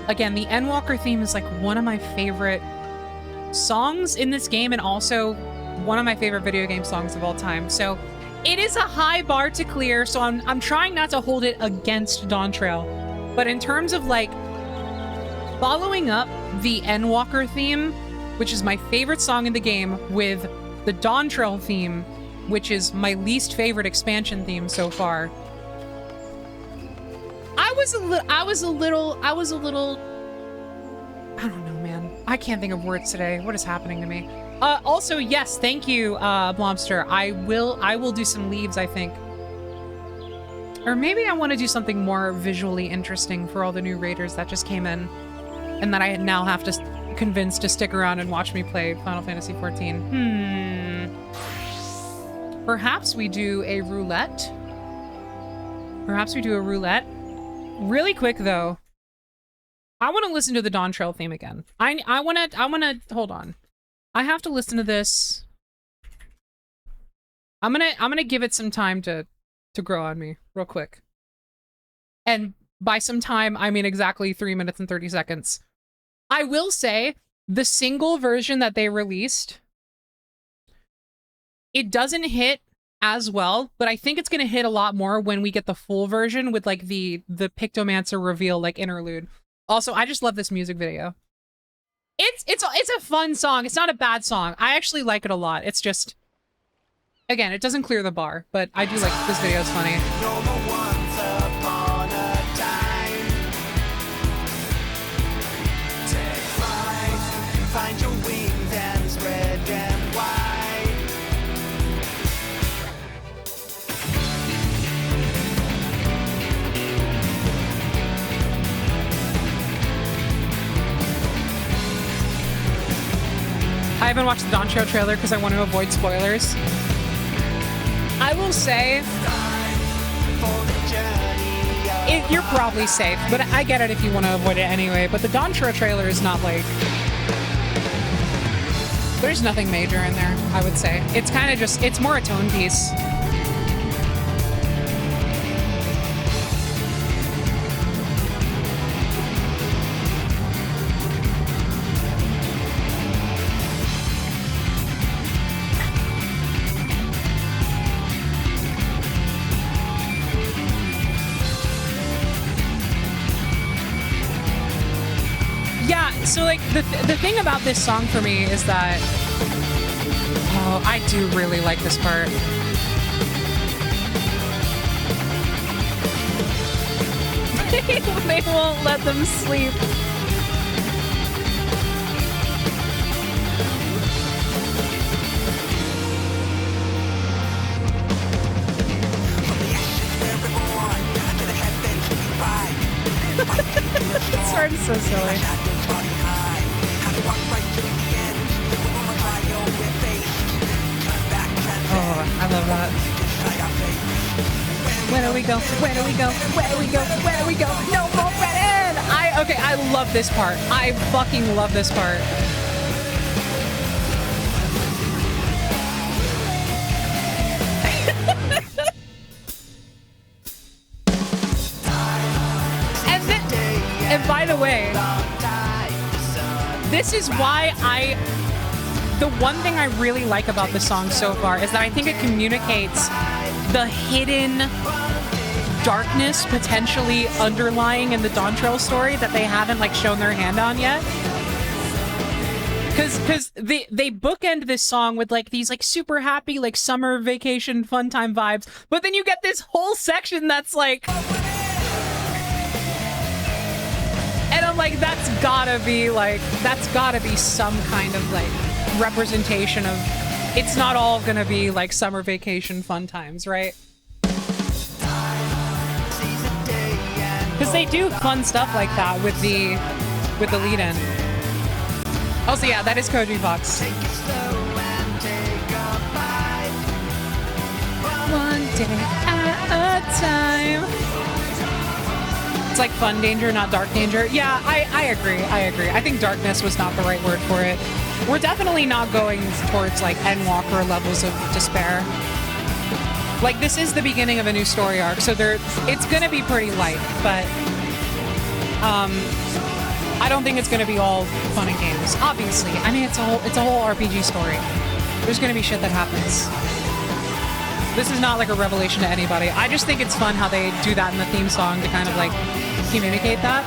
again, the Endwalker theme is like one of my favorite songs in this game and also one of my favorite video game songs of all time. So it is a high bar to clear, so I'm trying not to hold it against Dawntrail. But in terms of like following up the Endwalker theme, which is my favorite song in the game, with the Dawntrail theme, which is my least favorite expansion theme so far, I was a little, I don't know, man. I can't think of words today. What is happening to me? Also, yes, thank you, Blomster. I will do some leaves, I think. Or maybe I want to do something more visually interesting for all the new raiders that just came in and that I now have to convince to stick around and watch me play Final Fantasy XIV. Perhaps we do a roulette. Really quick, though. I want to listen to the Dawntrail theme again. I want to, hold on. I have to listen to this. I'm gonna give it some time to grow on me real quick. And by some time, I mean exactly 3 minutes and 30 seconds. I will say the single version that they released, it doesn't hit as well, but I think it's gonna hit a lot more when we get the full version with like the Pictomancer reveal like interlude. Also, I just love this music video. It's a fun song. It's not a bad song. I actually like it a lot. It's just, again, it doesn't clear the bar, but I do like this video. It's funny. Find your wings and spread them wide. I haven't watched the Dawntrail trailer because I want to avoid spoilers. I will say, you're probably safe, but I get it if you want to avoid it anyway. But the Dawntrail trailer is not like... There's nothing major in there, I would say. It's kind of just, it's more a tone piece. So, like, the thing about this song for me is that... Oh, I do really like this part. They won't let them sleep. This part is so silly. Oh, I love that. Where do we go? Where do we go? Where do we go? Where do we go? No more Brennan! Okay, I love this part. I fucking love this part. And by the way, this is why the one thing I really like about the song so far is that I think it communicates the hidden darkness potentially underlying in the Dawntrail story that they haven't like shown their hand on yet. Because they bookend this song with like these like super happy like summer vacation fun time vibes, but then you get this whole section that's like, and I'm like, that's gotta be some kind of like representation of it's not all gonna be like summer vacation fun times, right? Because they do fun stuff like that with the lead-in. Also, yeah, that is Koji Fox. One day at a time. It's like fun danger, not dark danger. Yeah, I agree. I think darkness was not the right word for it. We're definitely not going towards like Endwalker levels of despair. Like, this is the beginning of a new story arc, so it's gonna be pretty light, but I don't think it's gonna be all fun and games. Obviously, I mean, it's a whole RPG story. There's gonna be shit that happens. This is not like a revelation to anybody. I just think it's fun how they do that in the theme song to kind of like communicate that.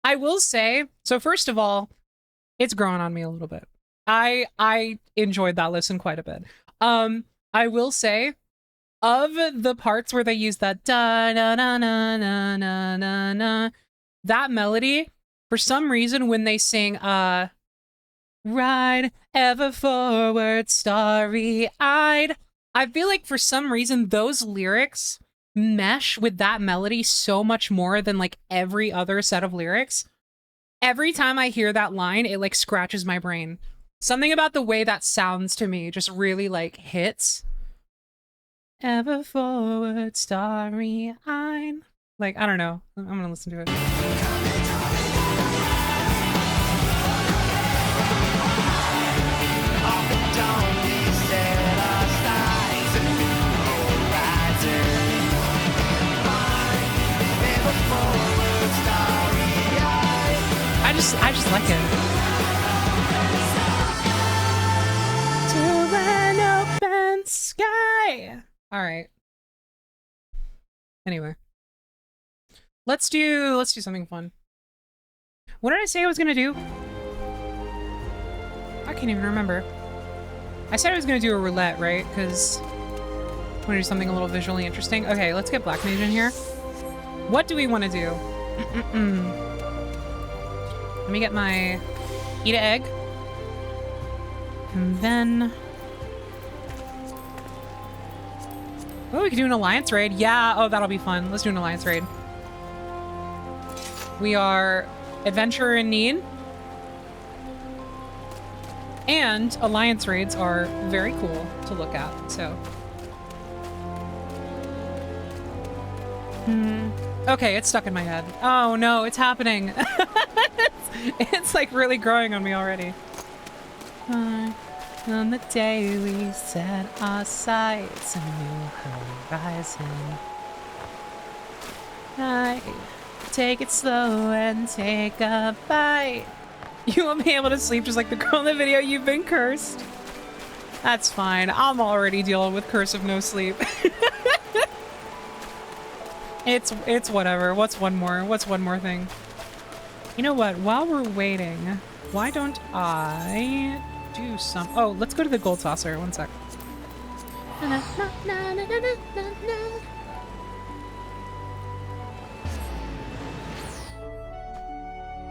I will say, so first of all, it's growing on me a little bit. I enjoyed that listen quite a bit. I will say, of the parts where they use that da na na na na na na na, that melody, for some reason when they sing ride ever forward starry-eyed, I feel like for some reason those lyrics mesh with that melody so much more than like every other set of lyrics. Every time I hear that line, it like scratches my brain. Something about the way that sounds to me just really like hits. Ever forward starry-eyed. Like, I don't know. I'm gonna listen to it. I just like it. To an open sky. All right. Anyway, let's do something fun. What did I say I was gonna do? I can't even remember. I said I was gonna do a roulette, right? Because I want to do something a little visually interesting. Okay, let's get Black Mage in here. What do we want to do? Let me get my eat an egg. And then... oh, we could do an alliance raid. Yeah, oh, that'll be fun. Let's do an alliance raid. We are adventurer in need. And alliance raids are very cool to look at, so... okay, it's stuck in my head. Oh no, it's happening. It's like really growing on me already. On the day we set our sights a new horizon, I take it slow and take a bite. You won't be able to sleep just like the girl in the video. You've been cursed. That's fine. I'm already dealing with curse of no sleep. It's whatever. What's one more thing? You know what? While we're waiting, why don't I do some... oh, let's go to the gold saucer. One sec.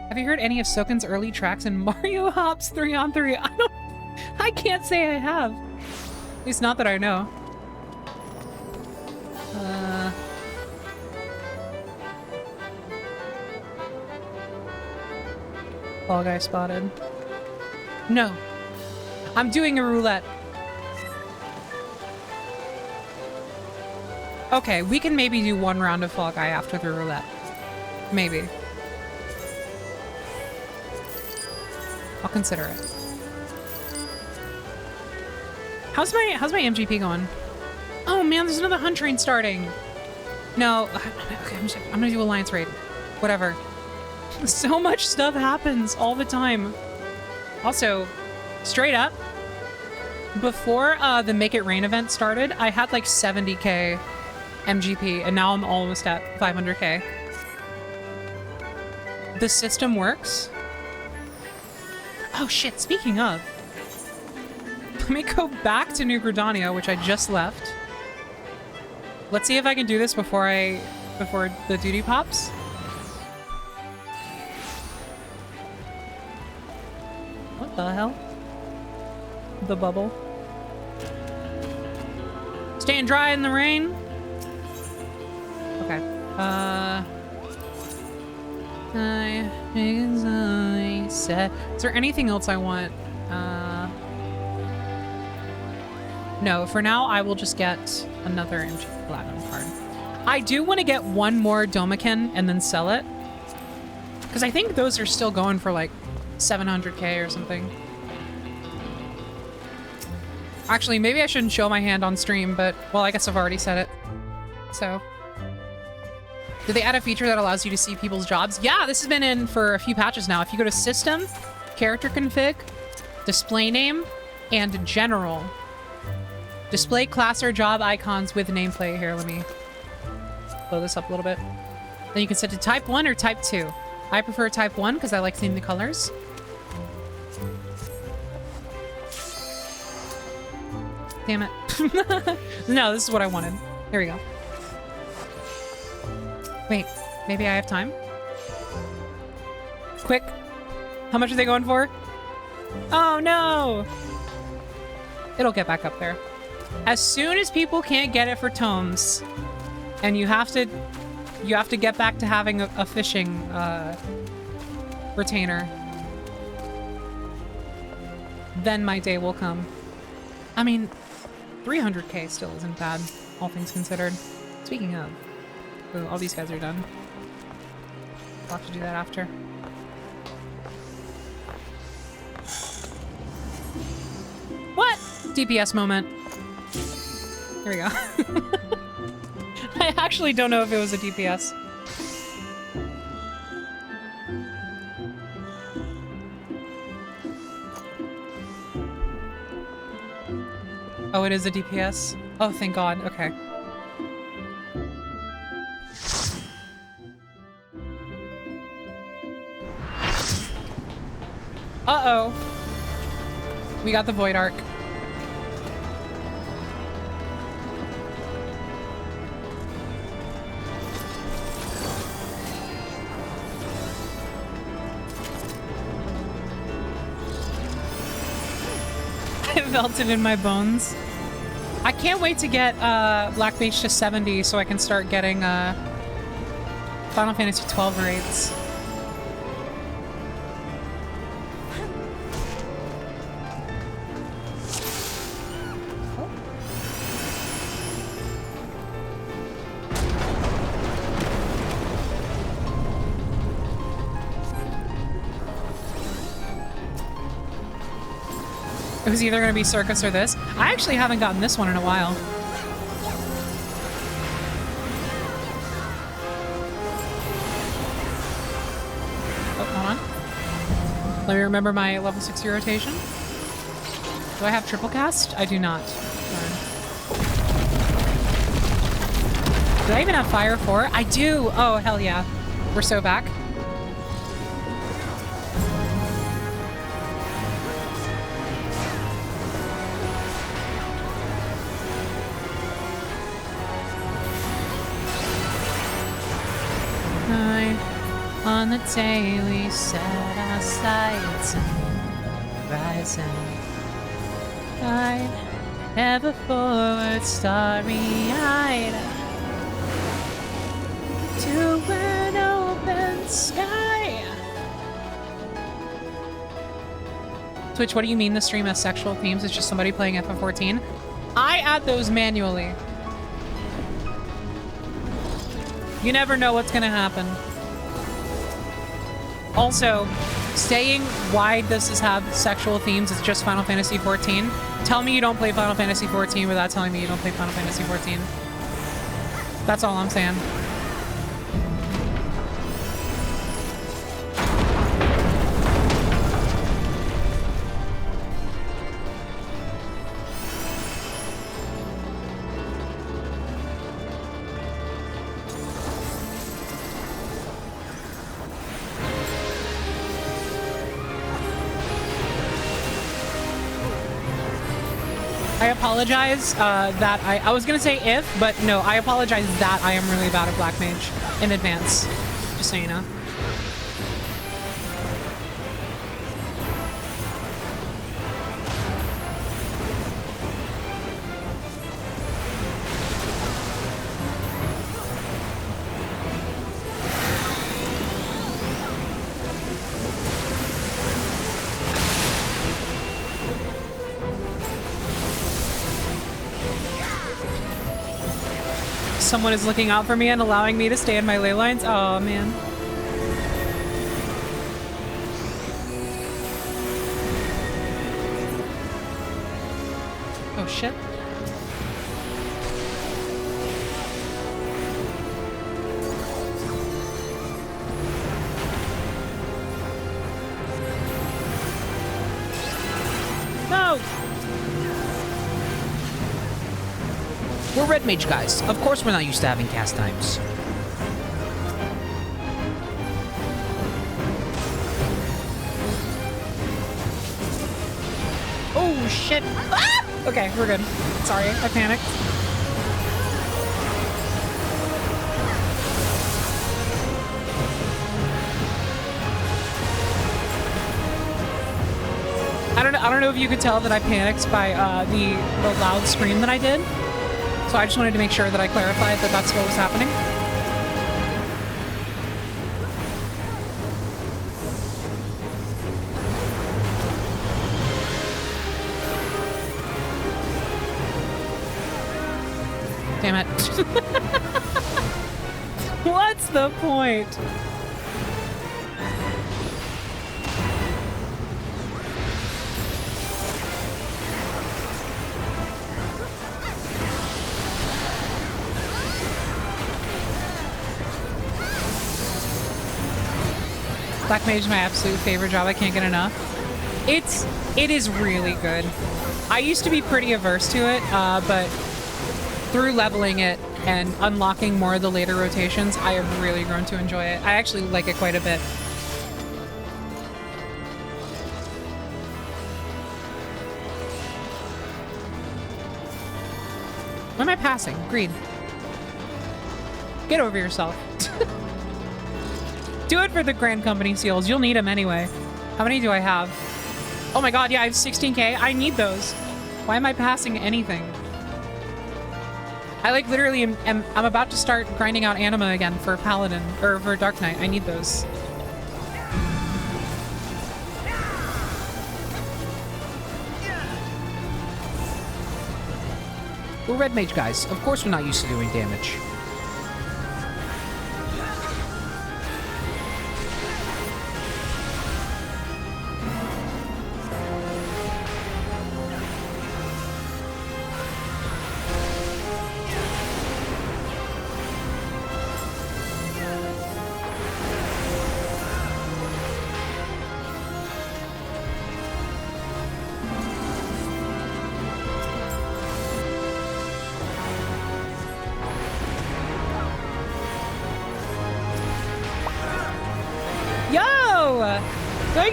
Have you heard any of Soken's early tracks in Mario Hops 3-on-3? I can't say I have. At least not that I know. Fall guy spotted. No. I'm doing a roulette. Okay, we can maybe do one round of Fall Guy after the roulette. Maybe. I'll consider it. How's my MGP going? Oh man, there's another hunt train starting. No, okay, I'm gonna do Alliance raid. Whatever. So much stuff happens all the time. Also, straight up, before the Make It Rain event started, I had like 70k MGP, and now I'm almost at 500k. The system works. Oh shit, speaking of, let me go back to New Gridania, which I just left. Let's see if I can do this before the duty pops. What the hell? The bubble. Staying dry in the rain. Okay. Is there anything else I want? No, for now I will just get another MG Platinum card. I do want to get one more Domakin and then sell it. Because I think those are still going for like 700k or something. Actually, maybe I shouldn't show my hand on stream, but, well, I guess I've already said it. So. Did they add a feature that allows you to see people's jobs? Yeah, this has been in for a few patches now. If you go to System, Character Config, Display Name, and General. Display class or job icons with nameplate. Here, let me blow this up a little bit. Then you can set to Type 1 or Type 2. I prefer Type 1 because I like seeing the colors. Damn it. No, this is what I wanted. Here we go. Wait, maybe I have time? Quick. How much are they going for? Oh no! It'll get back up there. As soon as people can't get it for tomes, and you have to get back to having a fishing retainer, then my day will come. I mean, 300k still isn't bad, all things considered. Speaking of, ooh, all these guys are done. I'll have to do that after. What? DPS moment. Here we go. I actually don't know if it was a DPS. Oh, it is a DPS? Oh, thank God. Okay. Uh-oh. We got the Void Arc. I felt it in my bones. I can't wait to get Black Mage to 70 so I can start getting Final Fantasy 12 raids. It was either going to be Circus or this. I actually haven't gotten this one in a while. Oh, hold on. Let me remember my level 60 rotation. Do I have triple cast? I do not. Darn. Do I even have Fire 4? I do! Oh, hell yeah. We're so back. On the day we set our sights and rising, guide ever forward, starry-eyed, to an open sky. Twitch, what do you mean the stream has sexual themes? It's just somebody playing FF14. I add those manually. You never know what's gonna happen. Also, saying why does this have sexual themes? It's just Final Fantasy XIV. Tell me you don't play Final Fantasy XIV without telling me you don't play Final Fantasy XIV. That's all I'm saying. I apologize that I was gonna say if, but no, I apologize that I am really bad at Black Mage in advance, just so you know. Someone is looking out for me and allowing me to stay in my ley lines. Oh, man. Oh, shit. No! We're red mage guys. Of course we're not used to having cast times. Oh, shit. Ah! Okay, we're good. Sorry, I panicked. I don't know if you could tell that I panicked by the loud scream that I did. So I just wanted to make sure that I clarified that that's what was happening. Damn it. What's the point? Black Mage is my absolute favorite job. I can't get enough. It is really good. I used to be pretty averse to it, but through leveling it and unlocking more of the later rotations, I have really grown to enjoy it. I actually like it quite a bit. Why am I passing? Greed. Get over yourself. Do it for the Grand Company seals. You'll need them anyway. How many do I have? Oh my god, yeah, I have 16k. I need those. Why am I passing anything? I like literally I'm about to start grinding out Anima again for Paladin, or for Dark Knight. I need those. We're red mage guys. Of course we're not used to doing damage.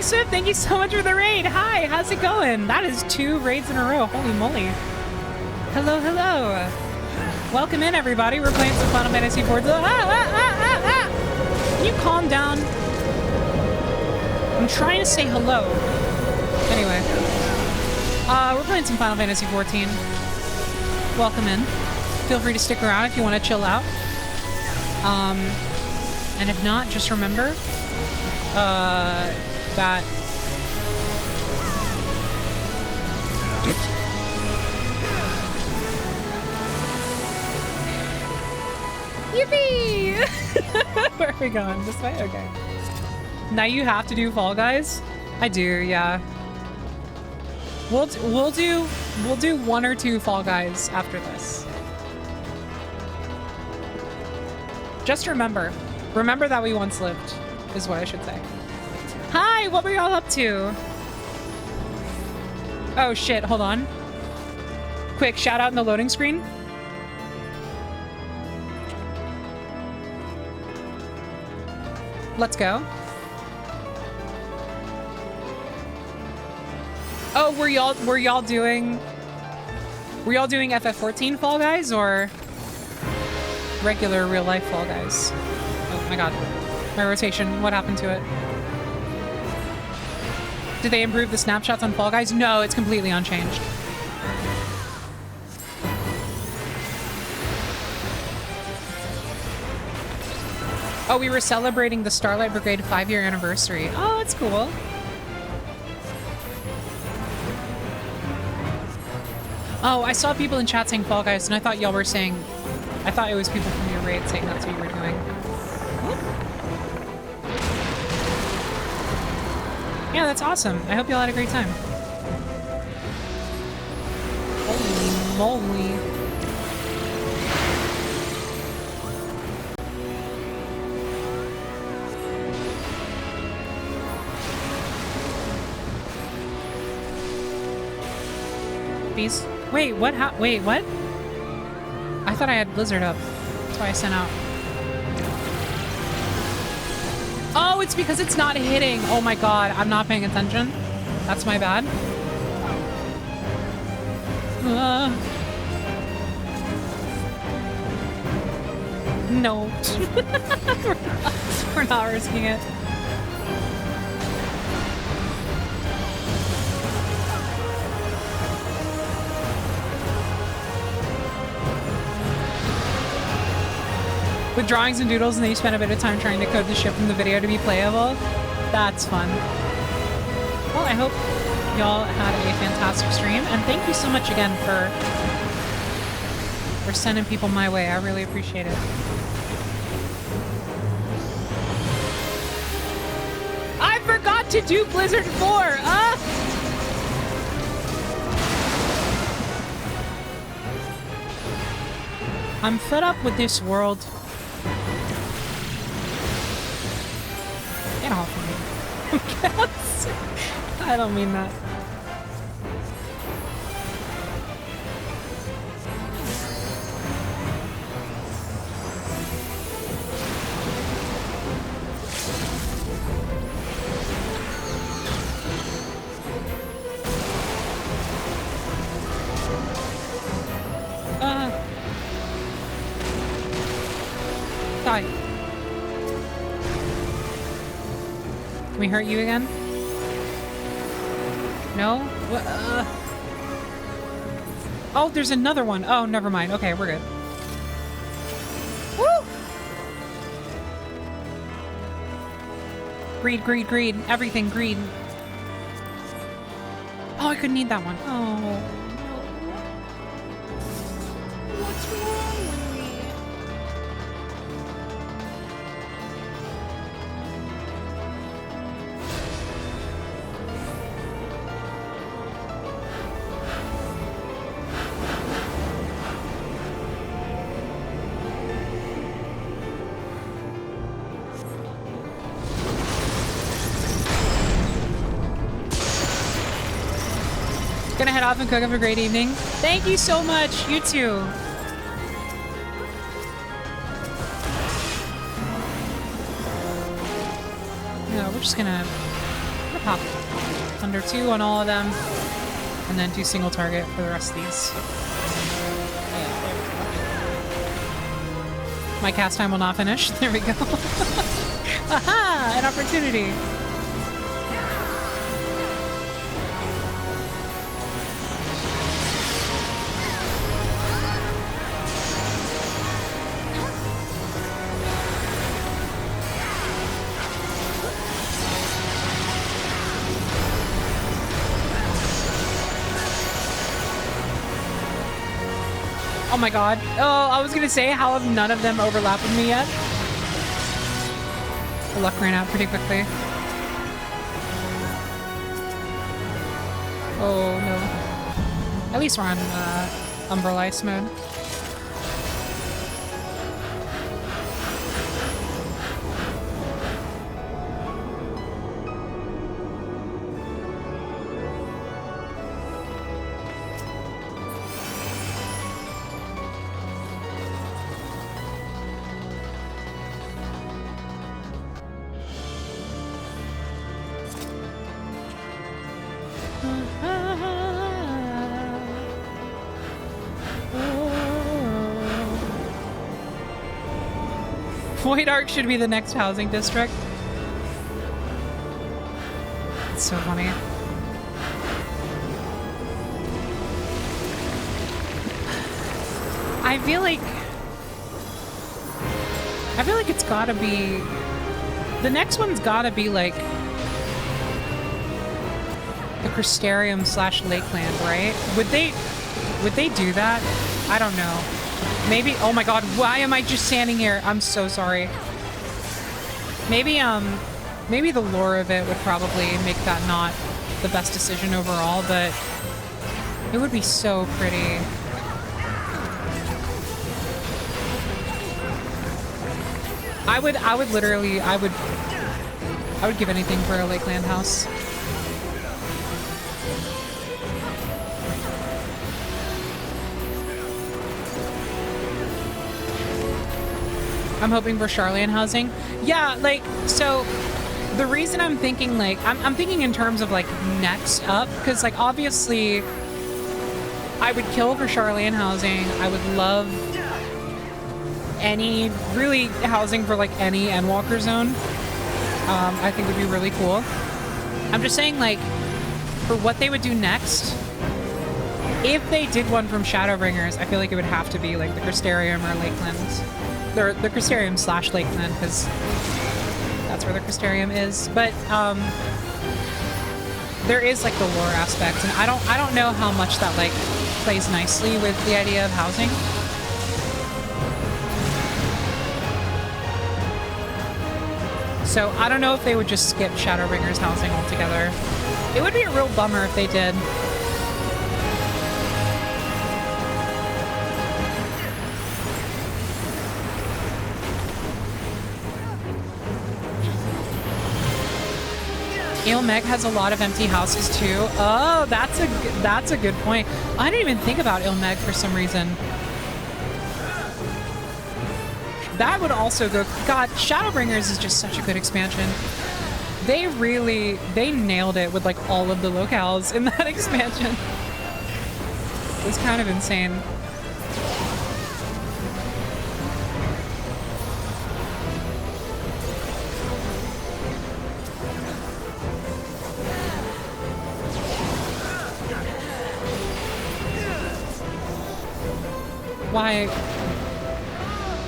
Swift, thank you so much for the raid. Hi, how's it going? That is 2 raids in a row. Holy moly. Hello, hello. Welcome in, everybody. We're playing some Final Fantasy XIV. Can you calm down? I'm trying to say hello. Anyway. We're playing some Final Fantasy XIV. Welcome in. Feel free to stick around if you want to chill out. And if not, just remember that yippee! Where are we going? This way? Okay. Now you have to do Fall Guys? I do, yeah. We'll do 1 or 2 Fall Guys after this. Just remember that we once lived, is what I should say. Hi, what were y'all up to? Oh shit, hold on. Quick, shout out in the loading screen. Let's go. Oh, were y'all doing FF14 Fall Guys or regular real life Fall Guys? Oh my god. My rotation, what happened to it? Did they improve the snapshots on Fall Guys? No, it's completely unchanged. Oh, we were celebrating the Starlight Brigade 5-year anniversary. Oh, that's cool. Oh, I saw people in chat saying Fall Guys, and I thought y'all were saying... I thought it was people from your raid saying that's what you were doing. Yeah, that's awesome. I hope y'all had a great time. Holy moly. Please. Wait, what? Wait, what? I thought I had Blizzard up. That's why I sent out. Oh, it's because it's not hitting. Oh my god, I'm not paying attention. That's my bad. No. We're not risking it. With drawings and doodles, and then you spend a bit of time trying to code the ship from the video to be playable. That's fun. Well, I hope y'all had a fantastic stream, and thank you so much again for sending people my way. I really appreciate it. I forgot to do Blizzard 4! I'm fed up with this world. Get off of me. I don't mean that. Die. Can we hurt you again? No? Oh, there's another one. Oh, never mind. Okay, we're good. Woo! Greed, greed, greed. Everything, greed. Oh, I couldn't eat that one. Oh. What's wrong with me? Gonna head off and cook. Have a great evening. Thank you so much. You too. Yeah, we're just gonna pop under 2 on all of them, and then do single target for the rest of these. My cast time will not finish. There we go. Aha! An opportunity. Oh my god. Oh, I was gonna say, how have none of them overlapped with me yet? The luck ran out pretty quickly. Oh no. At least we're on Umbrella Ice mode. Void Ark should be the next housing district. It's so funny. I feel like it's gotta be, the next one's gotta be like the Crystarium / Lakeland, right? Would they do that? I don't know. Maybe, oh my god, why am I just standing here? I'm so sorry. Maybe the lore of it would probably make that not the best decision overall, but it would be so pretty. I would literally, I would give anything for a Lakeland house. I'm hoping for Charlian housing. Yeah, like, so the reason I'm thinking, like, I'm thinking in terms of, like, next up, because, like, obviously, I would kill for Charlian housing. I would love any, really, housing for, like, any Endwalker zone. I think would be really cool. I'm just saying, like, for what they would do next, if they did one from Shadowbringers, I feel like it would have to be, like, the Crystarium or Lakeland. The Crystarium / Lakeland, because that's where the Crystarium is. But there is like the lore aspect, and I don't know how much that like plays nicely with the idea of housing. So I don't know if they would just skip Shadowbringers housing altogether. It would be a real bummer if they did. Meg has a lot of empty houses too. Oh, that's a good point. I didn't even think about Meg for some reason. That would also go. God, Shadowbringers is just such a good expansion. They nailed it with like all of the locales in that expansion. It was kind of insane. Why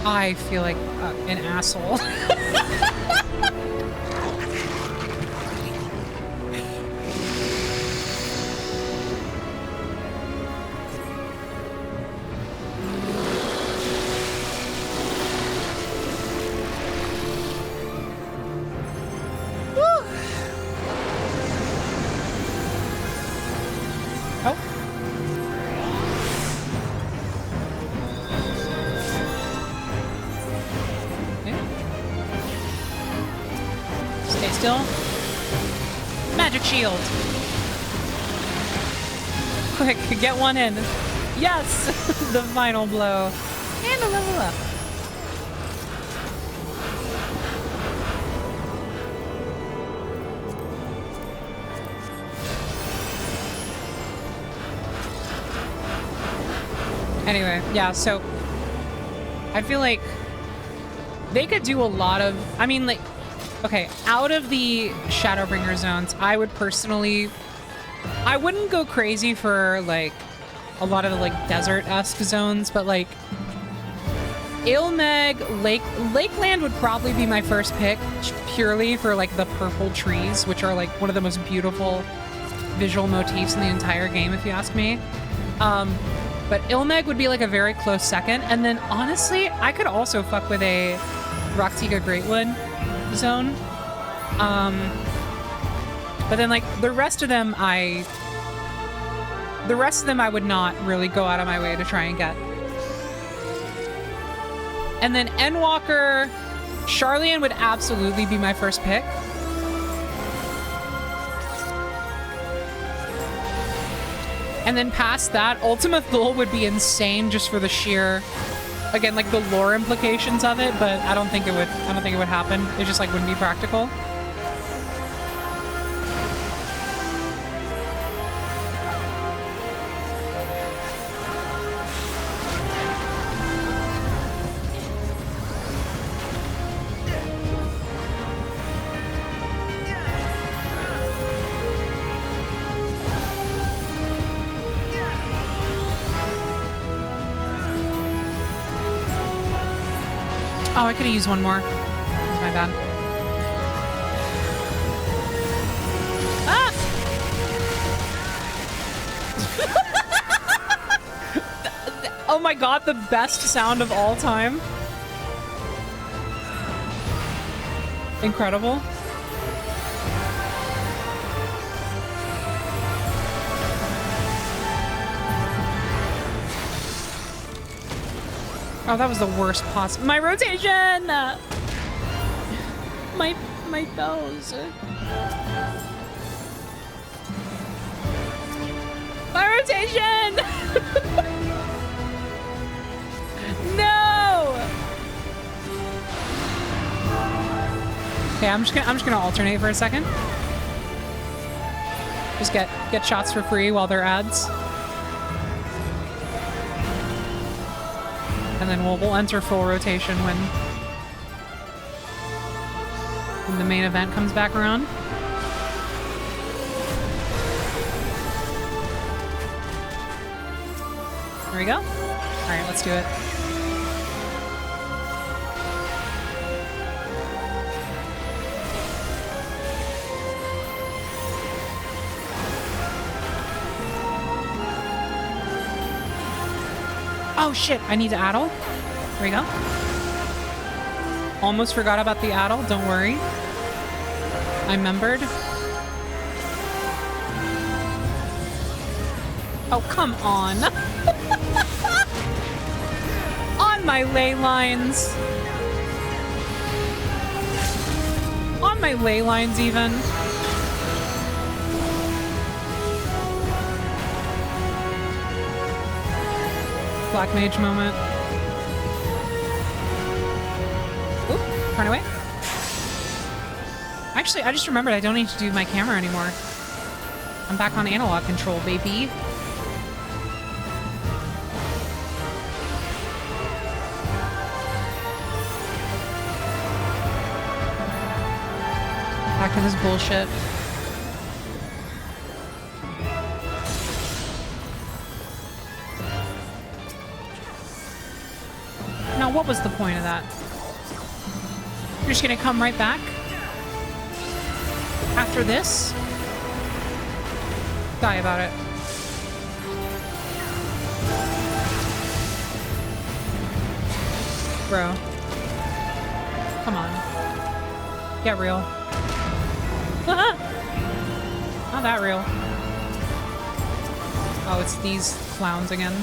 I feel like an asshole. Magic shield. Quick, get one in. Yes! The final blow. And a level up. Anyway, yeah, so I feel like they could do a lot of, I mean, like, okay, out of the Shadowbringer zones, I would personally, I wouldn't go crazy for like a lot of the like desert-esque zones, but like Ilmeg, Lakeland would probably be my first pick, purely for like the purple trees, which are like one of the most beautiful visual motifs in the entire game, if you ask me. But Ilmeg would be like a very close second. And then honestly, I could also fuck with a Raktika Greatwood zone. But then like the rest of them I would not really go out of my way to try and get. And then Endwalker, Charlian would absolutely be my first pick. And then past that, Ultima Thule would be insane just for the sheer, again, like the lore implications of it, but I don't think it would happen. It just like wouldn't be practical. Oh, I could have used one more. That's my bad. Ah! Oh my god, the best sound of all time. Incredible. Oh, that was the worst possible. My rotation! My bells. My rotation! No! Okay, I'm just gonna alternate for a second. Just get shots for free while they're ads. And then we'll enter full rotation when the main event comes back around. There we go. All right, let's do it. Oh shit, I need to addle. There we go. Almost forgot about the addle, don't worry. I remembered. Oh, come on. On my ley lines. On my ley lines even. Black Mage moment. Oop, run away. Actually, I just remembered I don't need to do my camera anymore. I'm back on analog control, baby. Back to this bullshit. Now, what was the point of that? You're just gonna come right back? After this? Die about it. Bro. Come on. Get real. Not that real. Oh, it's these clowns again.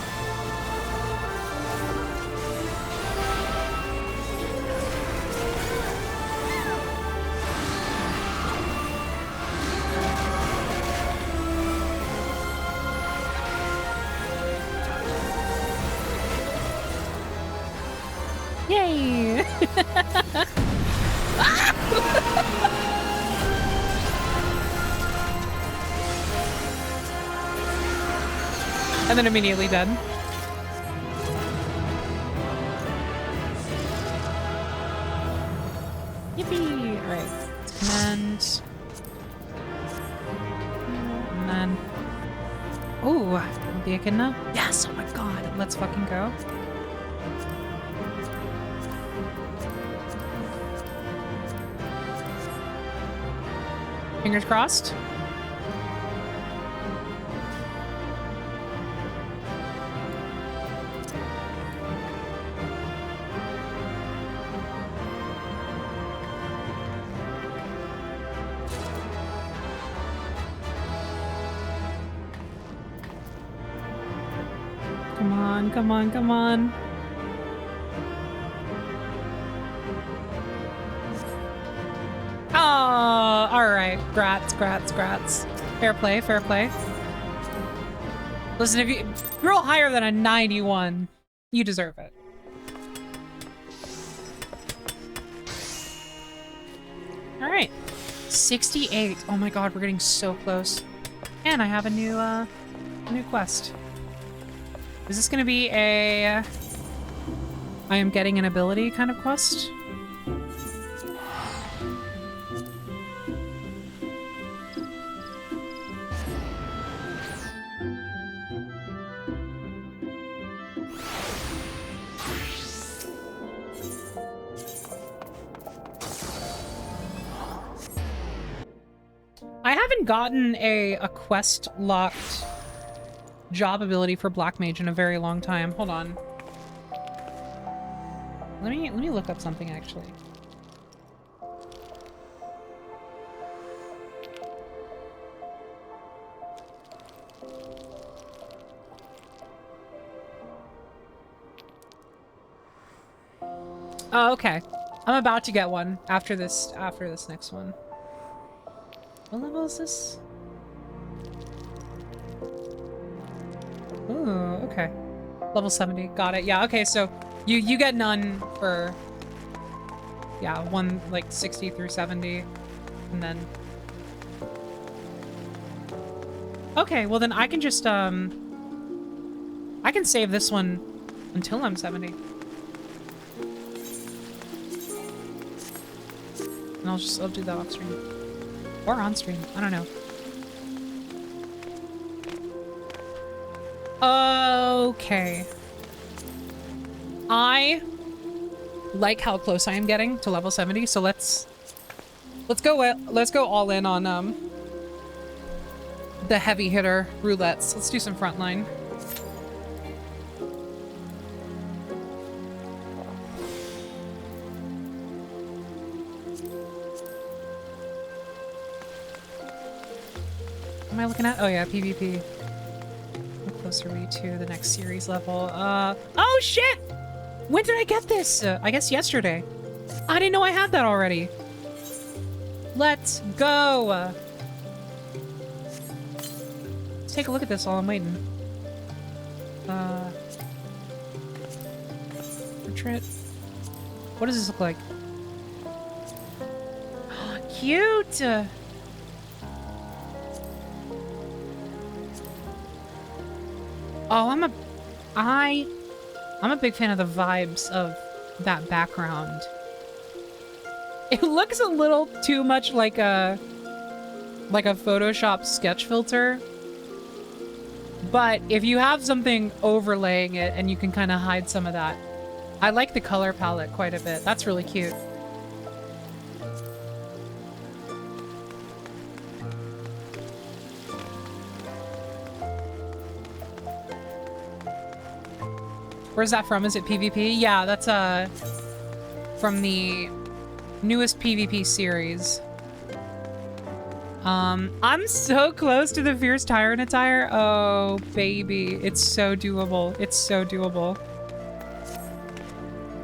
Yay! And then immediately dead. Yippee! Alright. And then... Ooh! The Echidna? Yes! Oh my god! Let's fucking go. Fingers crossed. Come on, come on, come on. Oh, all right. Grats, grats, grats. Fair play, fair play. Listen, if you roll higher than a 91, you deserve it. All right. 68. Oh my god, we're getting so close. And I have a new quest. Is this gonna be a I am getting an ability kind of quest? I haven't gotten a quest locked job ability for Black Mage in a very long time. Hold on. Let me look up something actually. Oh, okay. I'm about to get one after this next one. What level is this? Ooh, okay. Level 70. Got it. Yeah, okay, so you get none for yeah, one like 60 through 70. And then okay, well then I can just I can save this one until I'm 70. And I'll do that off stream. Or on stream. I don't know. Okay. I like how close I am getting to level 70, so let's go all in on the heavy hitter roulettes. Let's do some frontline. What am I looking at? Oh yeah, PvP. How close are we to the next series level? Oh shit! When did I get this? I guess yesterday. I didn't know I had that already. Let's go! Let's take a look at this while I'm waiting. Portrait. What does this look like? Cute! Oh, I'm a big fan of the vibes of that background. It looks a little too much like a Photoshop sketch filter. But if you have something overlaying it and you can kind of hide some of that. I like the color palette quite a bit. That's really cute. Where's that from? Is it PvP? Yeah, that's from the newest PvP series. I'm so close to the Fierce Tyrant attire. Oh, baby. It's so doable. It's so doable.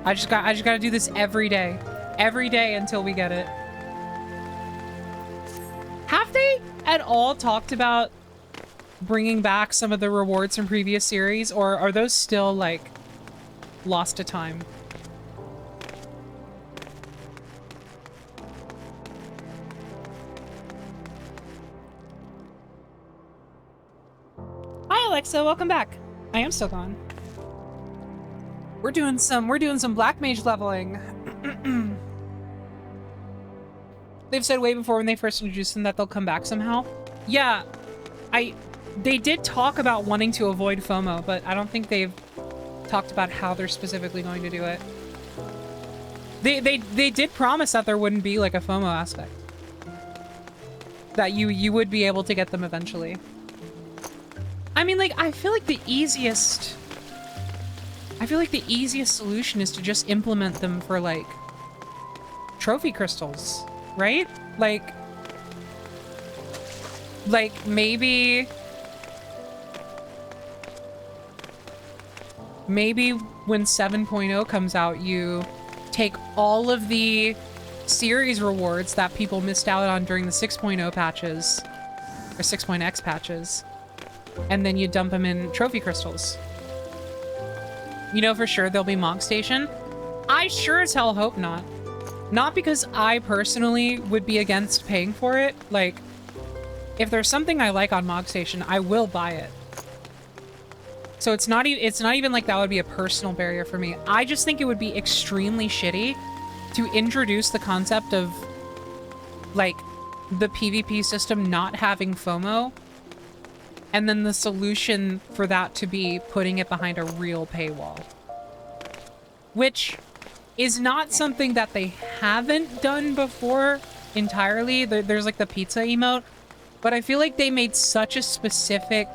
I just gotta do this every day. Every day until we get it. Have they at all talked about bringing back some of the rewards from previous series, or are those still, like, lost to time? Hi Alexa, welcome back. I am still gone. We're doing some Black Mage leveling. They've said way before when they first introduced them that they'll come back somehow. Yeah, they did talk about wanting to avoid FOMO, but I don't think they've talked about how they're specifically going to do it. They did promise that there wouldn't be like a FOMO aspect. That you would be able to get them eventually. I mean, like, I feel like the easiest solution is to just implement them for, like, trophy crystals, right? Like maybe maybe when 7.0 comes out, you take all of the series rewards that people missed out on during the 6.0 patches, or 6.x patches, and then you dump them in trophy crystals. You know for sure there'll be Mog Station? I sure as hell hope not. Not because I personally would be against paying for it. Like, if there's something I like on Mog Station, I will buy it. So it's not even like that would be a personal barrier for me. I just think it would be extremely shitty to introduce the concept of, like, the PvP system not having FOMO, and then the solution for that to be putting it behind a real paywall. Which is not something that they haven't done before entirely. There's like the pizza emote, but I feel like they made such a specific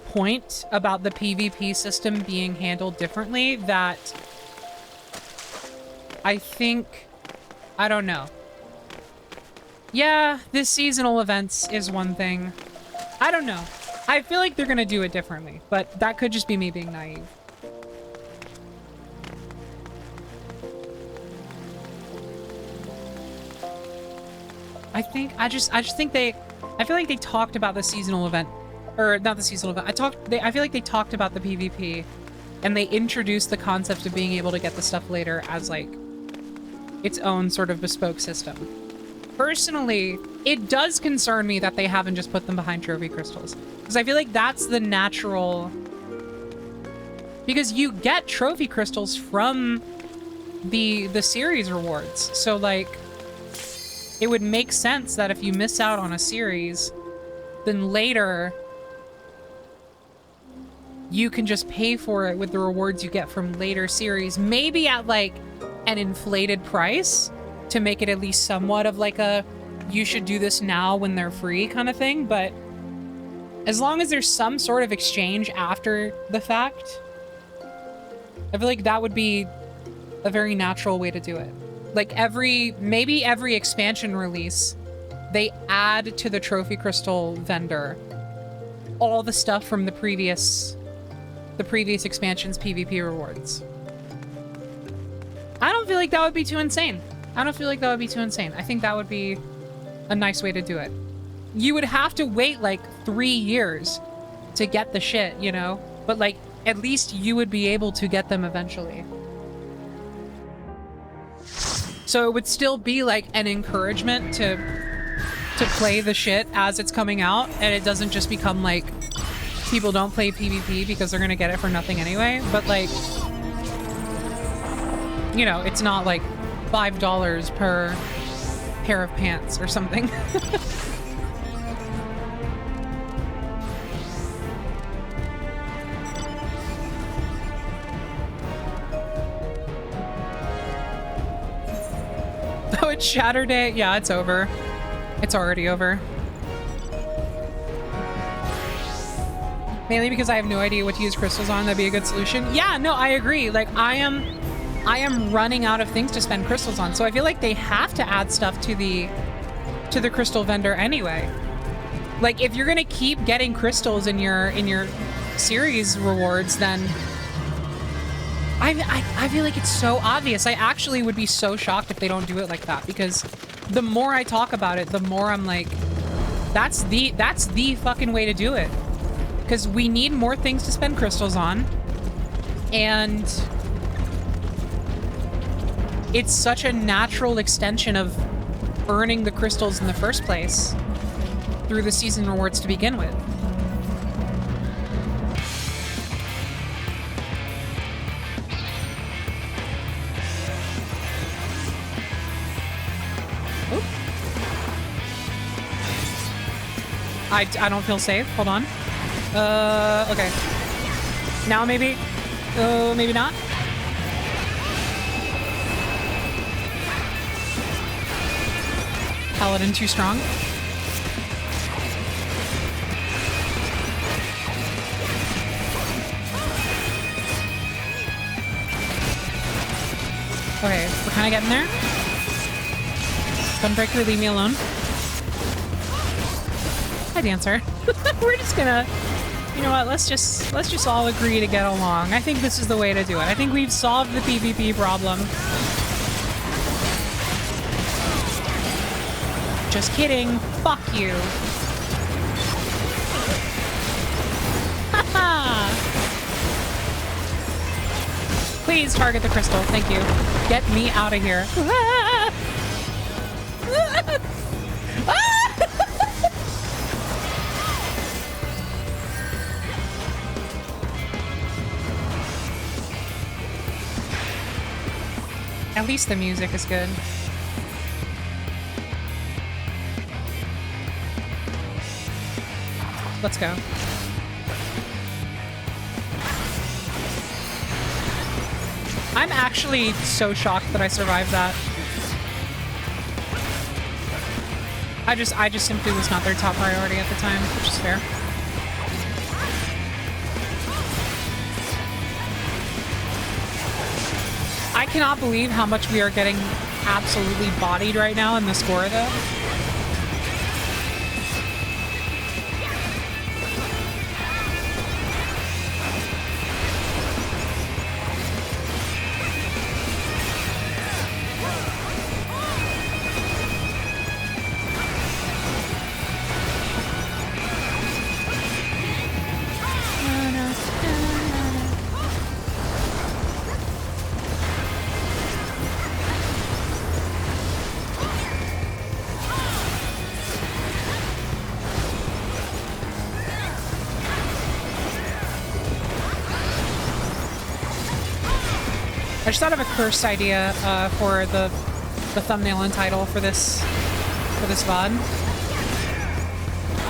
point about the PvP system being handled differently that I think, I don't know. Yeah, this seasonal events is one thing. I don't know. I feel like they're gonna do it differently, but that could just be me being naive. I feel like they talked about the seasonal event, or not the seasonal event. I feel like they talked about the PvP, and they introduced the concept of being able to get the stuff later as like its own sort of bespoke system. Personally, it does concern me that they haven't just put them behind trophy crystals, because I feel like that's the natural, because you get trophy crystals from the series rewards. So like, it would make sense that if you miss out on a series, then later you can just pay for it with the rewards you get from later series, maybe at like an inflated price to make it at least somewhat of like a you should do this now when they're free kind of thing. But as long as there's some sort of exchange after the fact, I feel like that would be a very natural way to do it. Like maybe every expansion release, they add to the trophy crystal vendor all the stuff from the previous expansion's PvP rewards. I don't feel like that would be too insane. I think that would be a nice way to do it. You would have to wait like 3 years to get the shit, you know? But like, at least you would be able to get them eventually. So it would still be like an encouragement to play the shit as it's coming out, and it doesn't just become like people don't play PvP because they're gonna get it for nothing anyway. But like, you know, it's not like $5 per pair of pants or something. Oh, it's Saturday. Yeah, it's over. It's already over. Mainly because I have no idea what to use crystals on. That'd be a good solution. Yeah, no, I agree. Like, I am running out of things to spend crystals on. So I feel like they have to add stuff to the crystal vendor anyway. Like, if you're gonna keep getting crystals in your series rewards, then I feel like it's so obvious. I actually would be so shocked if they don't do it like that, because the more I talk about it, the more I'm like, that's the fucking way to do it. Because we need more things to spend crystals on, and it's such a natural extension of earning the crystals in the first place through the season rewards to begin with. I don't feel safe. Hold on. Okay. Now maybe? Maybe not? Paladin too strong. Okay, we're kind of getting there. Gunbreaker, leave me alone. Hi, Dancer. We're just gonna, you know what? Let's just all agree to get along. I think this is the way to do it. I think we've solved the PvP problem. Just kidding. Fuck you. Haha. Please target the crystal. Thank you. Get me out of here. At least the music is good. Let's go. I'm actually so shocked that I survived that. I just simply was not their top priority at the time, which is fair. I cannot believe how much we are getting absolutely bodied right now in the score, though. I just thought of a cursed idea for the thumbnail and title for this VOD.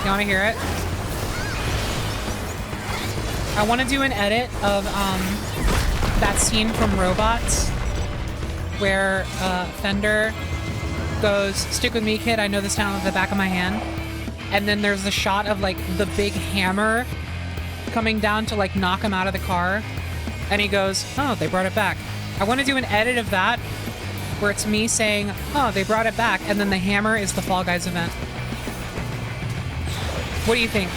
You want to hear it? I want to do an edit of that scene from Robots where Fender goes, "Stick with me, kid. I know this town at the back of my hand." And then there's the shot of like the big hammer coming down to like knock him out of the car. And he goes, "Oh, they brought it back." I want to do an edit of that where it's me saying, "Oh, they brought it back," and then the hammer is the Fall Guys event. What do you think?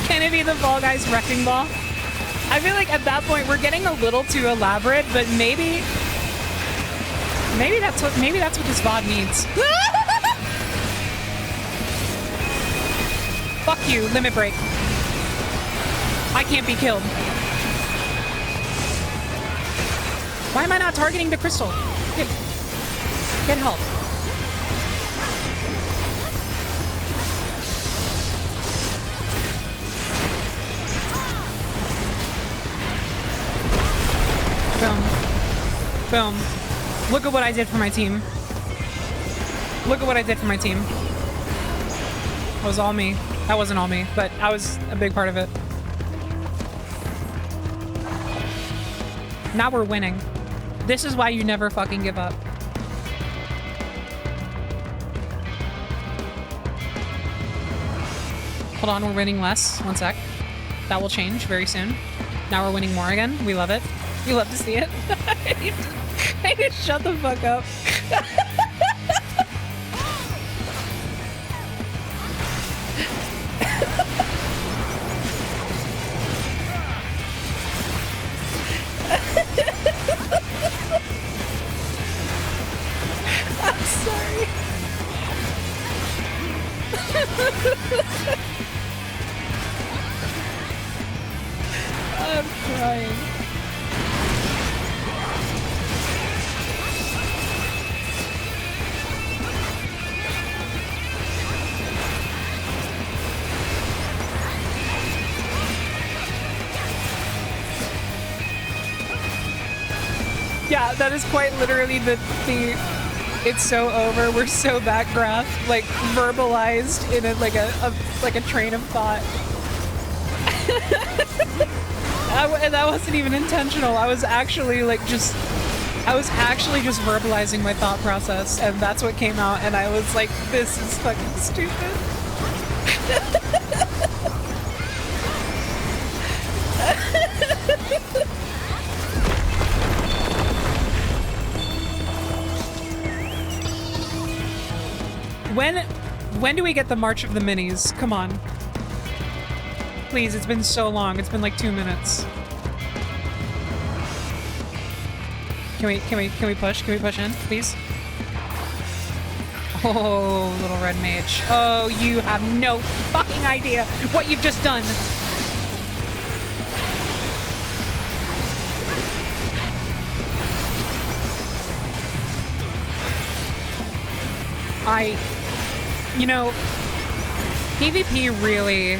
Can it be the Fall Guys wrecking ball? I feel like at that point we're getting a little too elaborate, but maybe that's what this VOD needs. Fuck you, limit break. I can't be killed. Why am I not targeting the crystal? Get help. Boom. Boom. Look at what I did for my team. Look at what I did for my team. That was all me. That wasn't all me, but I was a big part of it. Now we're winning. This is why you never fucking give up. Hold on, we're winning less. One sec. That will change very soon. Now we're winning more again. We love it. We love to see it. I need to shut the fuck up. I'm sorry. I'm crying. Yeah, that is quite literally the it's so over. We're so backgraphed, like verbalized in a like a train of thought. And that wasn't even intentional. I was actually like just I was actually just verbalizing my thought process, and that's what came out, and I was like, this is fucking stupid. When do we get the March of the Minis? Come on. Please, it's been so long. It's been like 2 minutes. Can we push? Can we push in, please? Oh, little red mage. Oh, you have no fucking idea what you've just done. You know, PvP really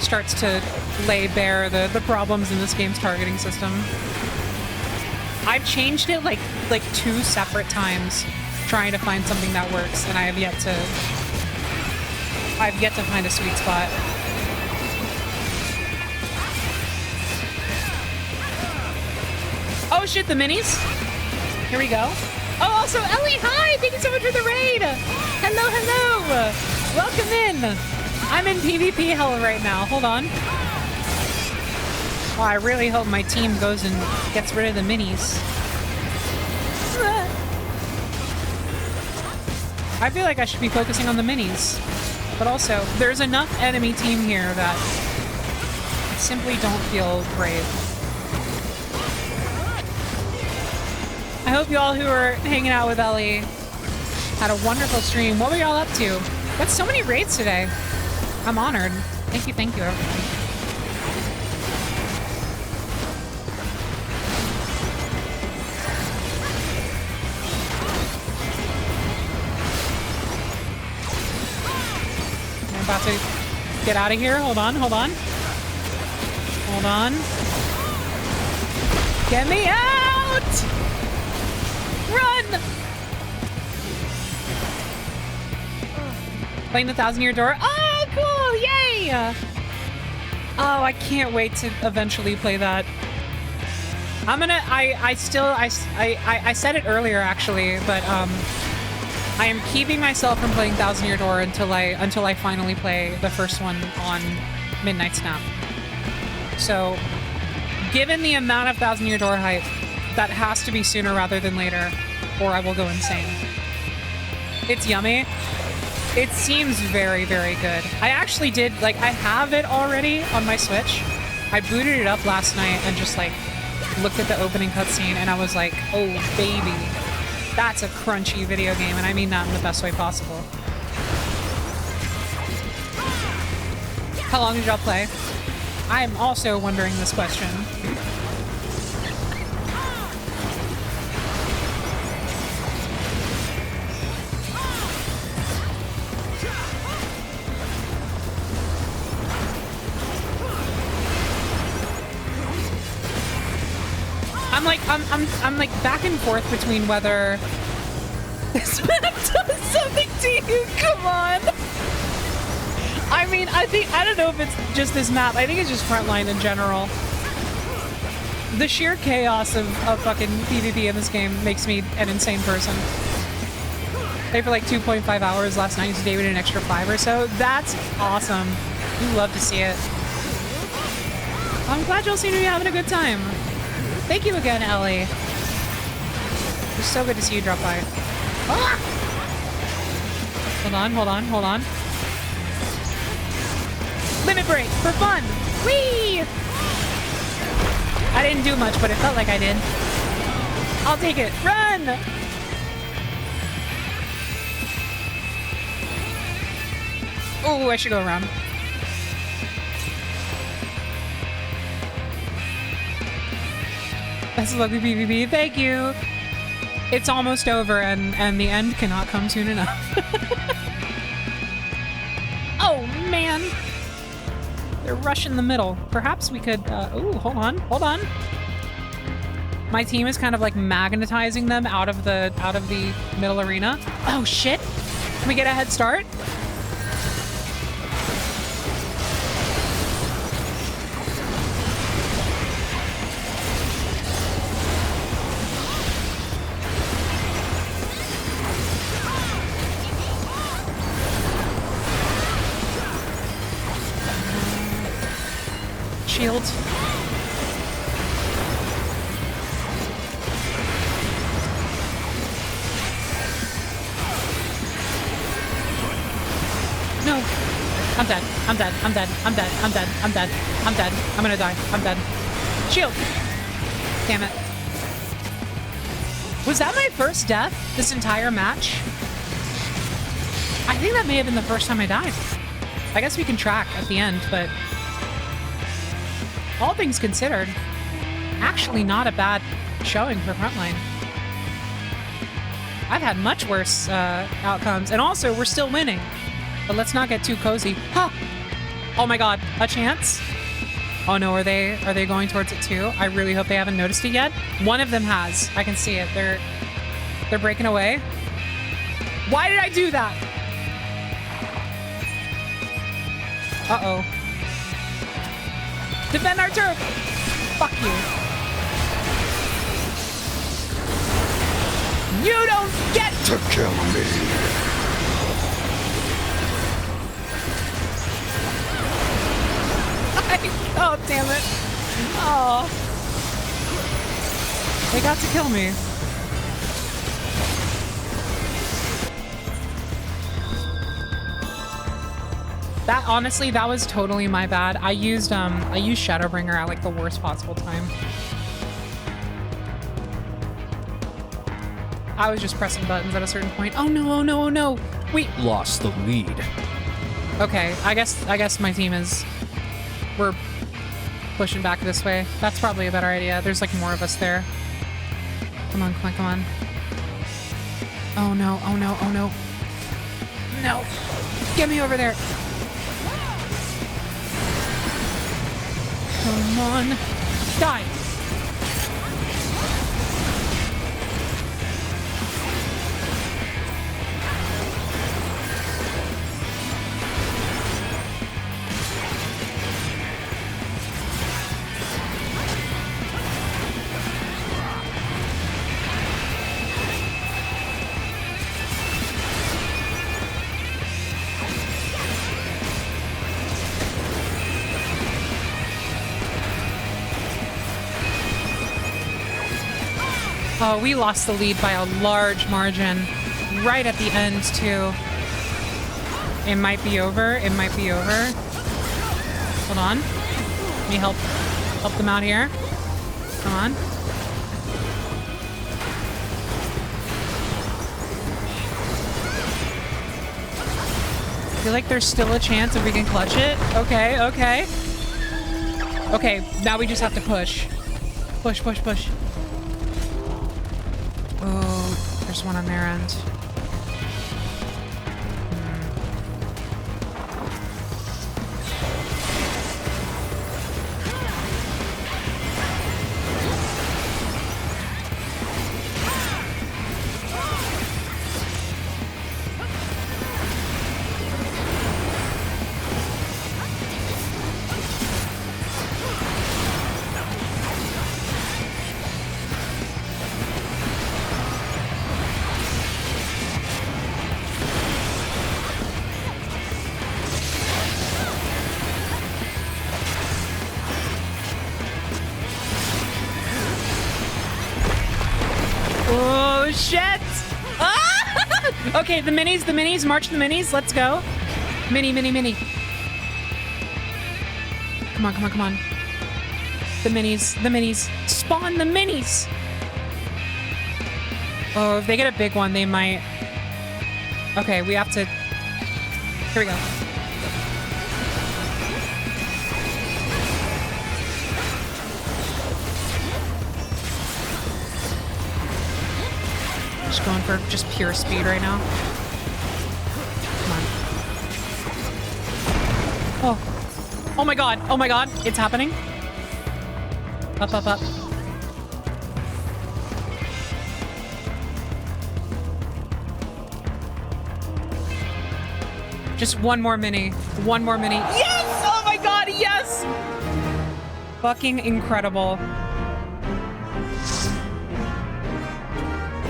starts to lay bare the problems in this game's targeting system. I've changed it like 2 separate times trying to find something that works, and I've yet to find a sweet spot. Oh shit, the minis. Here we go. Oh, also Ellie, hi! Thank you so much for the raid! Hello, hello! Welcome in! I'm in PvP hell right now. Hold on. Oh, I really hope my team goes and gets rid of the minis. I feel like I should be focusing on the minis. But also, there's enough enemy team here that I simply don't feel brave. I hope you all who are hanging out with Ellie had a wonderful stream. What were y'all up to? Got so many raids today. I'm honored. Thank you, everyone. I'm about to get out of here. Hold on. Hold on. Get me out! Run! Playing the 1,000-Year Door. Oh, cool! Yay! Oh, I can't wait to eventually play that. I said it earlier actually, but I am keeping myself from playing 1,000-Year Door until I finally play the first one on Midnight Snap. So, given the amount of 1,000-Year Door hype, that has to be sooner rather than later, or I will go insane. It's yummy. It seems very, very good. I actually did, I have it already on my Switch. I booted it up last night and just, looked at the opening cutscene, and I was like, oh, baby. That's a crunchy video game, and I mean that in the best way possible. How long did y'all play? I'm also wondering this question. I'm back and forth between whether this map does something to you. Come on. I mean, I don't know if it's just this map. I think it's just Frontline in general. The sheer chaos of fucking PvP in this game makes me an insane person. Played for 2.5 hours last night, so David an extra 5 or so. That's awesome. You love to see it. I'm glad y'all seem to be having a good time. Thank you again, Ellie. It's so good to see you drop by. Ah! Hold on. Limit break for fun. Whee! I didn't do much, but it felt like I did. I'll take it. Run! Oh, I should go around. Best of luck with PvP. Thank you. It's almost over, and the end cannot come soon enough. Oh, man. They're rushing the middle. Perhaps we could... ooh, hold on. My team is kind of magnetizing them out of the middle arena. Oh, shit. Can we get a head start? shield. No. I'm dead. I'm dead. I'm dead. I'm dead. I'm dead. I'm dead. I'm dead. I'm gonna die. I'm dead. Shield. Damn it. Was that my first death this entire match? I think that may have been the first time I died. I guess we can track at the end, but all things considered, actually not a bad showing for frontline. I've had much worse outcomes, and also we're still winning. But let's not get too cozy. Huh. Oh my god, a chance? Oh no, are they going towards it too? I really hope they haven't noticed it yet. One of them has. I can see it. They're breaking away. Why did I do that? Uh-oh. Defend our turf! Fuck you. You don't get to kill me. Oh, damn it. Oh. They got to kill me. That, honestly, that was totally my bad. I used Shadowbringer at like the worst possible time. I was just pressing buttons at a certain point. Oh no, oh no, oh no. We lost the lead. Okay, I guess my team is... We're pushing back this way. That's probably a better idea. There's like more of us there. Come on, come on, come on. Oh no, oh no, oh no. No. Get me over there. Come on. Die. Oh, we lost the lead by a large margin right at the end, too. It might be over. It might be over. Hold on. Let me help them out here. Come on. I feel like there's still a chance if we can clutch it. Okay, okay. Okay, now we just have to push. Push, push, push. Oh, there's one on their end. Oh, shit! Ah! Okay, the minis, march the minis, let's go. Mini, mini, mini. Come on, come on, come on. The minis. Spawn the minis! Oh, if they get a big one, they might... Okay, we have to... Here we go. Just going for just pure speed right now. Come on. Oh. Oh my god. Oh my god. It's happening. Up, up, up. Just one more mini. One more mini. Yes! Oh my god, yes! Fucking incredible.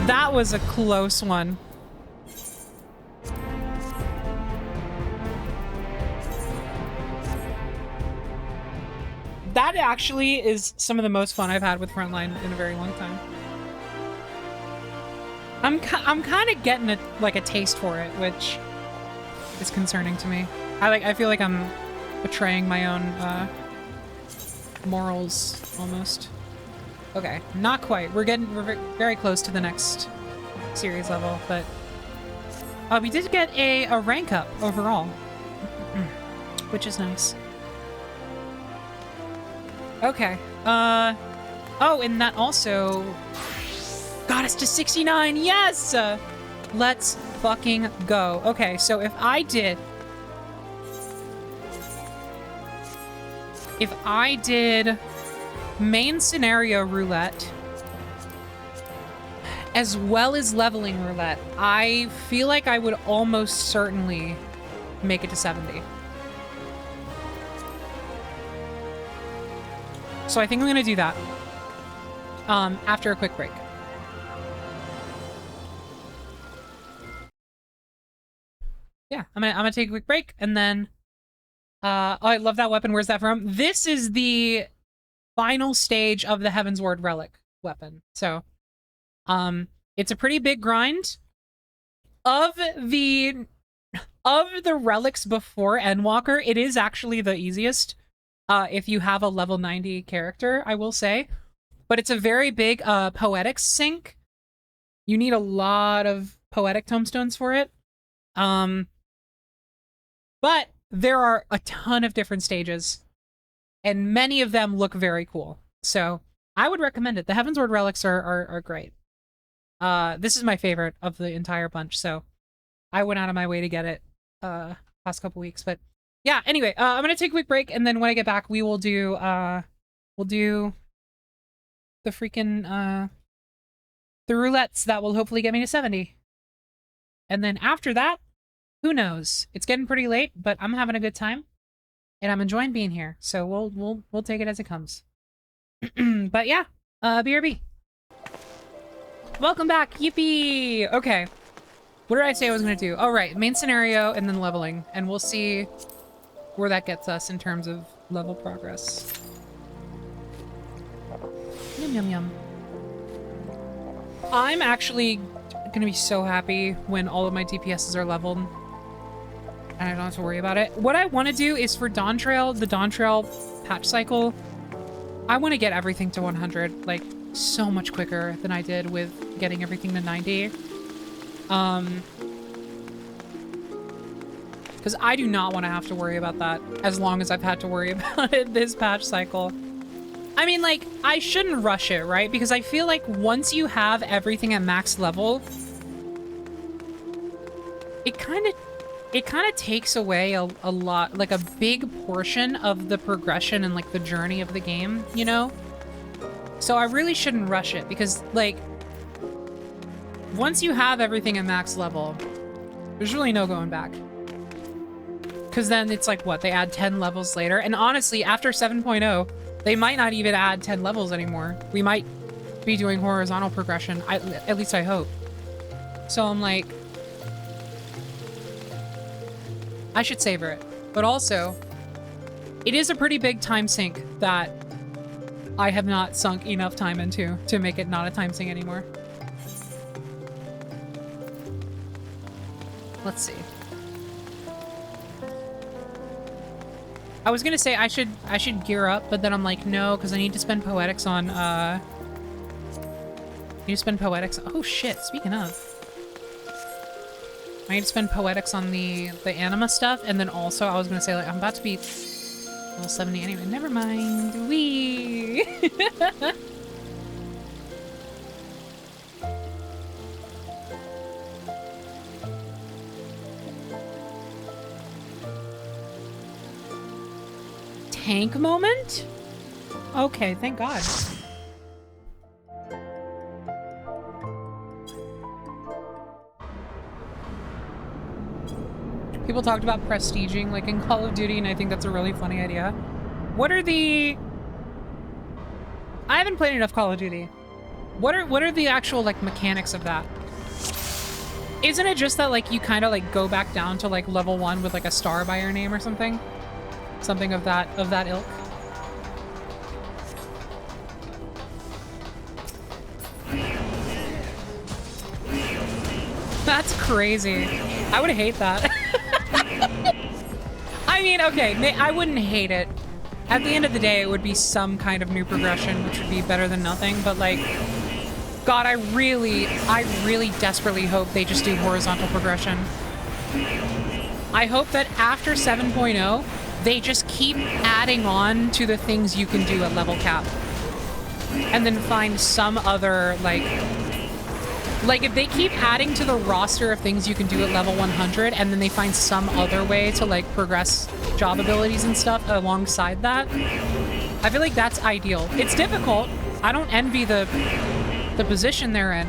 That was a close one. that actually is some of the most fun I've had with Frontline in a very long time. I'm kind of getting a taste for it, which is concerning to me. I feel like I'm betraying my own morals almost. Okay, not quite. We're very close to the next series level, but we did get a rank up overall, which is nice. Okay. Oh, and that also got us to 69. Yes! Let's fucking go. Okay, so if I did main scenario roulette as well as leveling roulette, I feel like I would almost certainly make it to 70. So I think I'm gonna do that after a quick break. Yeah, I'm gonna take a quick break and then oh, I love that weapon. Where's that from? This is the final stage of the Heavensward Relic weapon. So it's a pretty big grind. Of the relics before Endwalker, it is actually the easiest. If you have a level 90 character, I will say. But it's a very big poetics sink. You need a lot of poetic tomestones for it. But there are a ton of different stages, and many of them look very cool. So I would recommend it. The Heavensward Relics are great. This is my favorite of the entire bunch, so I went out of my way to get it past couple weeks. But yeah, anyway, I'm gonna take a quick break, and then when I get back, we will do the freaking the roulettes that will hopefully get me to 70. And then after that, who knows? It's getting pretty late, but I'm having a good time, and I'm enjoying being here. So we'll take it as it comes. But yeah, BRB. Welcome back, yippee! Okay, what did I say I was gonna do? Oh right, main scenario and then leveling, and we'll see where that gets us in terms of level progress. Yum yum yum. I'm actually gonna be so happy when all of my DPSs are leveled and I don't have to worry about it. What I want to do is for Dawn Trail, the Dawn Trail patch cycle, I want to get everything to 100, like, so much quicker than I did with getting everything to 90. Because I do not want to have to worry about that as long as I've had to worry about it this patch cycle. I mean, like, I shouldn't rush it, right? Because I feel like once you have everything at max level, it kind of takes away a lot, like a big portion of the progression and like the journey of the game, you know? So I really shouldn't rush it because, like, once you have everything at max level, there's really no going back. Because then it's like, what, they add 10 levels later? And honestly, after 7.0, they might not even add 10 levels anymore. We might be doing horizontal progression, at least I hope. So I'm like, I should savor it. But also, it is a pretty big time sink that I have not sunk enough time into to make it not a time sink anymore. Let's see. I was gonna say I should gear up, but then I'm like, no, because I need to spend poetics on oh shit, speaking of. I need to spend poetics on the Anima stuff, and then also I was gonna say, like, I'm about to be level 70 anyway. Never mind. Wee. Tank moment? Okay, thank God. People talked about prestiging, like, in Call of Duty, and I think that's a really funny idea. What are the... I haven't played enough Call of Duty. What are the actual, like, mechanics of that? Isn't it just that, like, you kind of, like, go back down to, like, level 1 with, like, a star by your name or something? Something of that ilk? That's crazy. I would hate that. I mean, okay, I wouldn't hate it. At the end of the day, it would be some kind of new progression, which would be better than nothing, but like, God, I really desperately hope they just do horizontal progression. I hope that after 7.0, they just keep adding on to the things you can do at level cap. And then find some other, like if they keep adding to the roster of things you can do at level 100, and then they find some other way to, like, progress job abilities and stuff alongside that, I feel like that's ideal. It's difficult. I don't envy the position they're in,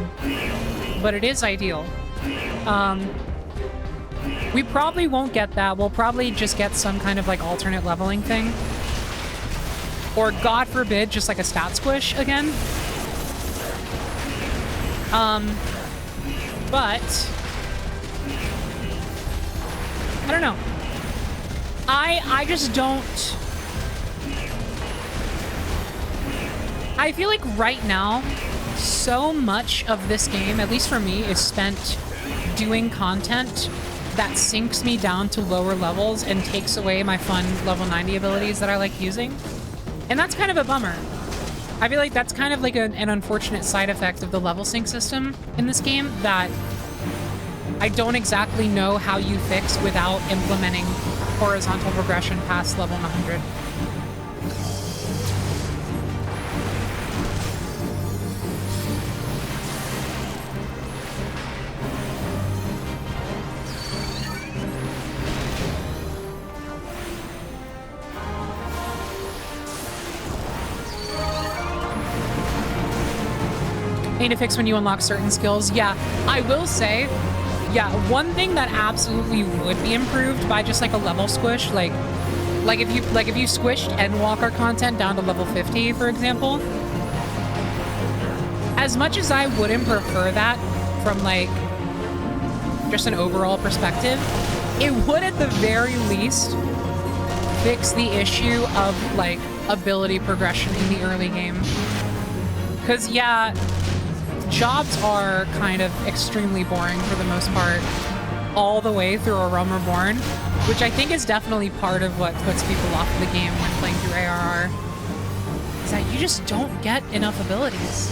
but it is ideal. We probably won't get that. We'll probably just get some kind of, like, alternate leveling thing. Or, God forbid, just, like, a stat squish again. But I don't know. I just don't. I feel like right now, so much of this game, at least for me, is spent doing content that sinks me down to lower levels and takes away my fun level 90 abilities that I like using. And that's kind of a bummer. I feel like that's kind of like an unfortunate side effect of the level sync system in this game that I don't exactly know how you fix without implementing horizontal progression past level 100. Need to fix when you unlock certain skills. Yeah, I will say, yeah, one thing that absolutely would be improved by just like a level squish, like if you squished Endwalker content down to level 50, for example. As much as I wouldn't prefer that from like just an overall perspective, it would at the very least fix the issue of like ability progression in the early game. Because yeah, jobs are kind of extremely boring for the most part, all the way through A Realm Reborn, which I think is definitely part of what puts people off the game when playing through ARR, is that you just don't get enough abilities.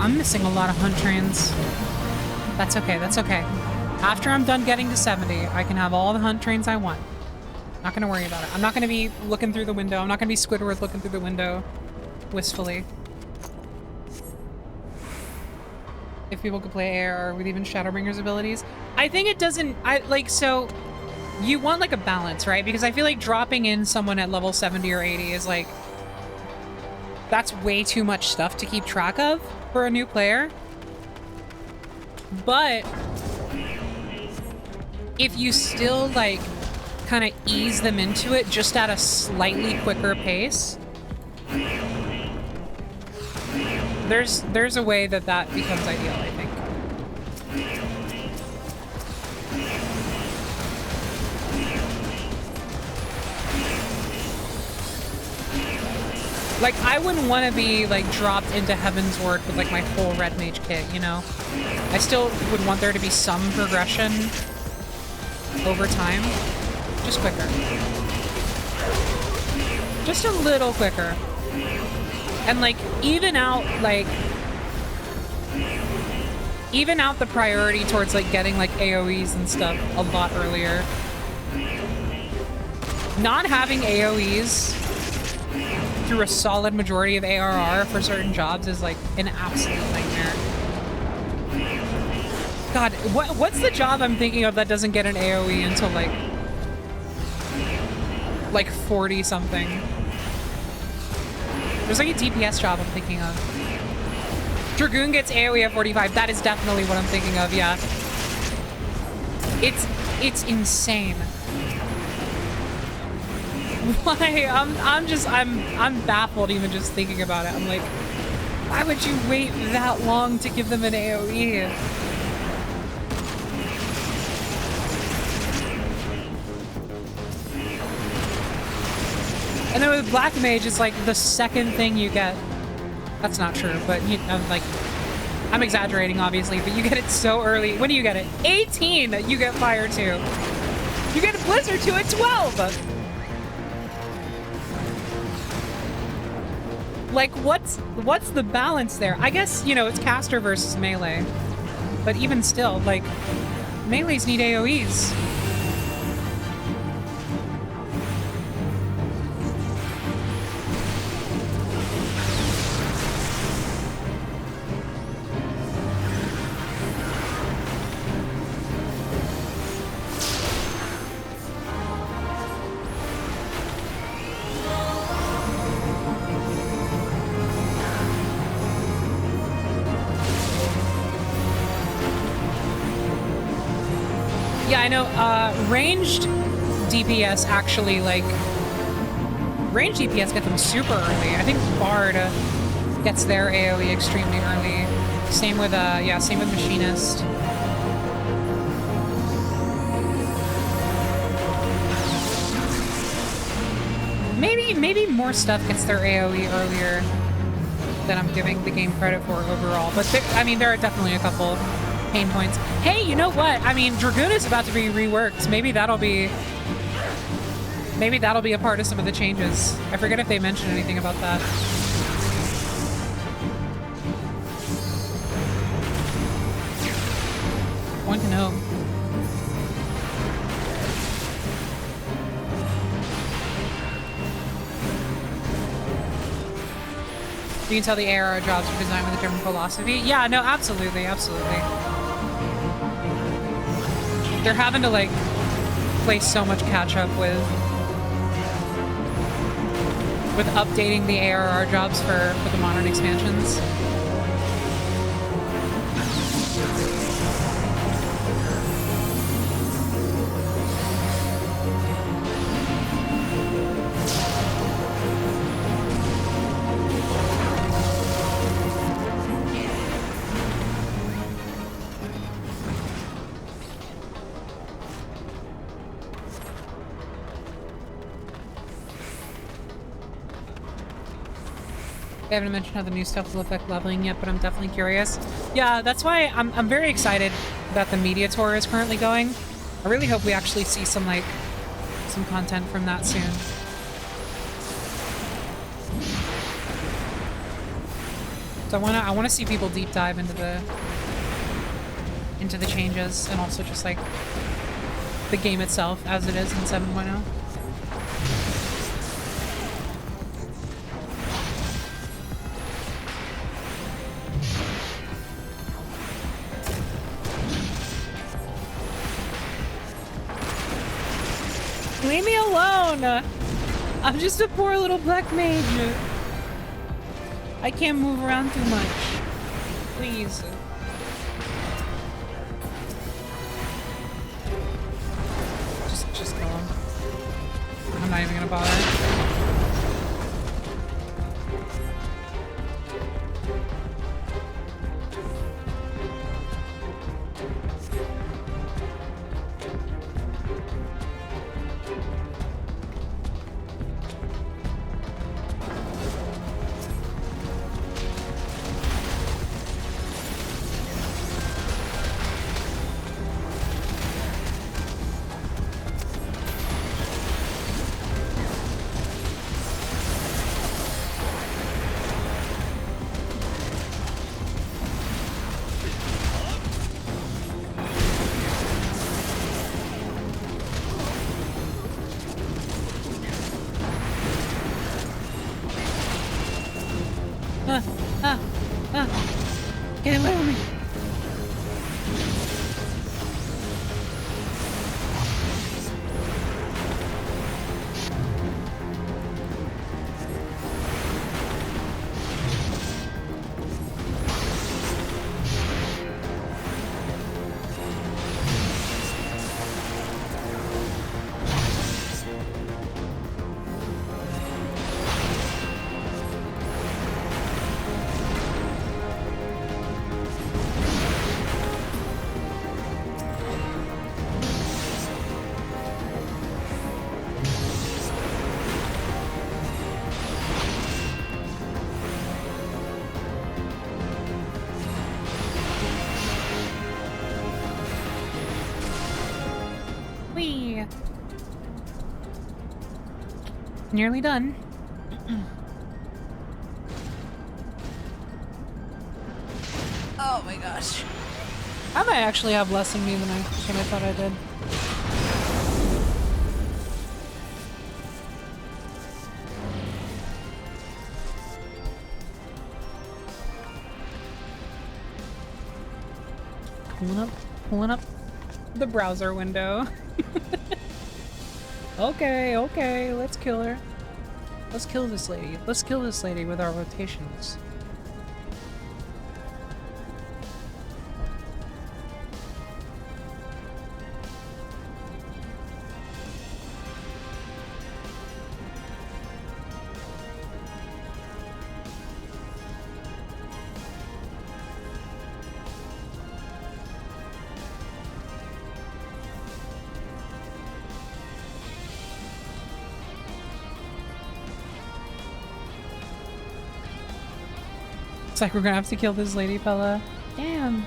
I'm missing a lot of hunt trains. That's okay, that's okay. After I'm done getting to 70, I can have all the hunt trains I want. Not gonna worry about it. I'm not gonna be looking through the window. I'm not gonna be Squidward looking through the window wistfully. If people could play ARR with even Shadowbringer's abilities. I think it doesn't, so you want like a balance, right? Because I feel like dropping in someone at level 70 or 80 is like, that's way too much stuff to keep track of for a new player. But if you still like kind of ease them into it just at a slightly quicker pace, there's a way that that becomes ideal, I think. Like, I wouldn't want to be, like, dropped into Heaven's Ward with, like, my full Red Mage kit, you know? I still would want there to be some progression over time. Just quicker. Just a little quicker. And, like, even out the priority towards, like, getting, like, AoEs and stuff a lot earlier. Not having AoEs through a solid majority of ARR for certain jobs is like an absolute nightmare. God, what's the job I'm thinking of that doesn't get an AoE until like 40 something? There's like a DPS job I'm thinking of. Dragoon gets AoE at 45. That is definitely what I'm thinking of, yeah. It's insane. Why? I'm baffled even just thinking about it. I'm like, why would you wait that long to give them an AoE? And then with Black Mage, it's like the second thing you get. That's not true, but I'm exaggerating, obviously, but you get it so early. When do you get it? 18, you get Fire 2. You get a Blizzard 2 at 12. Like, what's the balance there? I guess, you know, it's caster versus melee. But even still, like, melees need AoEs. Yeah, I know, ranged DPS actually, like, ranged DPS get them super early. I think Bard gets their AoE extremely early. Same with, yeah, same with Machinist. Maybe more stuff gets their AoE earlier than I'm giving the game credit for overall. But, I mean, there are definitely a couple pain points. Hey, you know what? I mean, Dragoon is about to be reworked. Maybe that'll be a part of some of the changes. I forget if they mentioned anything about that. One to know. You can tell the ARR jobs are designed with a different philosophy. Yeah, no, absolutely, absolutely. They're having to, like, play so much catch-up with updating the ARR jobs for the modern expansions. I haven't mentioned how the new stuff will affect leveling yet, but I'm definitely curious. Yeah, that's why I'm very excited that the media tour is currently going. I really hope we actually see some content from that soon. So I wanna see people deep dive into the changes and also just like the game itself as it is in 7.0. Leave me alone! I'm just a poor little black mage. I can't move around too much. Please. Just kill him. I'm not even gonna bother. Nearly done. Oh my gosh. I might actually have less in me than I thought I did. Pulling up the browser window. Okay, let's kill her. Let's kill this lady. Let's kill this lady with our rotations. It's like we're gonna have to kill this lady, Pella. Damn.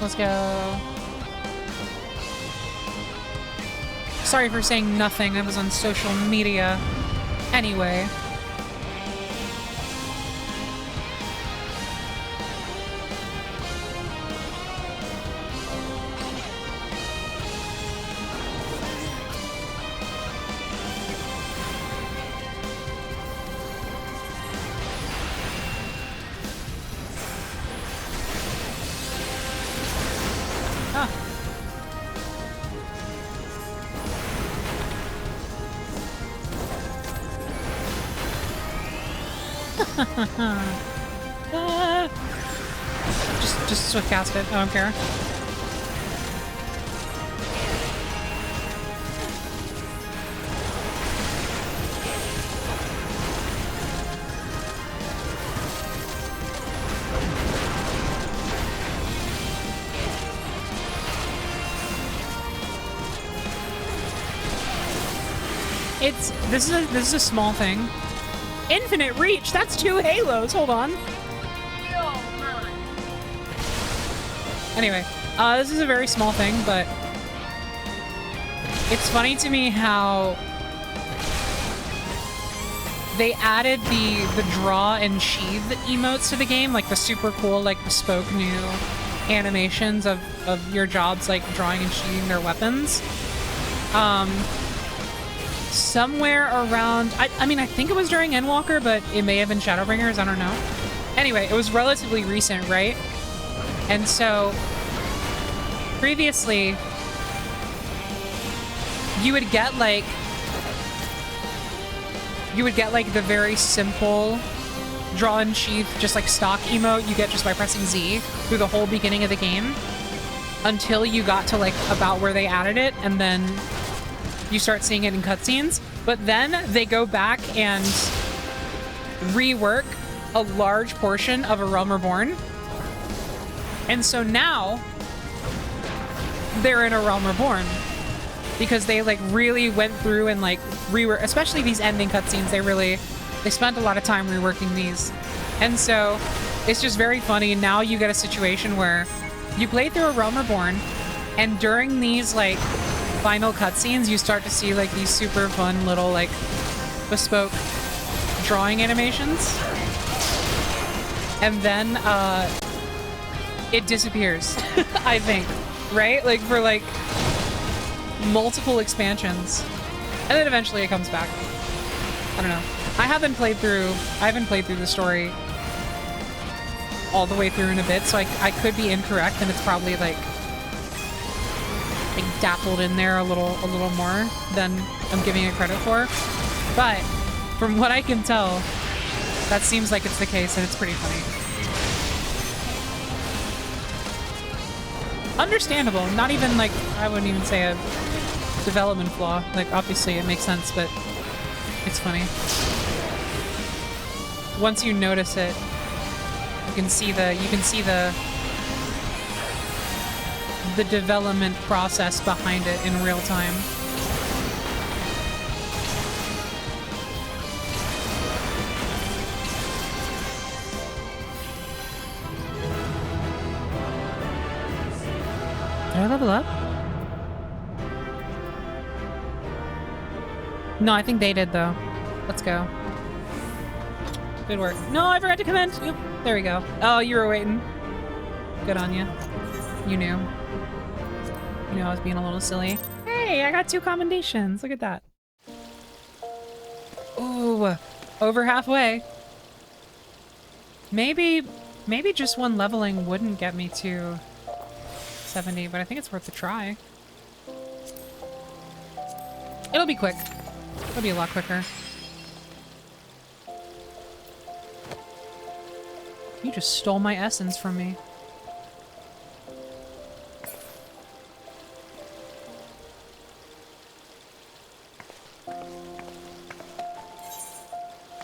Let's go. Sorry for saying nothing. I was on social media. Anyway. Just swift cast it. I don't care. This is a small thing. Infinite reach. That's 2 halos. Hold on. Anyway, this is a very small thing, but it's funny to me how they added the draw and sheathe emotes to the game, like the super cool, like bespoke new animations of your jobs, like drawing and sheathing their weapons. Somewhere around, I mean, I think it was during Endwalker, but it may have been Shadowbringers, I don't know. Anyway, it was relatively recent, right? And so, previously, you would get like the very simple draw and sheath, just like stock emote you get just by pressing Z through the whole beginning of the game until you got to like about where they added it, and then you start seeing it in cutscenes. But then they go back and rework a large portion of A Realm Reborn. And so now they're in A Realm Reborn because they like really went through and like rework, especially these ending cutscenes. They spent a lot of time reworking these. And so it's just very funny. Now you get a situation where you play through A Realm Reborn, and during these like final cutscenes, you start to see like these super fun little like bespoke drawing animations. And then it disappears, I think, right? Like for like multiple expansions. And then eventually it comes back. I don't know. I haven't played through the story all the way through in a bit, so I could be incorrect, and it's probably like dappled in there a little more than I'm giving it credit for. But from what I can tell, that seems like it's the case, and it's pretty funny. Understandable. Not even like, I wouldn't even say a development flaw. Like, obviously it makes sense, but it's funny. Once you notice it, you can see the development process behind it in real time. Did I level up? No, I think they did though. Let's go. Good work. No, I forgot to comment. Yep. There we go. Oh, you were waiting. Good on you. You knew. You know I was being a little silly. Hey, I got 2 commendations. Look at that. Ooh, over halfway. Maybe just 1 leveling wouldn't get me to 70, but I think it's worth a try. It'll be quick. It'll be a lot quicker. You just stole my essence from me.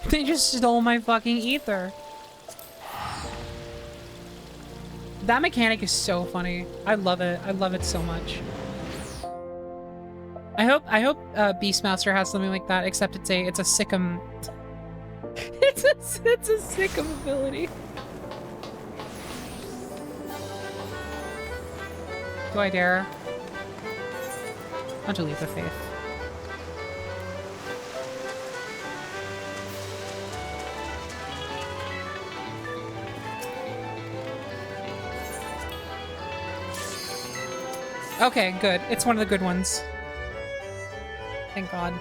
They just stole my fucking ether. That mechanic is so funny. I love it. I love it so much. I hope Beastmaster has something like that, except it's a Sikkim. it's a Sikkim ability. Do I dare? I'll just leave the faith. Okay, good. It's one of the good ones. Thank God.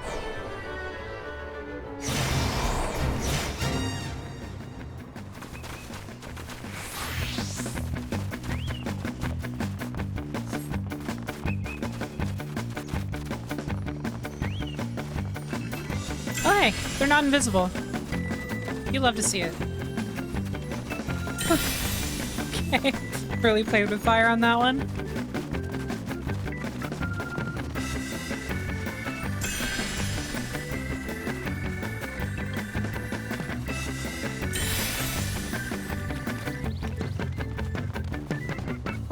Oh, hey, they're not invisible. You love to see it. Okay, really played with fire on that one.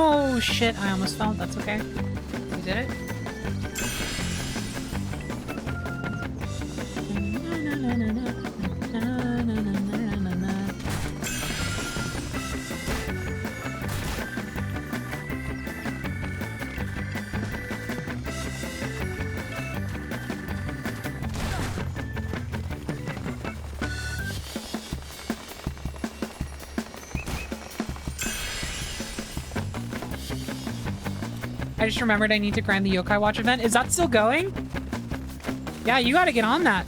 Oh shit, I almost fell. That's okay. We did it. I just remembered I need to grind the Yokai Watch event. Is that still going? Yeah, you gotta get on that.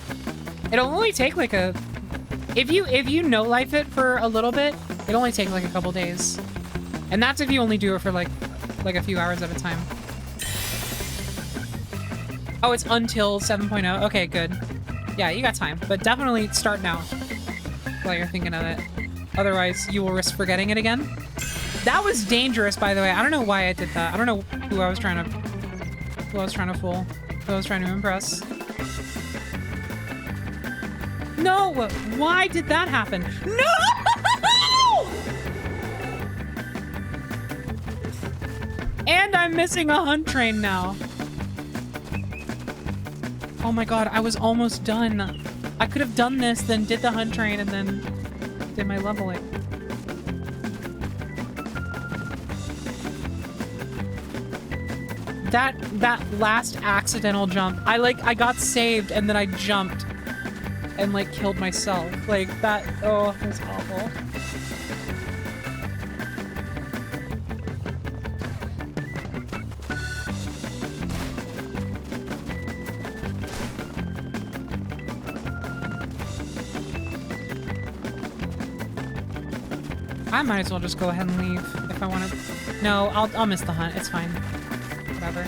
It'll only take like a... If you no-life it for a little bit, it'll only take like a couple days. And that's if you only do it for like a few hours at a time. Oh, it's until 7.0? Okay, good. Yeah, you got time. But definitely start now while you're thinking of it. Otherwise, you will risk forgetting it again. That was dangerous, by the way. I don't know why I did that. I don't know who I was trying to fool. Who I was trying to impress. No! Why did that happen? No! And I'm missing a hunt train now. Oh my god, I was almost done. I could have done this, then did the hunt train, and then did my leveling. That last accidental jump, I got saved and then I jumped and like killed myself. Like that, oh, it was awful. I might as well just go ahead and leave if I want to. No, I'll miss the hunt. It's fine. Whatever.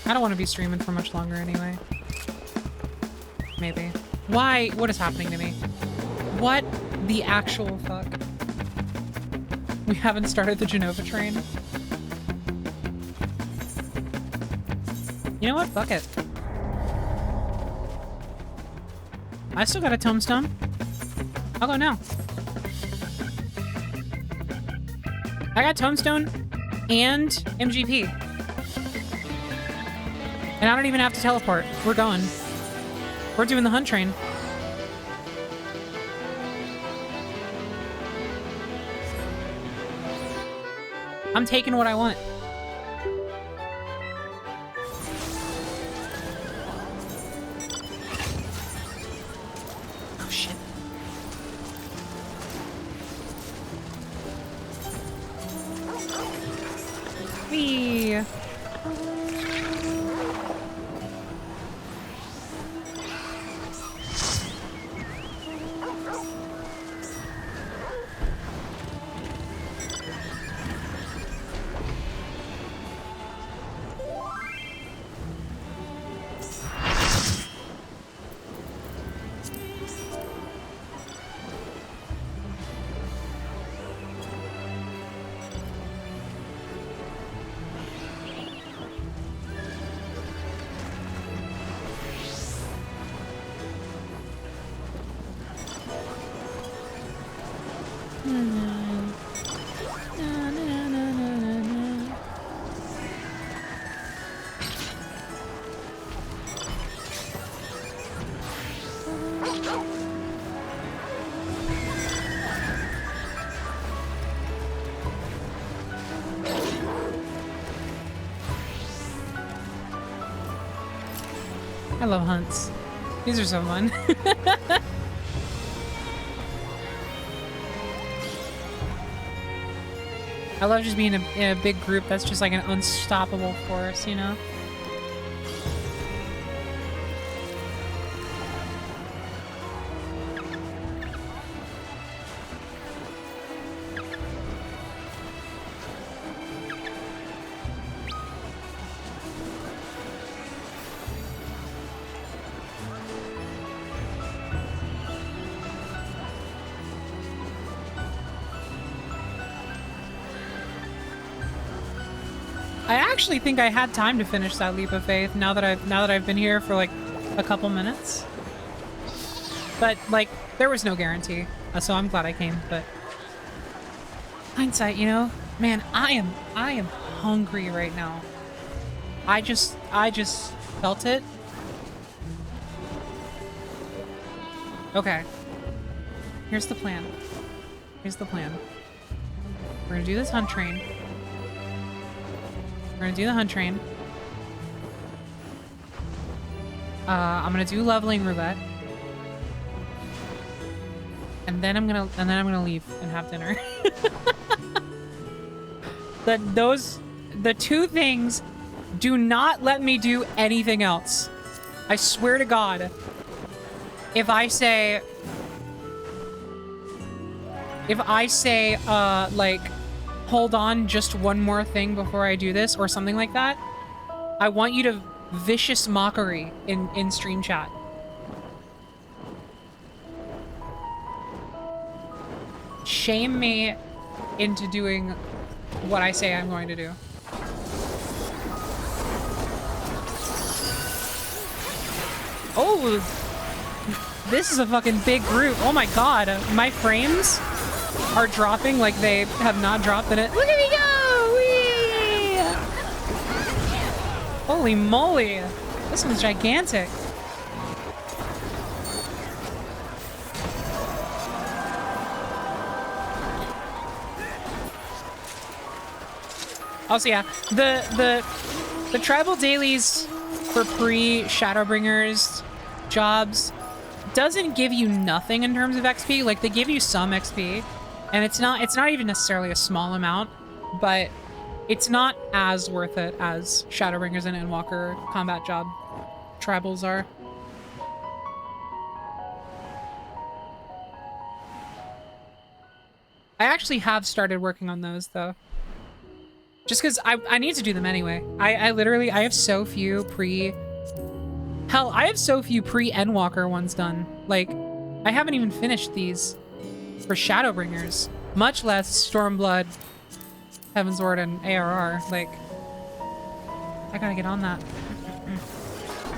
I don't want to be streaming for much longer anyway. Maybe. Why? What is happening to me? What? The actual fuck. We haven't started the Genova train. You know what? Fuck it. I still got a tombstone. I'll go now. I got tombstone and MGP. And I don't even have to teleport. We're going. We're doing the hunt train. I'm taking what I want. Oh, shit. Whee! I love hunts. These are so fun. I love just being in a big group that's just like an unstoppable force, you know? I actually think I had time to finish that leap of faith now that I've been here for like a couple minutes. But like there was no guarantee, so I'm glad I came. But hindsight, you know, man, I am hungry right now. I just felt it. Okay. Here's the plan. Here's the plan. We're gonna do this hunt train. We're gonna do the hunt train. I'm gonna do leveling roulette. And then I'm gonna leave and have dinner. The two things do not let me do anything else. I swear to God. If I say like, hold on just one more thing before I do this or something like that, I want you to vicious mockery in stream chat. Shame me into doing what I say I'm going to do. Oh, this is a fucking big group. Oh my God, my frames are dropping like they have not dropped in it. Look at me go! Whee! Holy moly! This one's gigantic. Also, yeah, the tribal dailies for pre-Shadowbringers jobs doesn't give you nothing in terms of XP. Like, they give you some XP, and it's not even necessarily a small amount, but it's not as worth it as Shadowbringers and Endwalker combat job tribals are. I actually have started working on those though. Just because I need to do them anyway. I literally have so few I have so few pre-Endwalker ones done. Like, I haven't even finished these. for Shadowbringers, much less Stormblood, Heavensward, and ARR. Like, I gotta get on that.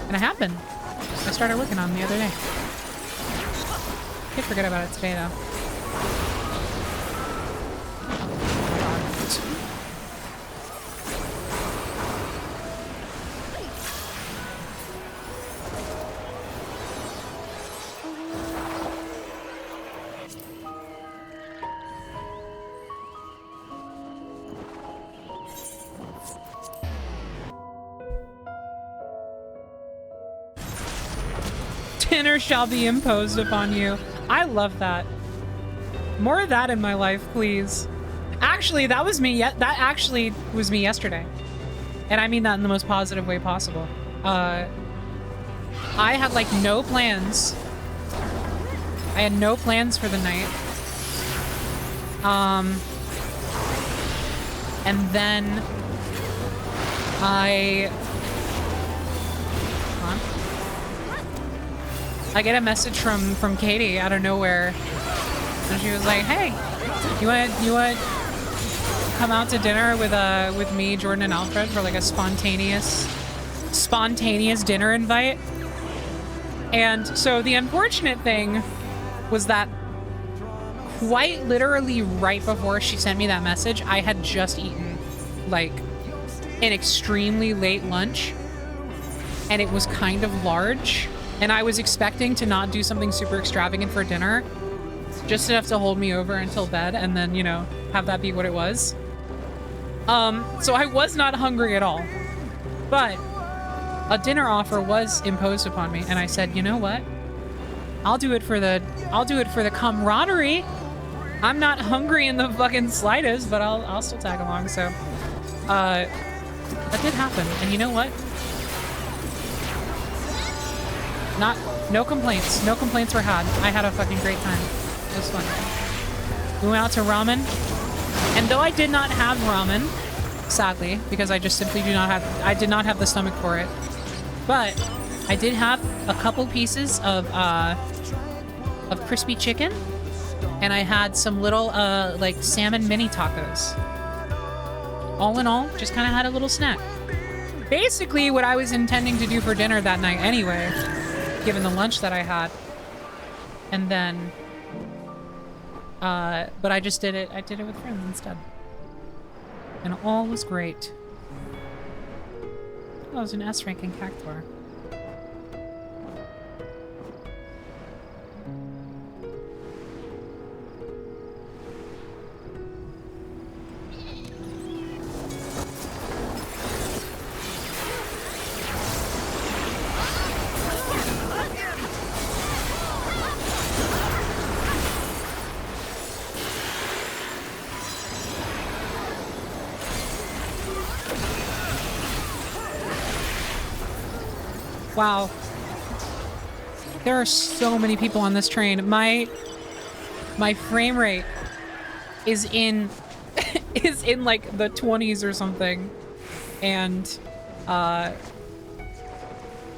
And I have been. I started working on them the other day. Can't forget about it today, though. Dinner shall be imposed upon you. I love that. More of that in my life, please. Actually, that was me. That actually was me yesterday. And I mean that in the most positive way possible. I had like no plans. I had no plans for the night. And then I get a message from Katie out of nowhere, and she was like, "Hey, you want to come out to dinner with me, Jordan, and Alfred for like a spontaneous dinner invite?" And so the unfortunate thing was that quite literally right before she sent me that message, I had just eaten like an extremely late lunch, and it was kind of large. And I was expecting to not do something super extravagant for dinner, just enough to hold me over until bed, and then, you know, have that be what it was. So I was not hungry at all, but a dinner offer was imposed upon me, and I said, you know what? I'll do it for the camaraderie. I'm not hungry in the fucking slightest, but I'll still tag along. So, that did happen, and you know what? No complaints. No complaints were had. I had a fucking great time. It was fun. We went out to ramen. And though I did not have ramen, sadly, because I just simply did not have the stomach for it. But I did have a couple pieces of crispy chicken. And I had some little like salmon mini tacos. All in all, just kind of had a little snack. Basically what I was intending to do for dinner that night anyway, given the lunch that I had. And then, but I just did it with friends instead. And all was great. Oh, it was an S rank in Cactuar. Wow. There are so many people on this train. My frame rate is in like the 20s or something. And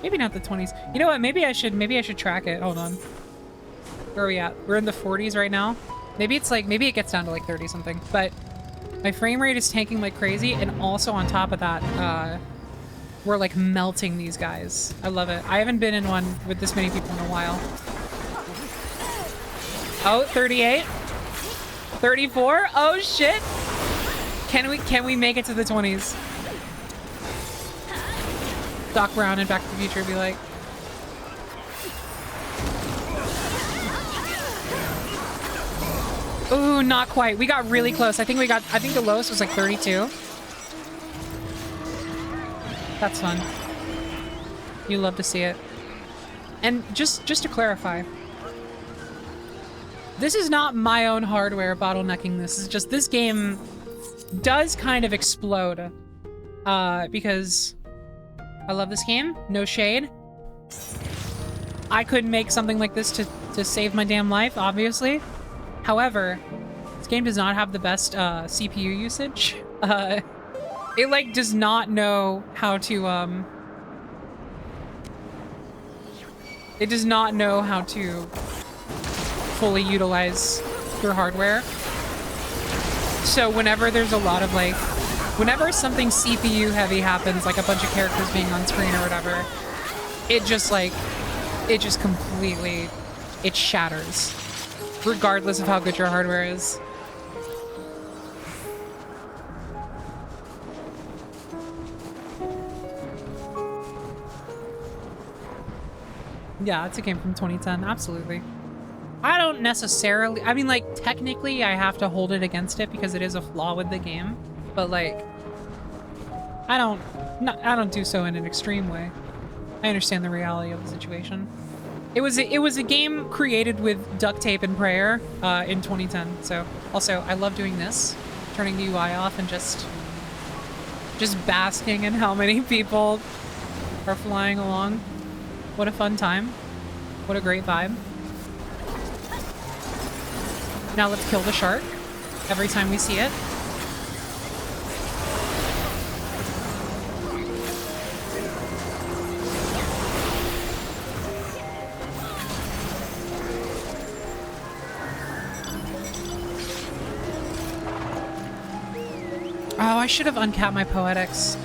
maybe not the 20s. You know what? Maybe I should track it. Hold on. Where are we at? We're in the 40s right now. Maybe it gets down to like 30 something. But my frame rate is tanking like crazy, and also on top of that, we're like melting these guys. I love it. I haven't been in one with this many people in a while. Oh, 38. 34. Oh shit. Can we make it to the 20s? Doc Brown in Back to the Future be like, ooh, not quite. We got really close. I think the lowest was like 32. That's fun. You love to see it. And just to clarify, this is not my own hardware bottlenecking this. It's just this game does kind of explode. Because I love this game. No shade. I couldn't make something like this to save my damn life, obviously. However, this game does not have the best CPU usage. It like does not know how to it does not know how to fully utilize your hardware. So whenever there's a lot of like, whenever something CPU heavy happens, like a bunch of characters being on screen or whatever, it just completely, it shatters, regardless of how good your hardware is. Yeah, it's a game from 2010, absolutely. I don't necessarily, I mean, like, technically I have to hold it against it because it is a flaw with the game, but like, I don't do so in an extreme way. I understand the reality of the situation. It was a game created with duct tape and prayer in 2010. So also, I love doing this, turning the UI off and just basking in how many people are flying along. What a fun time. What a great vibe. Now let's kill the shark every time we see it. Oh, I should have uncapped my poetics.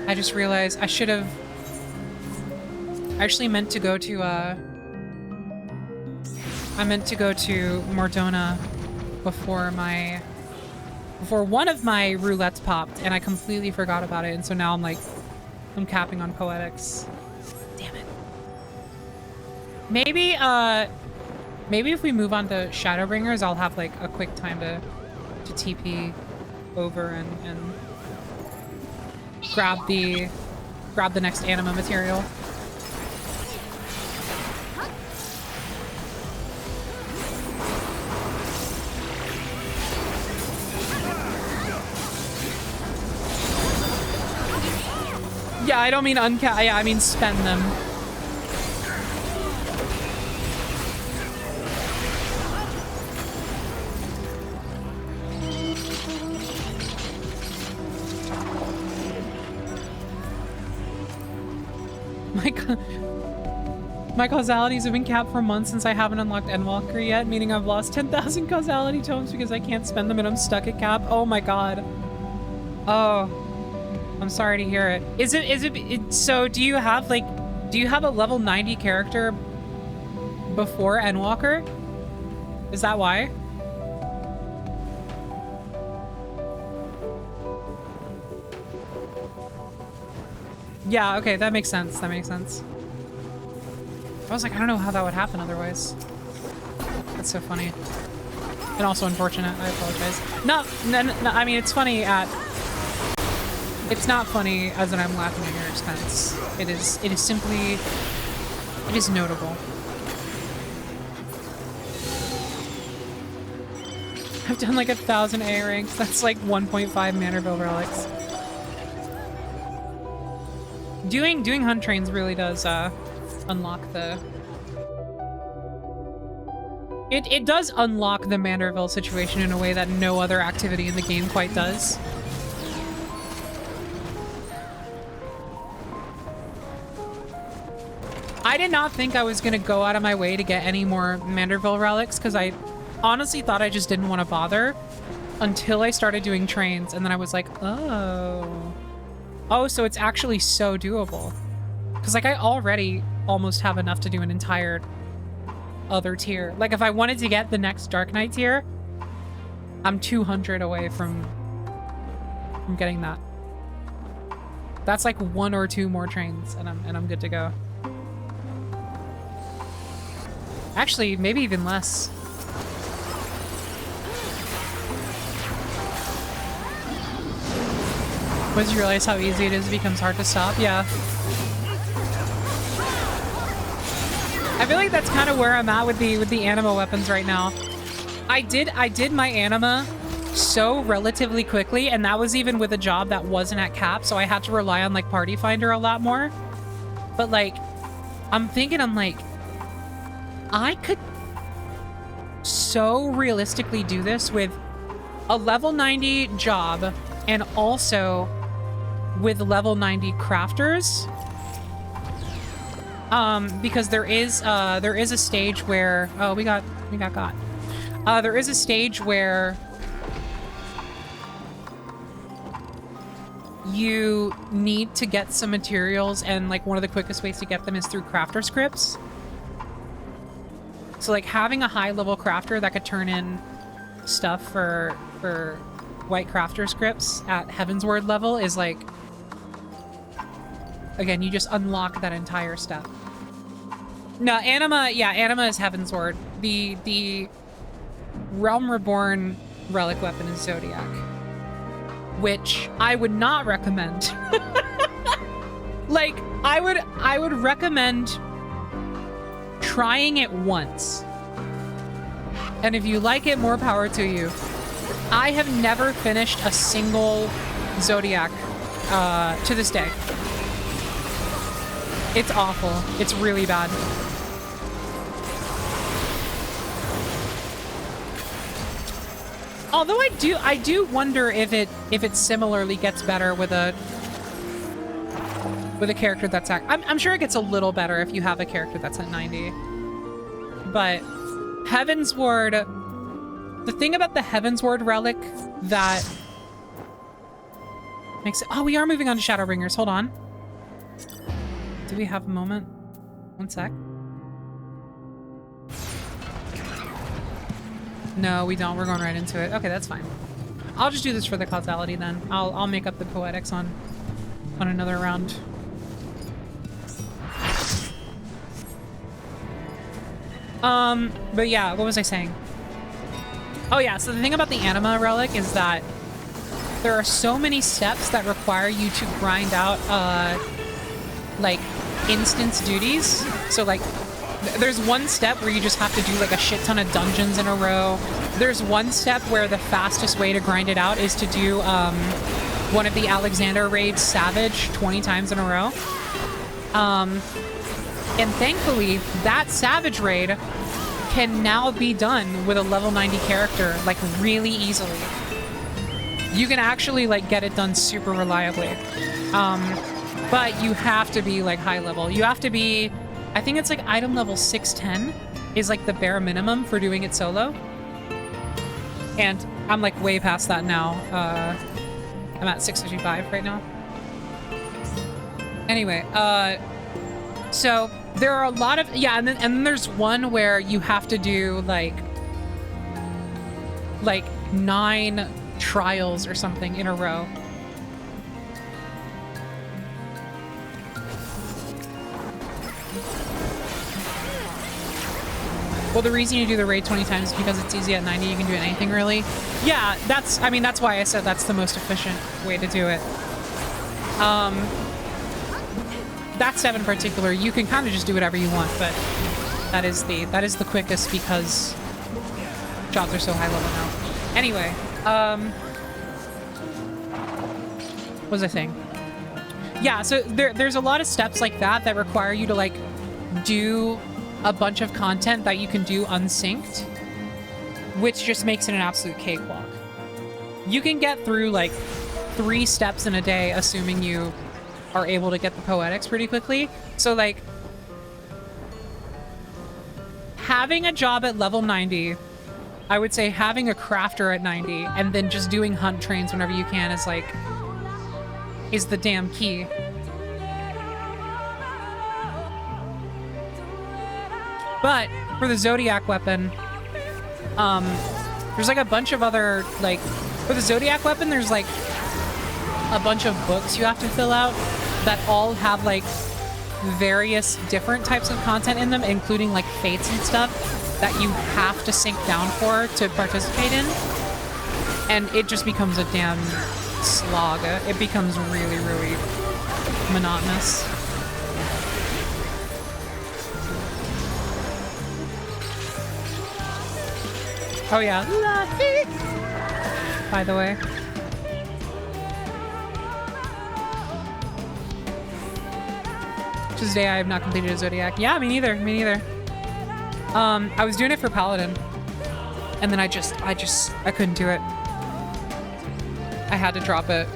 I just realized I should have... I actually meant to go to, I meant to go to Mordona before one of my roulettes popped, and I completely forgot about it, and so now I'm capping on poetics. Damn it. Maybe if we move on to Shadowbringers, I'll have like a quick time to TP over and grab the next Anima material. Yeah, I don't mean uncap. Yeah, I mean spend them. My causalities have been capped for months since I haven't unlocked Endwalker yet, meaning I've lost 10,000 causality tomes because I can't spend them and I'm stuck at cap. Oh my god. Oh. I'm sorry to hear it. So do you have a level 90 character before Endwalker? Is that why? Yeah, okay, that makes sense. That makes sense. I was like, I don't know how that would happen otherwise. That's so funny. And also unfortunate. I apologize. No, I mean, it's funny at... It's not funny as in I'm laughing at your expense. It is simply... It is notable. I've done like 1,000 A ranks. That's like 1.5 Manderville relics. Doing hunt trains really does unlock the... It does unlock the Manderville situation in a way that no other activity in the game quite does. I did not think I was gonna go out of my way to get any more Manderville relics because I honestly thought I just didn't want to bother until I started doing trains, and then I was like, oh, so it's actually so doable. Because like I already almost have enough to do an entire other tier. Like if I wanted to get the next Dark Knight tier, I'm 200 away from getting that. That's like 1 or 2 more trains, and I'm good to go. Actually, maybe even less. Once you realize how easy it is, it becomes hard to stop. Yeah. I feel like that's kind of where I'm at with the Anima weapons right now. I did my Anima so relatively quickly, and that was even with a job that wasn't at cap, so I had to rely on like Party Finder a lot more. But like, I'm like, I could so realistically do this with a level 90 job and also with level 90 crafters. Because there is a stage where we got got. There is a stage where you need to get some materials, and like one of the quickest ways to get them is through crafter scripts. So like having a high level crafter that could turn in stuff for white crafter scripts at Heavensward level is like, again, you just unlock that entire step. No, Anima, yeah, Anima is Heavensward. The Realm Reborn relic weapon is Zodiac, which I would not recommend. Like, I would recommend trying it once. And if you like it, more power to you. I have never finished a single Zodiac to this day. It's awful. It's really bad. Although I do wonder if it similarly gets better with a character that's at, I'm sure it gets a little better if you have a character that's at 90. But Heavensward, the thing about the Heavensward relic that makes it, oh, we are moving on to Shadowbringers. Hold on. Do we have a moment? One sec. No, we don't. We're going right into it. Okay, that's fine. I'll just do this for the causality then. I'll make up the poetics on another round. But yeah, what was I saying? Oh yeah, so the thing about the Anima relic is that there are so many steps that require you to grind out, like, instance duties. So, like, there's one step where you just have to do, like, a shit ton of dungeons in a row. There's one step where the fastest way to grind it out is to do, one of the Alexander raids Savage 20 times in a row. And thankfully, that Savage raid can now be done with a level 90 character, like, really easily. You can actually, like, get it done super reliably. But you have to be, like, high level. You have to be, I think it's, like, item level 610 is, like, the bare minimum for doing it solo. And I'm, like, way past that now. I'm at 655 right now. Anyway, so there are a lot of, yeah, and then there's one where you have to do, like 9 trials or something in a row. Well, the reason you do the raid 20 times is because it's easy at 90. You can do anything, really. Yeah, that's why I said that's the most efficient way to do it. That step in particular, you can kind of just do whatever you want, but that is the quickest because jobs are so high level now. Anyway, what was I saying? Yeah, so there's a lot of steps like that that require you to, like, do a bunch of content that you can do unsynced, which just makes it an absolute cakewalk. You can get through, like, 3 steps in a day, assuming you are able to get the poetics pretty quickly. So, like, having a job at level 90, I would say having a crafter at 90, and then just doing hunt trains whenever you can is, like, is the damn key. But for the Zodiac weapon, there's, like, a bunch of other, like, for the Zodiac weapon, there's, like, a bunch of books you have to fill out that all have, like, various different types of content in them, including, like, fates and stuff that you have to sync down for to participate in. And it just becomes a damn slog. It becomes really, really monotonous. Oh yeah, Lucky! By the way. Today I have not completed a Zodiac. Yeah, me neither. Me neither. I was doing it for Paladin, and then I couldn't do it. I had to drop it.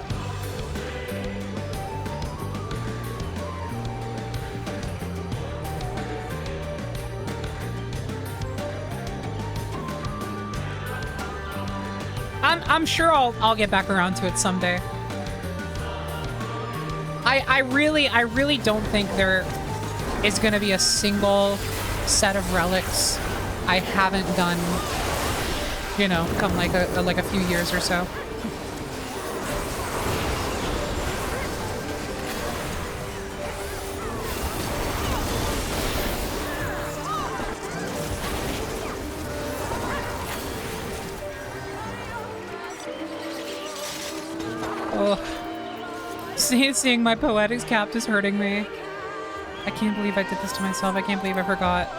I'm sure I'll get back around to it someday. I really don't think there is gonna be a single set of relics I haven't done, you know, come like a few years or so. Oh, seeing my poetics capped is hurting me. I can't believe I did this to myself. I can't believe I forgot.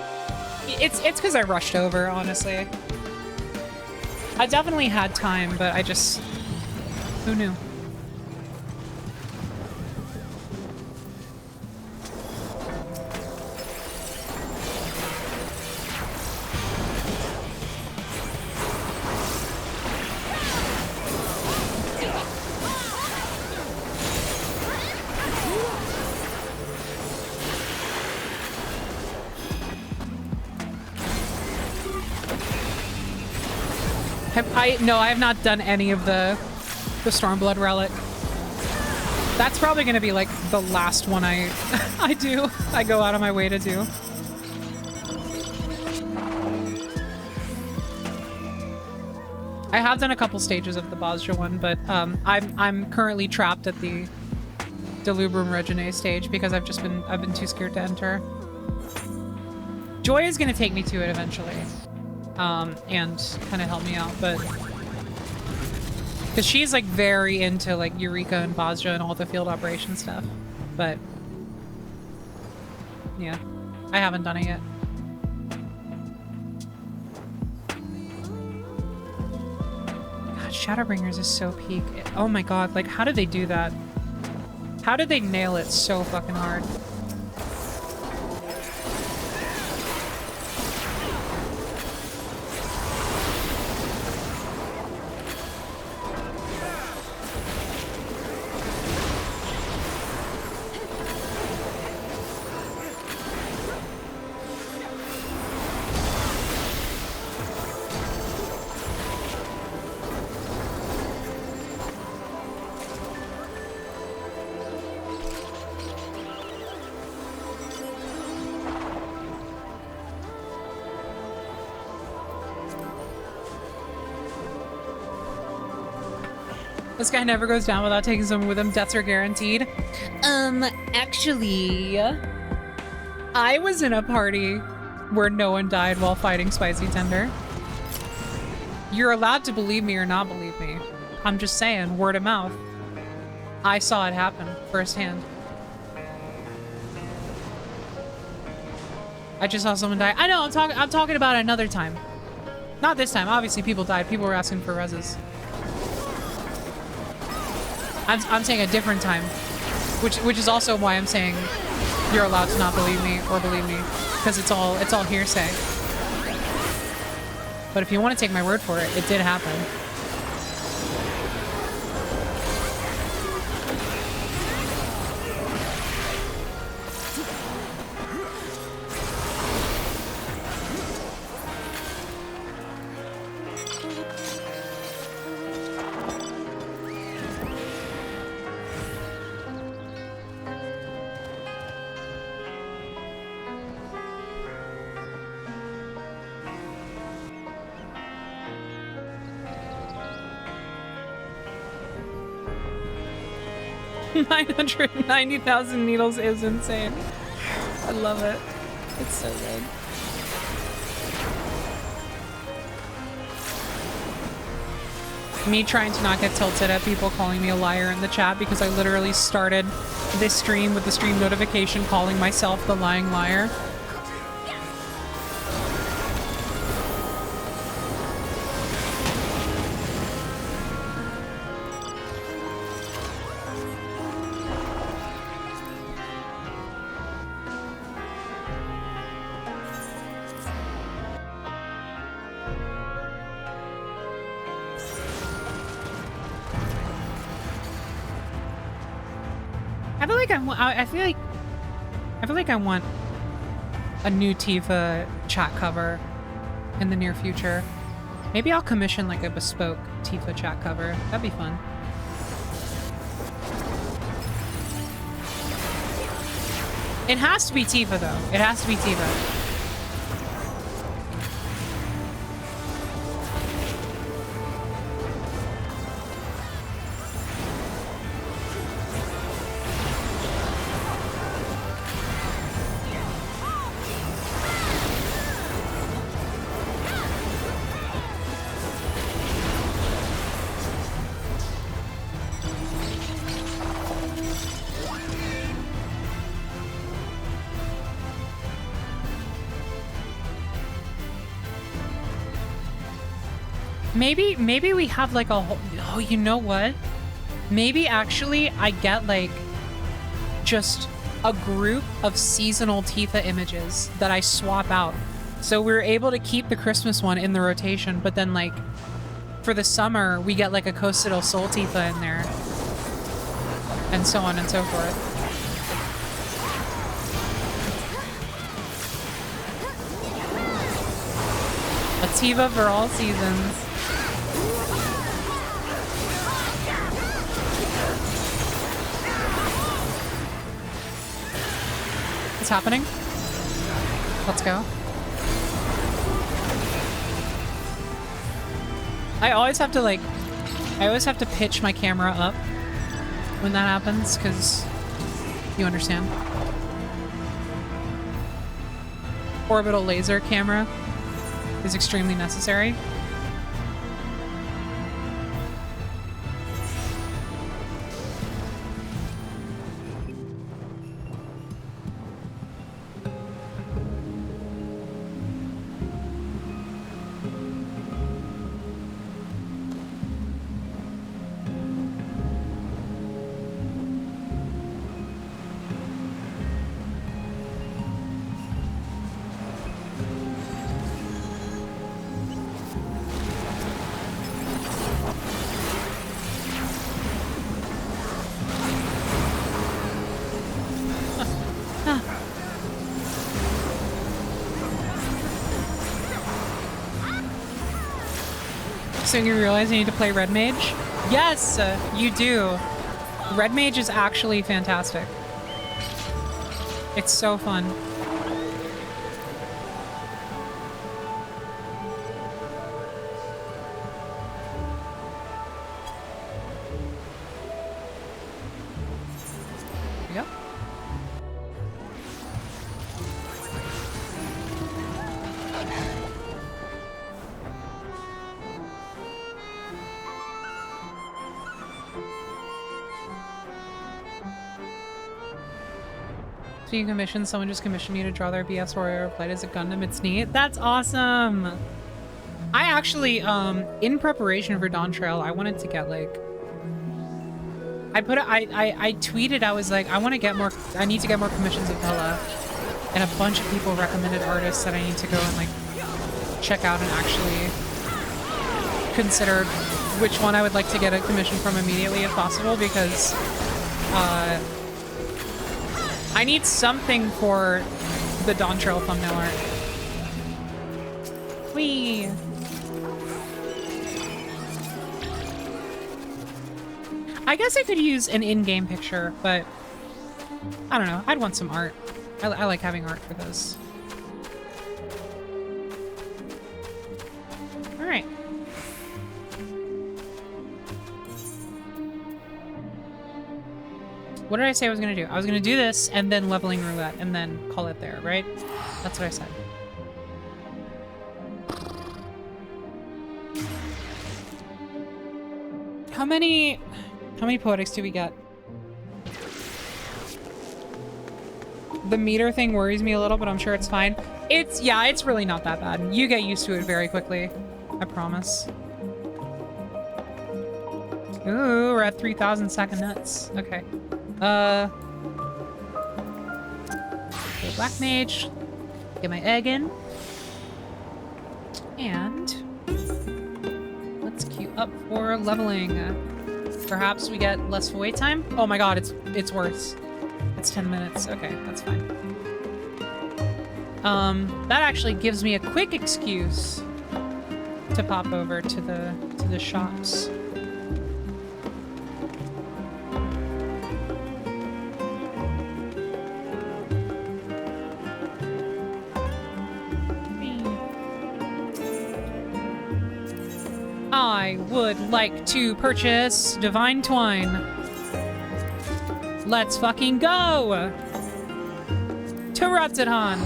It's because I rushed over, honestly. I definitely had time, but I just... Who knew? No, I have not done any of the Stormblood Relic. That's probably gonna be like the last one I go out of my way to do. I have done a couple stages of the Bozja one, but I'm currently trapped at the Delubrum Regine stage because I've been too scared to enter. Joy is gonna take me to it eventually. And kind of help me out, but because she's like very into like Eureka and Bozja and all the field operation stuff, but yeah, I haven't done it yet. God, Shadowbringers is so peak. Oh my god, like how did they do that? How did they nail it so fucking hard? This guy never goes down without taking someone with him. Deaths are guaranteed. Actually, I was in a party where no one died while fighting Spicy Tender. You're allowed to believe me or not believe me. I'm just saying, word of mouth. I saw it happen firsthand. I just saw someone die. I know, I'm talking about another time. Not this time. Obviously, people died. People were asking for reses. I'm saying a different time, which is also why I'm saying you're allowed to not believe me or believe me, because it's all hearsay. But if you want to take my word for it, it did happen. $990,000 needles is insane. I love it. It's so good. Me trying to not get tilted at people calling me a liar in the chat because I literally started this stream with the stream notification calling myself the lying liar. I feel like I want a new Tifa chat cover in the near future. Maybe I'll commission like a bespoke Tifa chat cover. That'd be fun. It has to be Tifa though. It has to be Tifa. Maybe we have like a whole, oh, you know what? Maybe actually I get like just a group of seasonal Tifa images that I swap out. So we're able to keep the Christmas one in the rotation, but then like for the summer, we get like a Costa del Sol Tifa in there. And so on and so forth. A Tifa for all seasons. What's happening? Let's go. I always have to pitch my camera up when that happens, because you understand. Orbital laser camera is extremely necessary. So you realize you need to play Red Mage? Yes, you do. Red Mage is actually fantastic. It's so fun. Yep. So you commission, someone just commissioned you to draw their BS Warrior Flight as a Gundam. It's neat. That's awesome. I actually, in preparation for Dawn Trail, I wanted to get like, I tweeted, I was like, I need to get more commissions of Bella. And a bunch of people recommended artists that I need to go and like check out and actually consider which one I would like to get a commission from immediately if possible, because I need something for the Dawn Trail thumbnail art. Whee! I guess I could use an in-game picture, but I don't know. I'd want some art. I like having art for those. All right. What did I say I was going to do? I was going to do this and then leveling roulette and then call it there, right? That's what I said. How many poetics do we get? The meter thing worries me a little, but I'm sure it's fine. Yeah, it's really not that bad. You get used to it very quickly. I promise. Ooh, we're at 3,000 second nuts. Okay. Okay, Black Mage. Get my egg in. And let's queue up for leveling. Perhaps we get less wait time? Oh my god, it's worse. It's 10 minutes. Okay, that's fine. That actually gives me a quick excuse to pop over to the shops. I would like to purchase Divine Twine. Let's fucking go! To Rotterdam.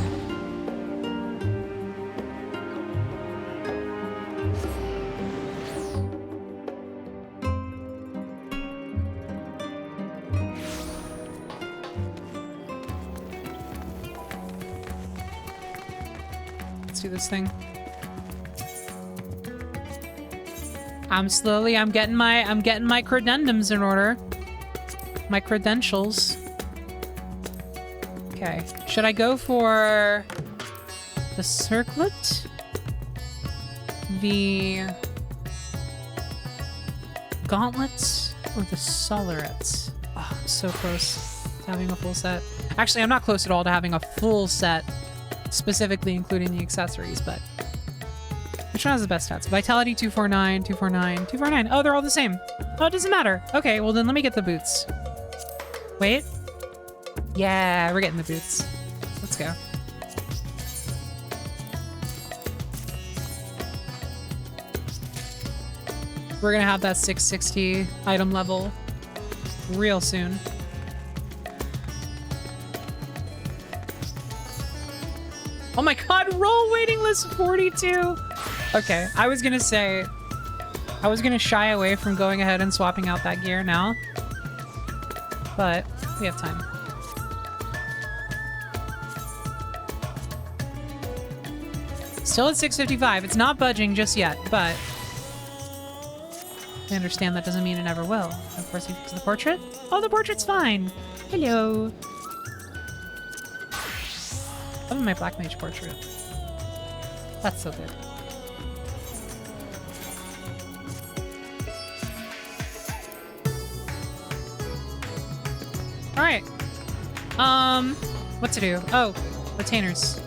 Let's do this thing. I'm getting my credendums in order. My credentials. Okay. Should I go for the circlet? The gauntlets or the solarettes? Oh, I'm so close to having a full set. Actually, I'm not close at all to having a full set, specifically including the accessories, but which one has the best stats? Vitality 249, 249, 249. Oh, they're all the same. Oh, it doesn't matter. Okay, well then let me get the boots. Wait. Yeah, we're getting the boots. Let's go. We're gonna have that 660 item level real soon. Oh my god, roll waiting list 42. Okay, I was gonna say, I was gonna shy away from going ahead and swapping out that gear now, but we have time. Still at 655. It's not budging just yet, but I understand that doesn't mean it never will. Of course, you fix the portrait. Oh, the portrait's fine. Hello. I love my Black Mage portrait. That's so good. All right. What to do? Oh, retainers.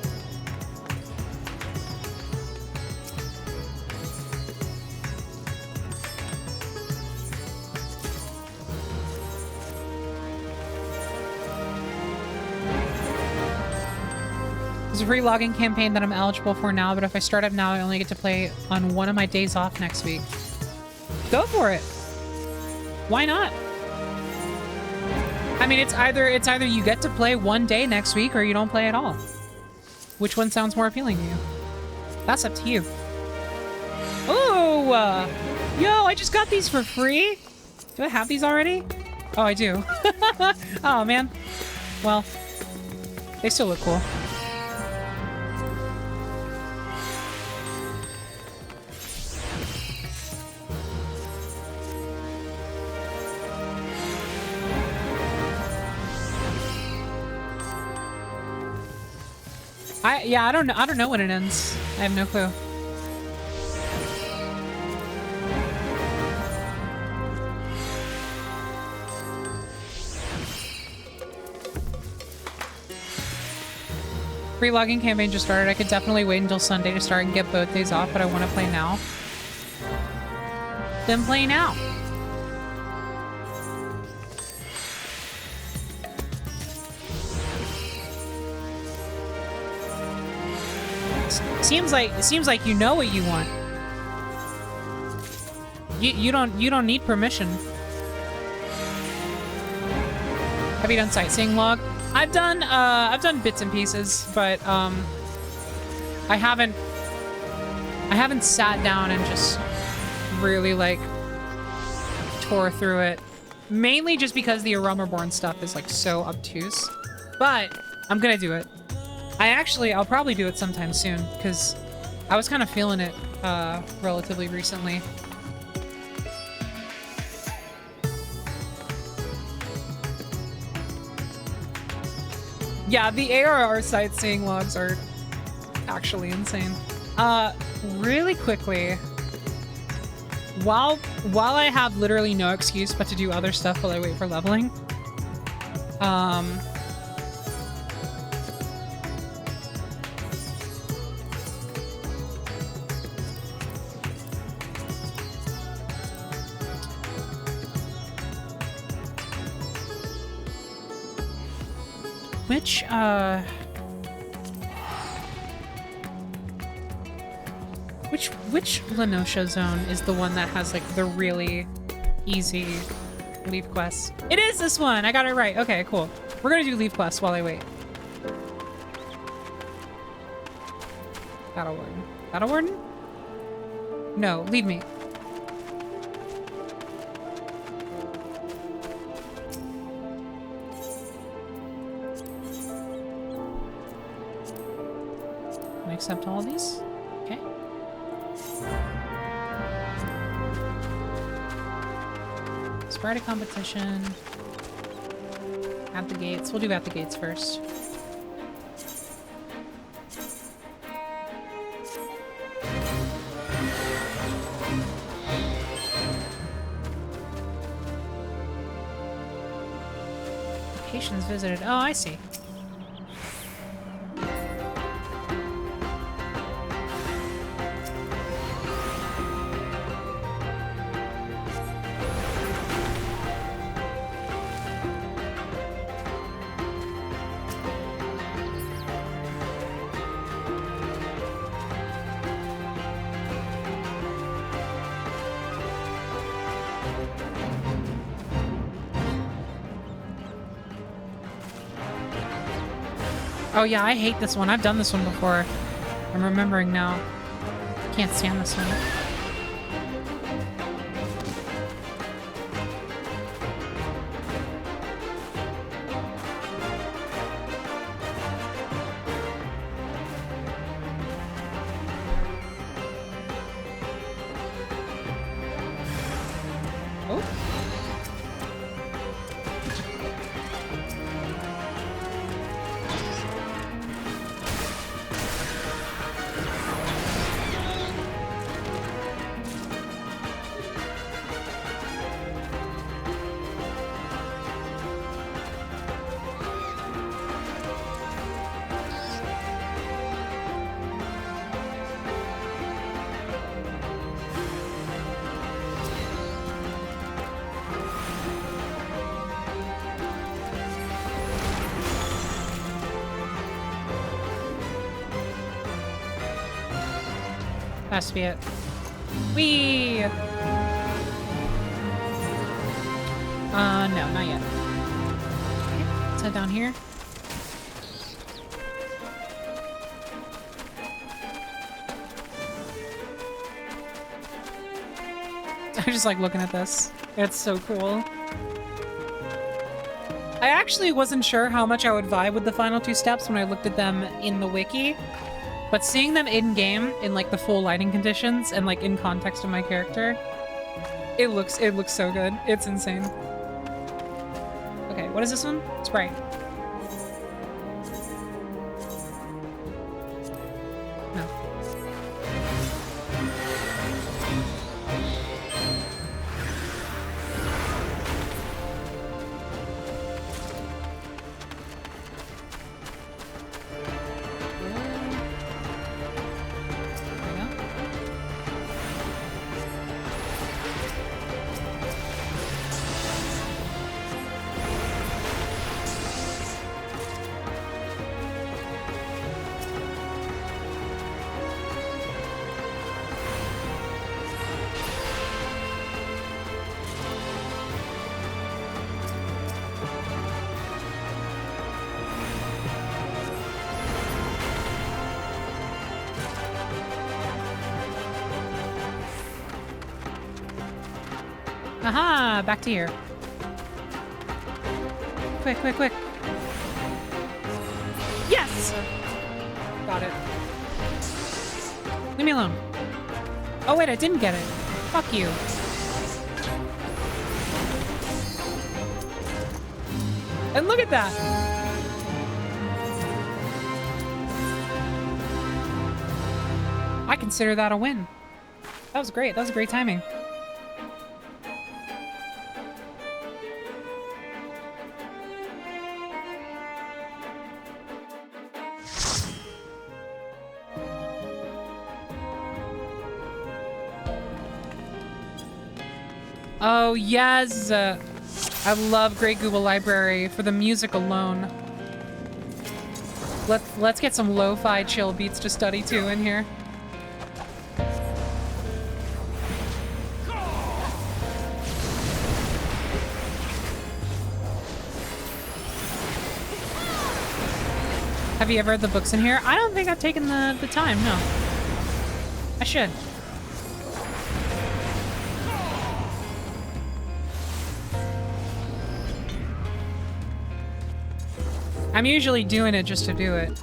There's a free login campaign that I'm eligible for now, but if I start up now, I only get to play on one of my days off next week. Go for it. Why not? I mean, it's either you get to play one day next week or you don't play at all. Which one sounds more appealing to you? That's up to you. Oh, yo, I just got these for free. Do I have these already? Oh, I do. Oh, man. Well, they still look cool. I don't know when it ends. I have no clue. Free login campaign just started. I could definitely wait until Sunday to start and get both days off, but I want to play now. Then play now. It seems like you know what you want. You don't need permission. Have you done sightseeing log? I've done bits and pieces, but I haven't sat down and just really like tore through it. Mainly just because the Aromaborn stuff is like so obtuse. But I'm gonna do it. I'll probably do it sometime soon, because I was kind of feeling it relatively recently. Yeah, the ARR sightseeing logs are actually insane. Really quickly, while I have literally no excuse but to do other stuff while I wait for leveling, Which Lenosha zone is the one that has like the really easy leaf quests? It is this one! I got it right. Okay, cool. We're gonna do leaf quests while I wait. Battle Warden. Battle Warden? No, leave me. Can I accept all of these? Okay. Sprite a competition. At the gates. We'll do at the gates first. Locations visited. Oh, I see. Oh yeah, I hate this one. I've done this one before. I'm remembering now. Can't stand this one. Has to be it. Whee! No, not yet. Okay, let's head down here. I just like looking at this. It's so cool. I actually wasn't sure how much I would vibe with the final two steps when I looked at them in the wiki. But seeing them in-game, in like the full lighting conditions and like in context of my character, it looks so good. It's insane. Okay, what is this one? Sprite. No. Aha! Back to here. Quick, quick, quick. Yes! Got it. Leave me alone. Oh wait, I didn't get it. Fuck you. And look at that! I consider that a win. That was great. That was great timing. Oh, yes! I love Great Google Library for the music alone. Let's get some lo-fi chill beats to study to in here. Have you ever read the books in here? I don't think I've taken the time, no. I should. I'm usually doing it just to do it.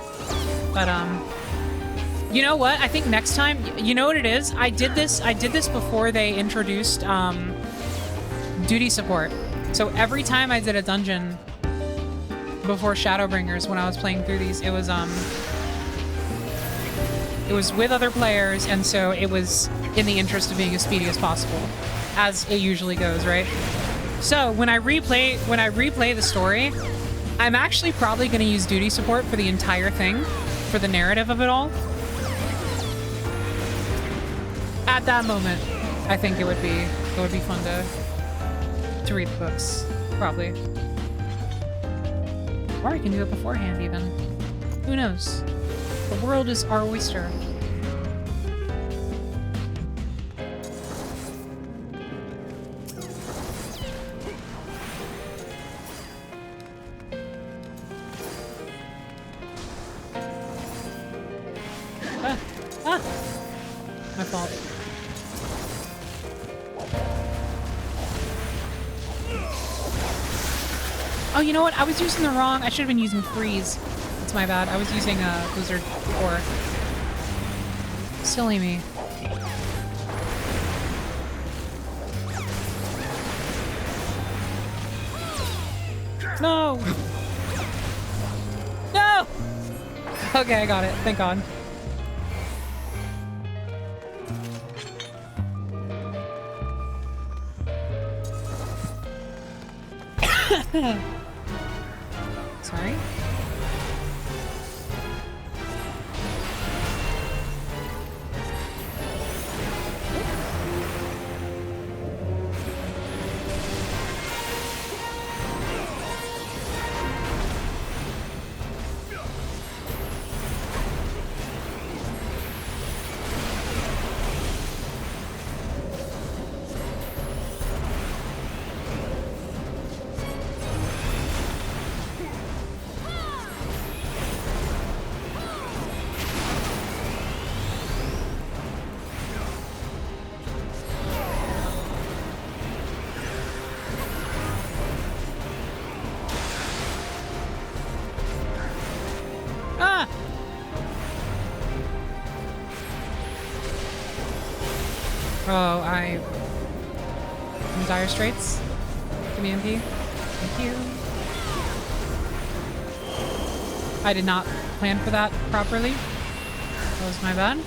But, you know what? I think next time, you know what it is? I did this before they introduced, duty support. So every time I did a dungeon before Shadowbringers, when I was playing through these, it was with other players, and so it was in the interest of being as speedy as possible, as it usually goes, right? So when I replay the story, I'm actually probably going to use duty support for the entire thing, for the narrative of it all. At that moment, I think it would be fun to read the books, probably. Or I can do it beforehand, even. Who knows? The world is our oyster. My fault. Oh, you know what? I was using the wrong... I should have been using Freeze. It's my bad. I was using Blizzard before. Silly me. No! No! Okay, I got it. Thank God. Sorry. Oh, I'm in dire straits. Give me MP. Thank you. I did not plan for that properly. That was my bad.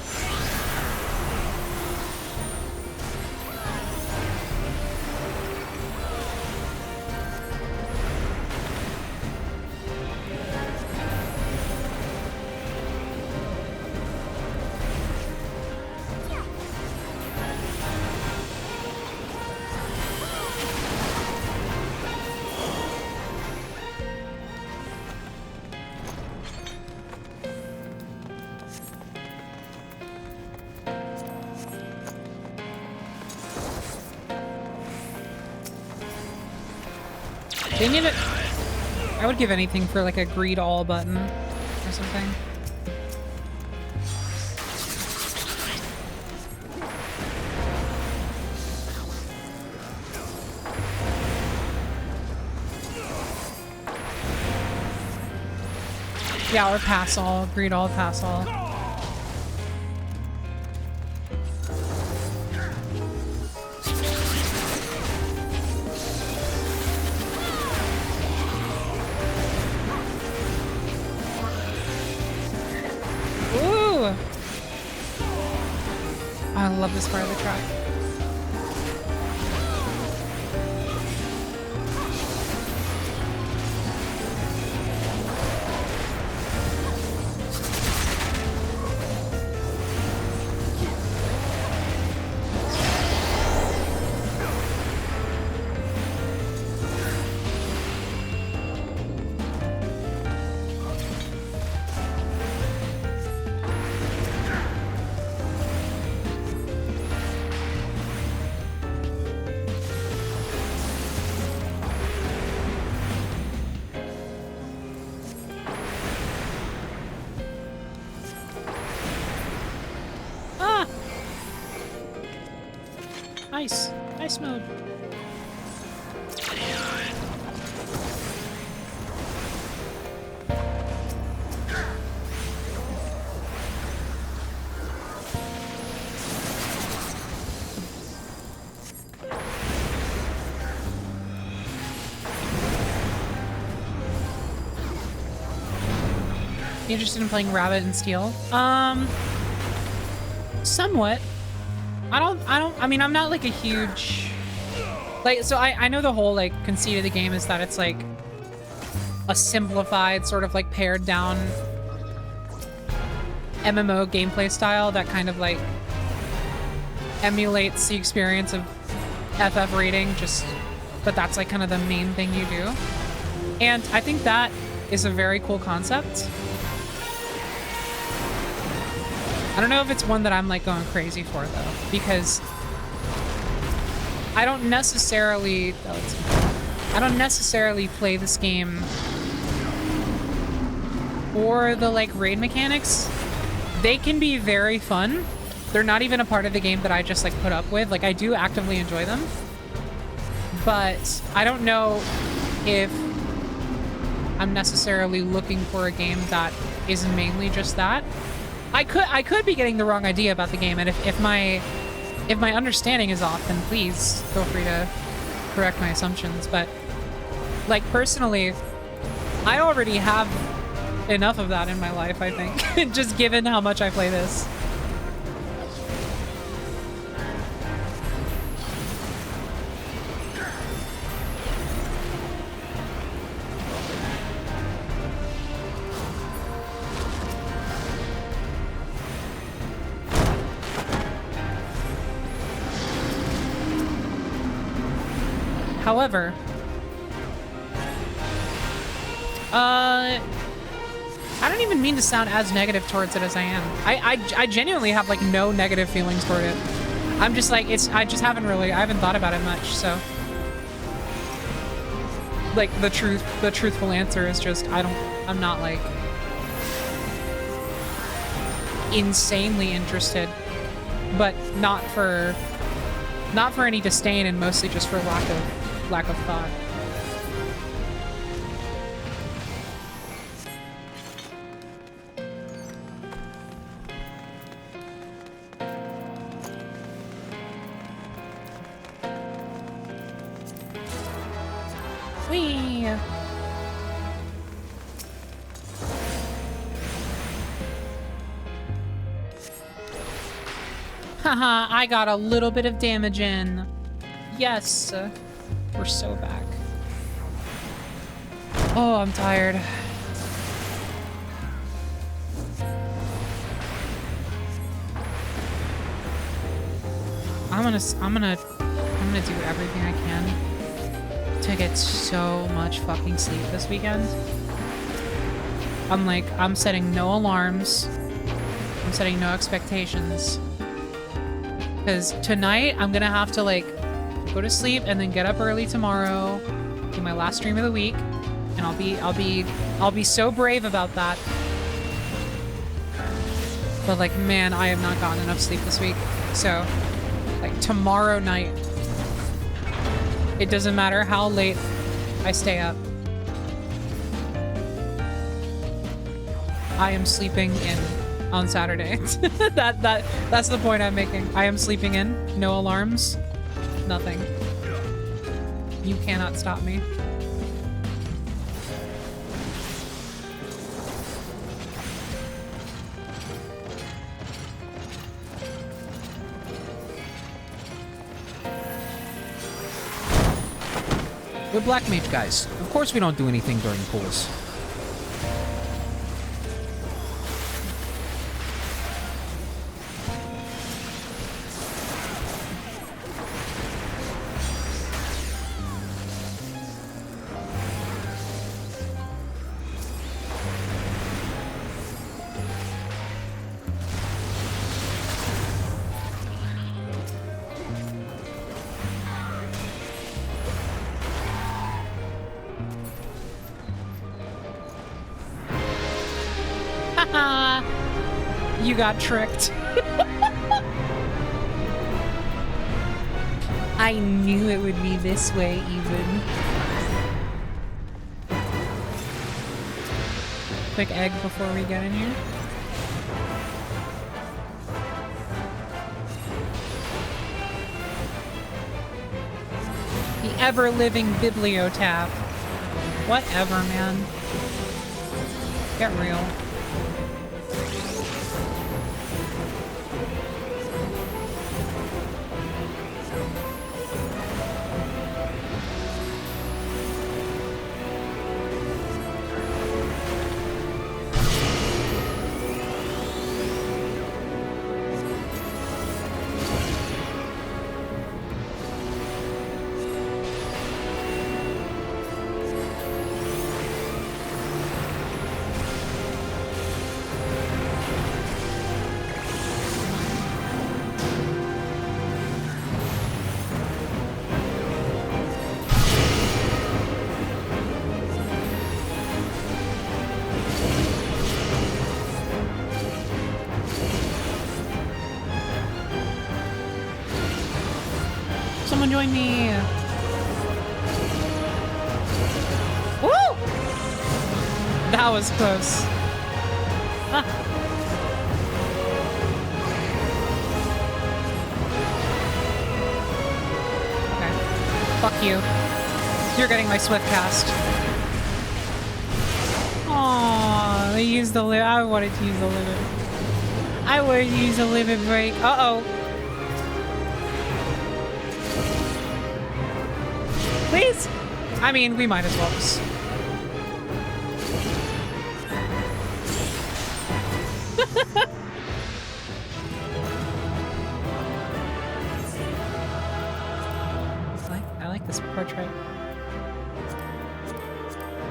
Dang it! I would give anything for like a greed all button or something. Yeah, or pass all, greed all, pass all. I love this part of the track. Nice. Nice mode. You interested in playing Rabbit and Steel? Somewhat. I mean, I'm not like a huge, like, so I know the whole like conceit of the game is that it's like a simplified sort of like pared down MMO gameplay style that kind of like emulates the experience of FF raiding, but that's like kind of the main thing you do. And I think that is a very cool concept. I don't know if it's one that I'm like going crazy for though, because I don't necessarily play this game for the like raid mechanics. They can be very fun. They're not even a part of the game that I just like put up with. Like I do actively enjoy them, but I don't know if I'm necessarily looking for a game that is mainly just that. I could be getting the wrong idea about the game, and if my understanding is off, then please feel free to correct my assumptions. But like personally, I already have enough of that in my life, I think, just given how much I play this. However, I don't even mean to sound as negative towards it as I am. I genuinely have like no negative feelings toward it. I'm just like, I haven't thought about it much, so. Like the truthful answer is just, I'm not like insanely interested, but not for any disdain, and mostly just for lack of thought. Whee! Haha, I got a little bit of damage in. Yes. We're so back. Oh, I'm tired. I'm gonna do everything I can to get so much fucking sleep this weekend. I'm setting no alarms. I'm setting no expectations. Because tonight I'm gonna have to like go to sleep and then get up early tomorrow, do my last stream of the week, and I'll be so brave about that. But like, man, I have not gotten enough sleep this week. So, like tomorrow night, it doesn't matter how late I stay up, I am sleeping in on Saturday. That's the point I'm making. I am sleeping in, no alarms. Nothing. You cannot stop me. We're Black Mage guys. Of course we don't do anything during pools. You got tricked. I knew it would be this way even. Quick egg before we get in here. The ever-living bibliotap. Whatever, man. Get real. Someone join me. Woo! That was close. Ah. Okay. Fuck you. You're getting my swift cast. Aww, they used the limit. I wanted to use the limit. I wanted to use the limit break. Uh-oh. Please? I mean, we might as well just... I like this portrait.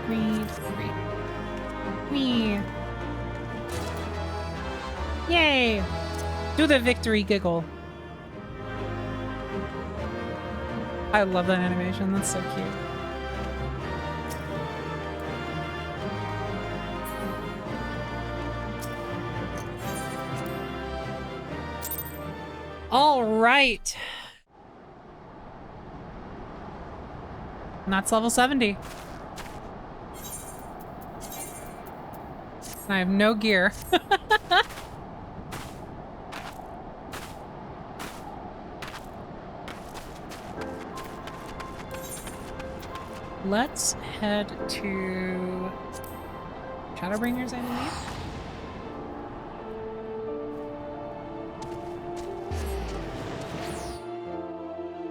Read. Wee. Yay! Do the victory giggle. I love that animation. That's so cute. All right. And that's level 70. I have no gear. Let's head to Shadowbringers, I believe.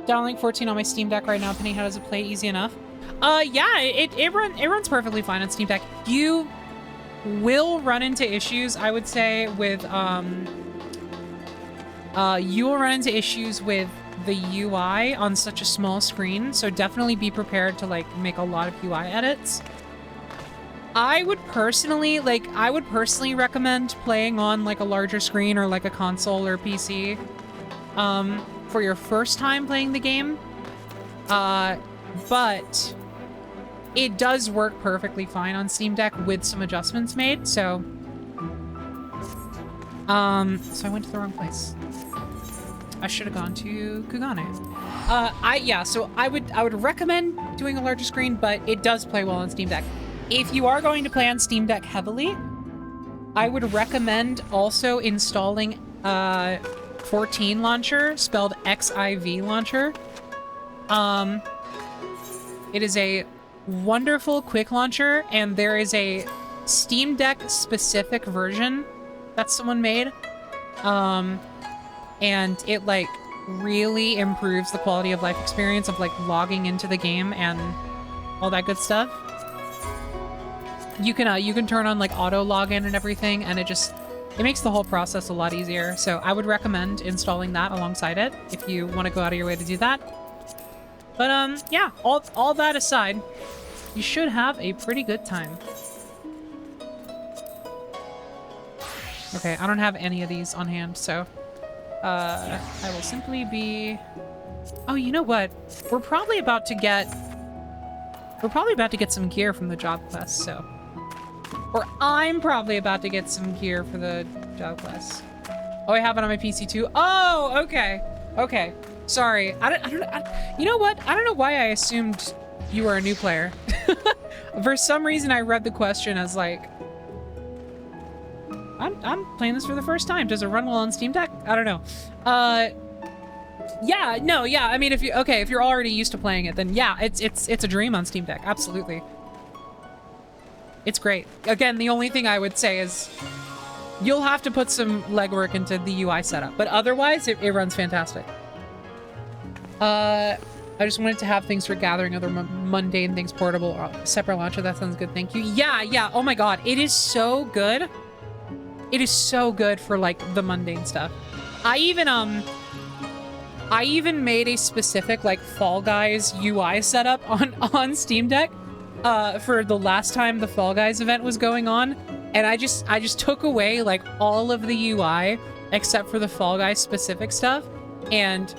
Downlink 14 on my Steam Deck right now. Penny, how does it play? Easy enough. Yeah, it runs perfectly fine on Steam Deck. You will run into issues, I would say, with you will run into issues with the UI on such a small screen, so definitely be prepared to like make a lot of UI edits. I would personally recommend playing on like a larger screen or like a console or PC for your first time playing the game. But it does work perfectly fine on Steam Deck with some adjustments made, so I went to the wrong place. I should have gone to Kugane. So I would recommend doing a larger screen, but it does play well on Steam Deck. If you are going to play on Steam Deck heavily, I would recommend also installing 14 launcher, spelled XIV launcher. It is a wonderful quick launcher, and there is a Steam Deck specific version that someone made. And it like really improves the quality of life experience of like logging into the game and all that good stuff. You can turn on like auto login and everything, and it makes the whole process a lot easier. So I would recommend installing that alongside it if you want to go out of your way to do that. But yeah, all that aside, you should have a pretty good time. Okay, I don't have any of these on hand, so I will simply be... Oh, you know what? We're probably about to get some gear from the job quest, so... Or I'm probably about to get some gear for the job quest. Oh, I have it on my PC too? Oh, okay. Okay. Sorry. You know what? I don't know why I assumed you were a new player. For some reason, I read the question as like, I'm playing this for the first time. Does it run well on Steam Deck? I don't know. Yeah, no, yeah. I mean, if you're already used to playing it, then yeah, it's a dream on Steam Deck. Absolutely. It's great. Again, the only thing I would say is you'll have to put some legwork into the UI setup, but otherwise, it runs fantastic. I just wanted to have things for gathering other mundane things portable. Separate launcher, that sounds good, thank you. Yeah, oh my god, it is so good. It is so good for, like, the mundane stuff. I even made a specific, like, Fall Guys UI setup on Steam Deck for the last time the Fall Guys event was going on. And I just took away, like, all of the UI except for the Fall Guys specific stuff. And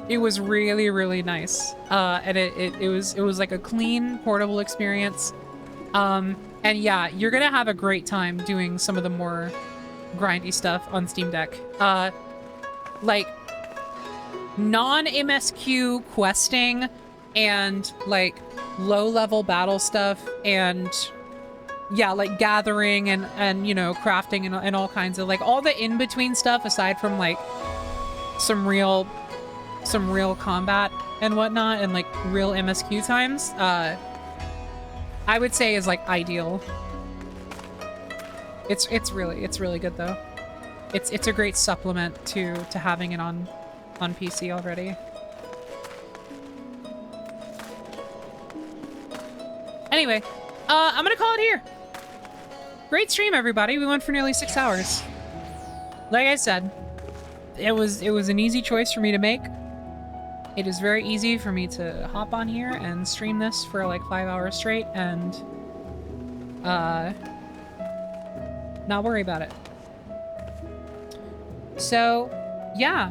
it was really, really nice. And it was like a clean, portable experience. And yeah, you're gonna have a great time doing some of the more grindy stuff on Steam Deck. Like, non-MSQ questing and, like, low-level battle stuff and, yeah, like, gathering and you know, crafting and all kinds of, like, all the in-between stuff aside from, like, some real combat and whatnot and, like, real MSQ times, I would say is, like, ideal. It's really good though. It's a great supplement to having it on PC already. Anyway, I'm gonna call it here. Great stream, everybody. We went for nearly 6 hours. Like I said, it was an easy choice for me to make. It is very easy for me to hop on here and stream this for like 5 hours straight and not worry about it. So, yeah,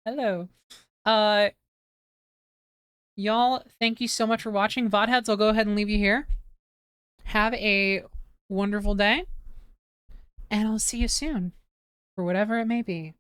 hello. Y'all, thank you so much for watching. VOD heads, I'll go ahead and leave you here. Have a wonderful day, and I'll see you soon, for whatever it may be.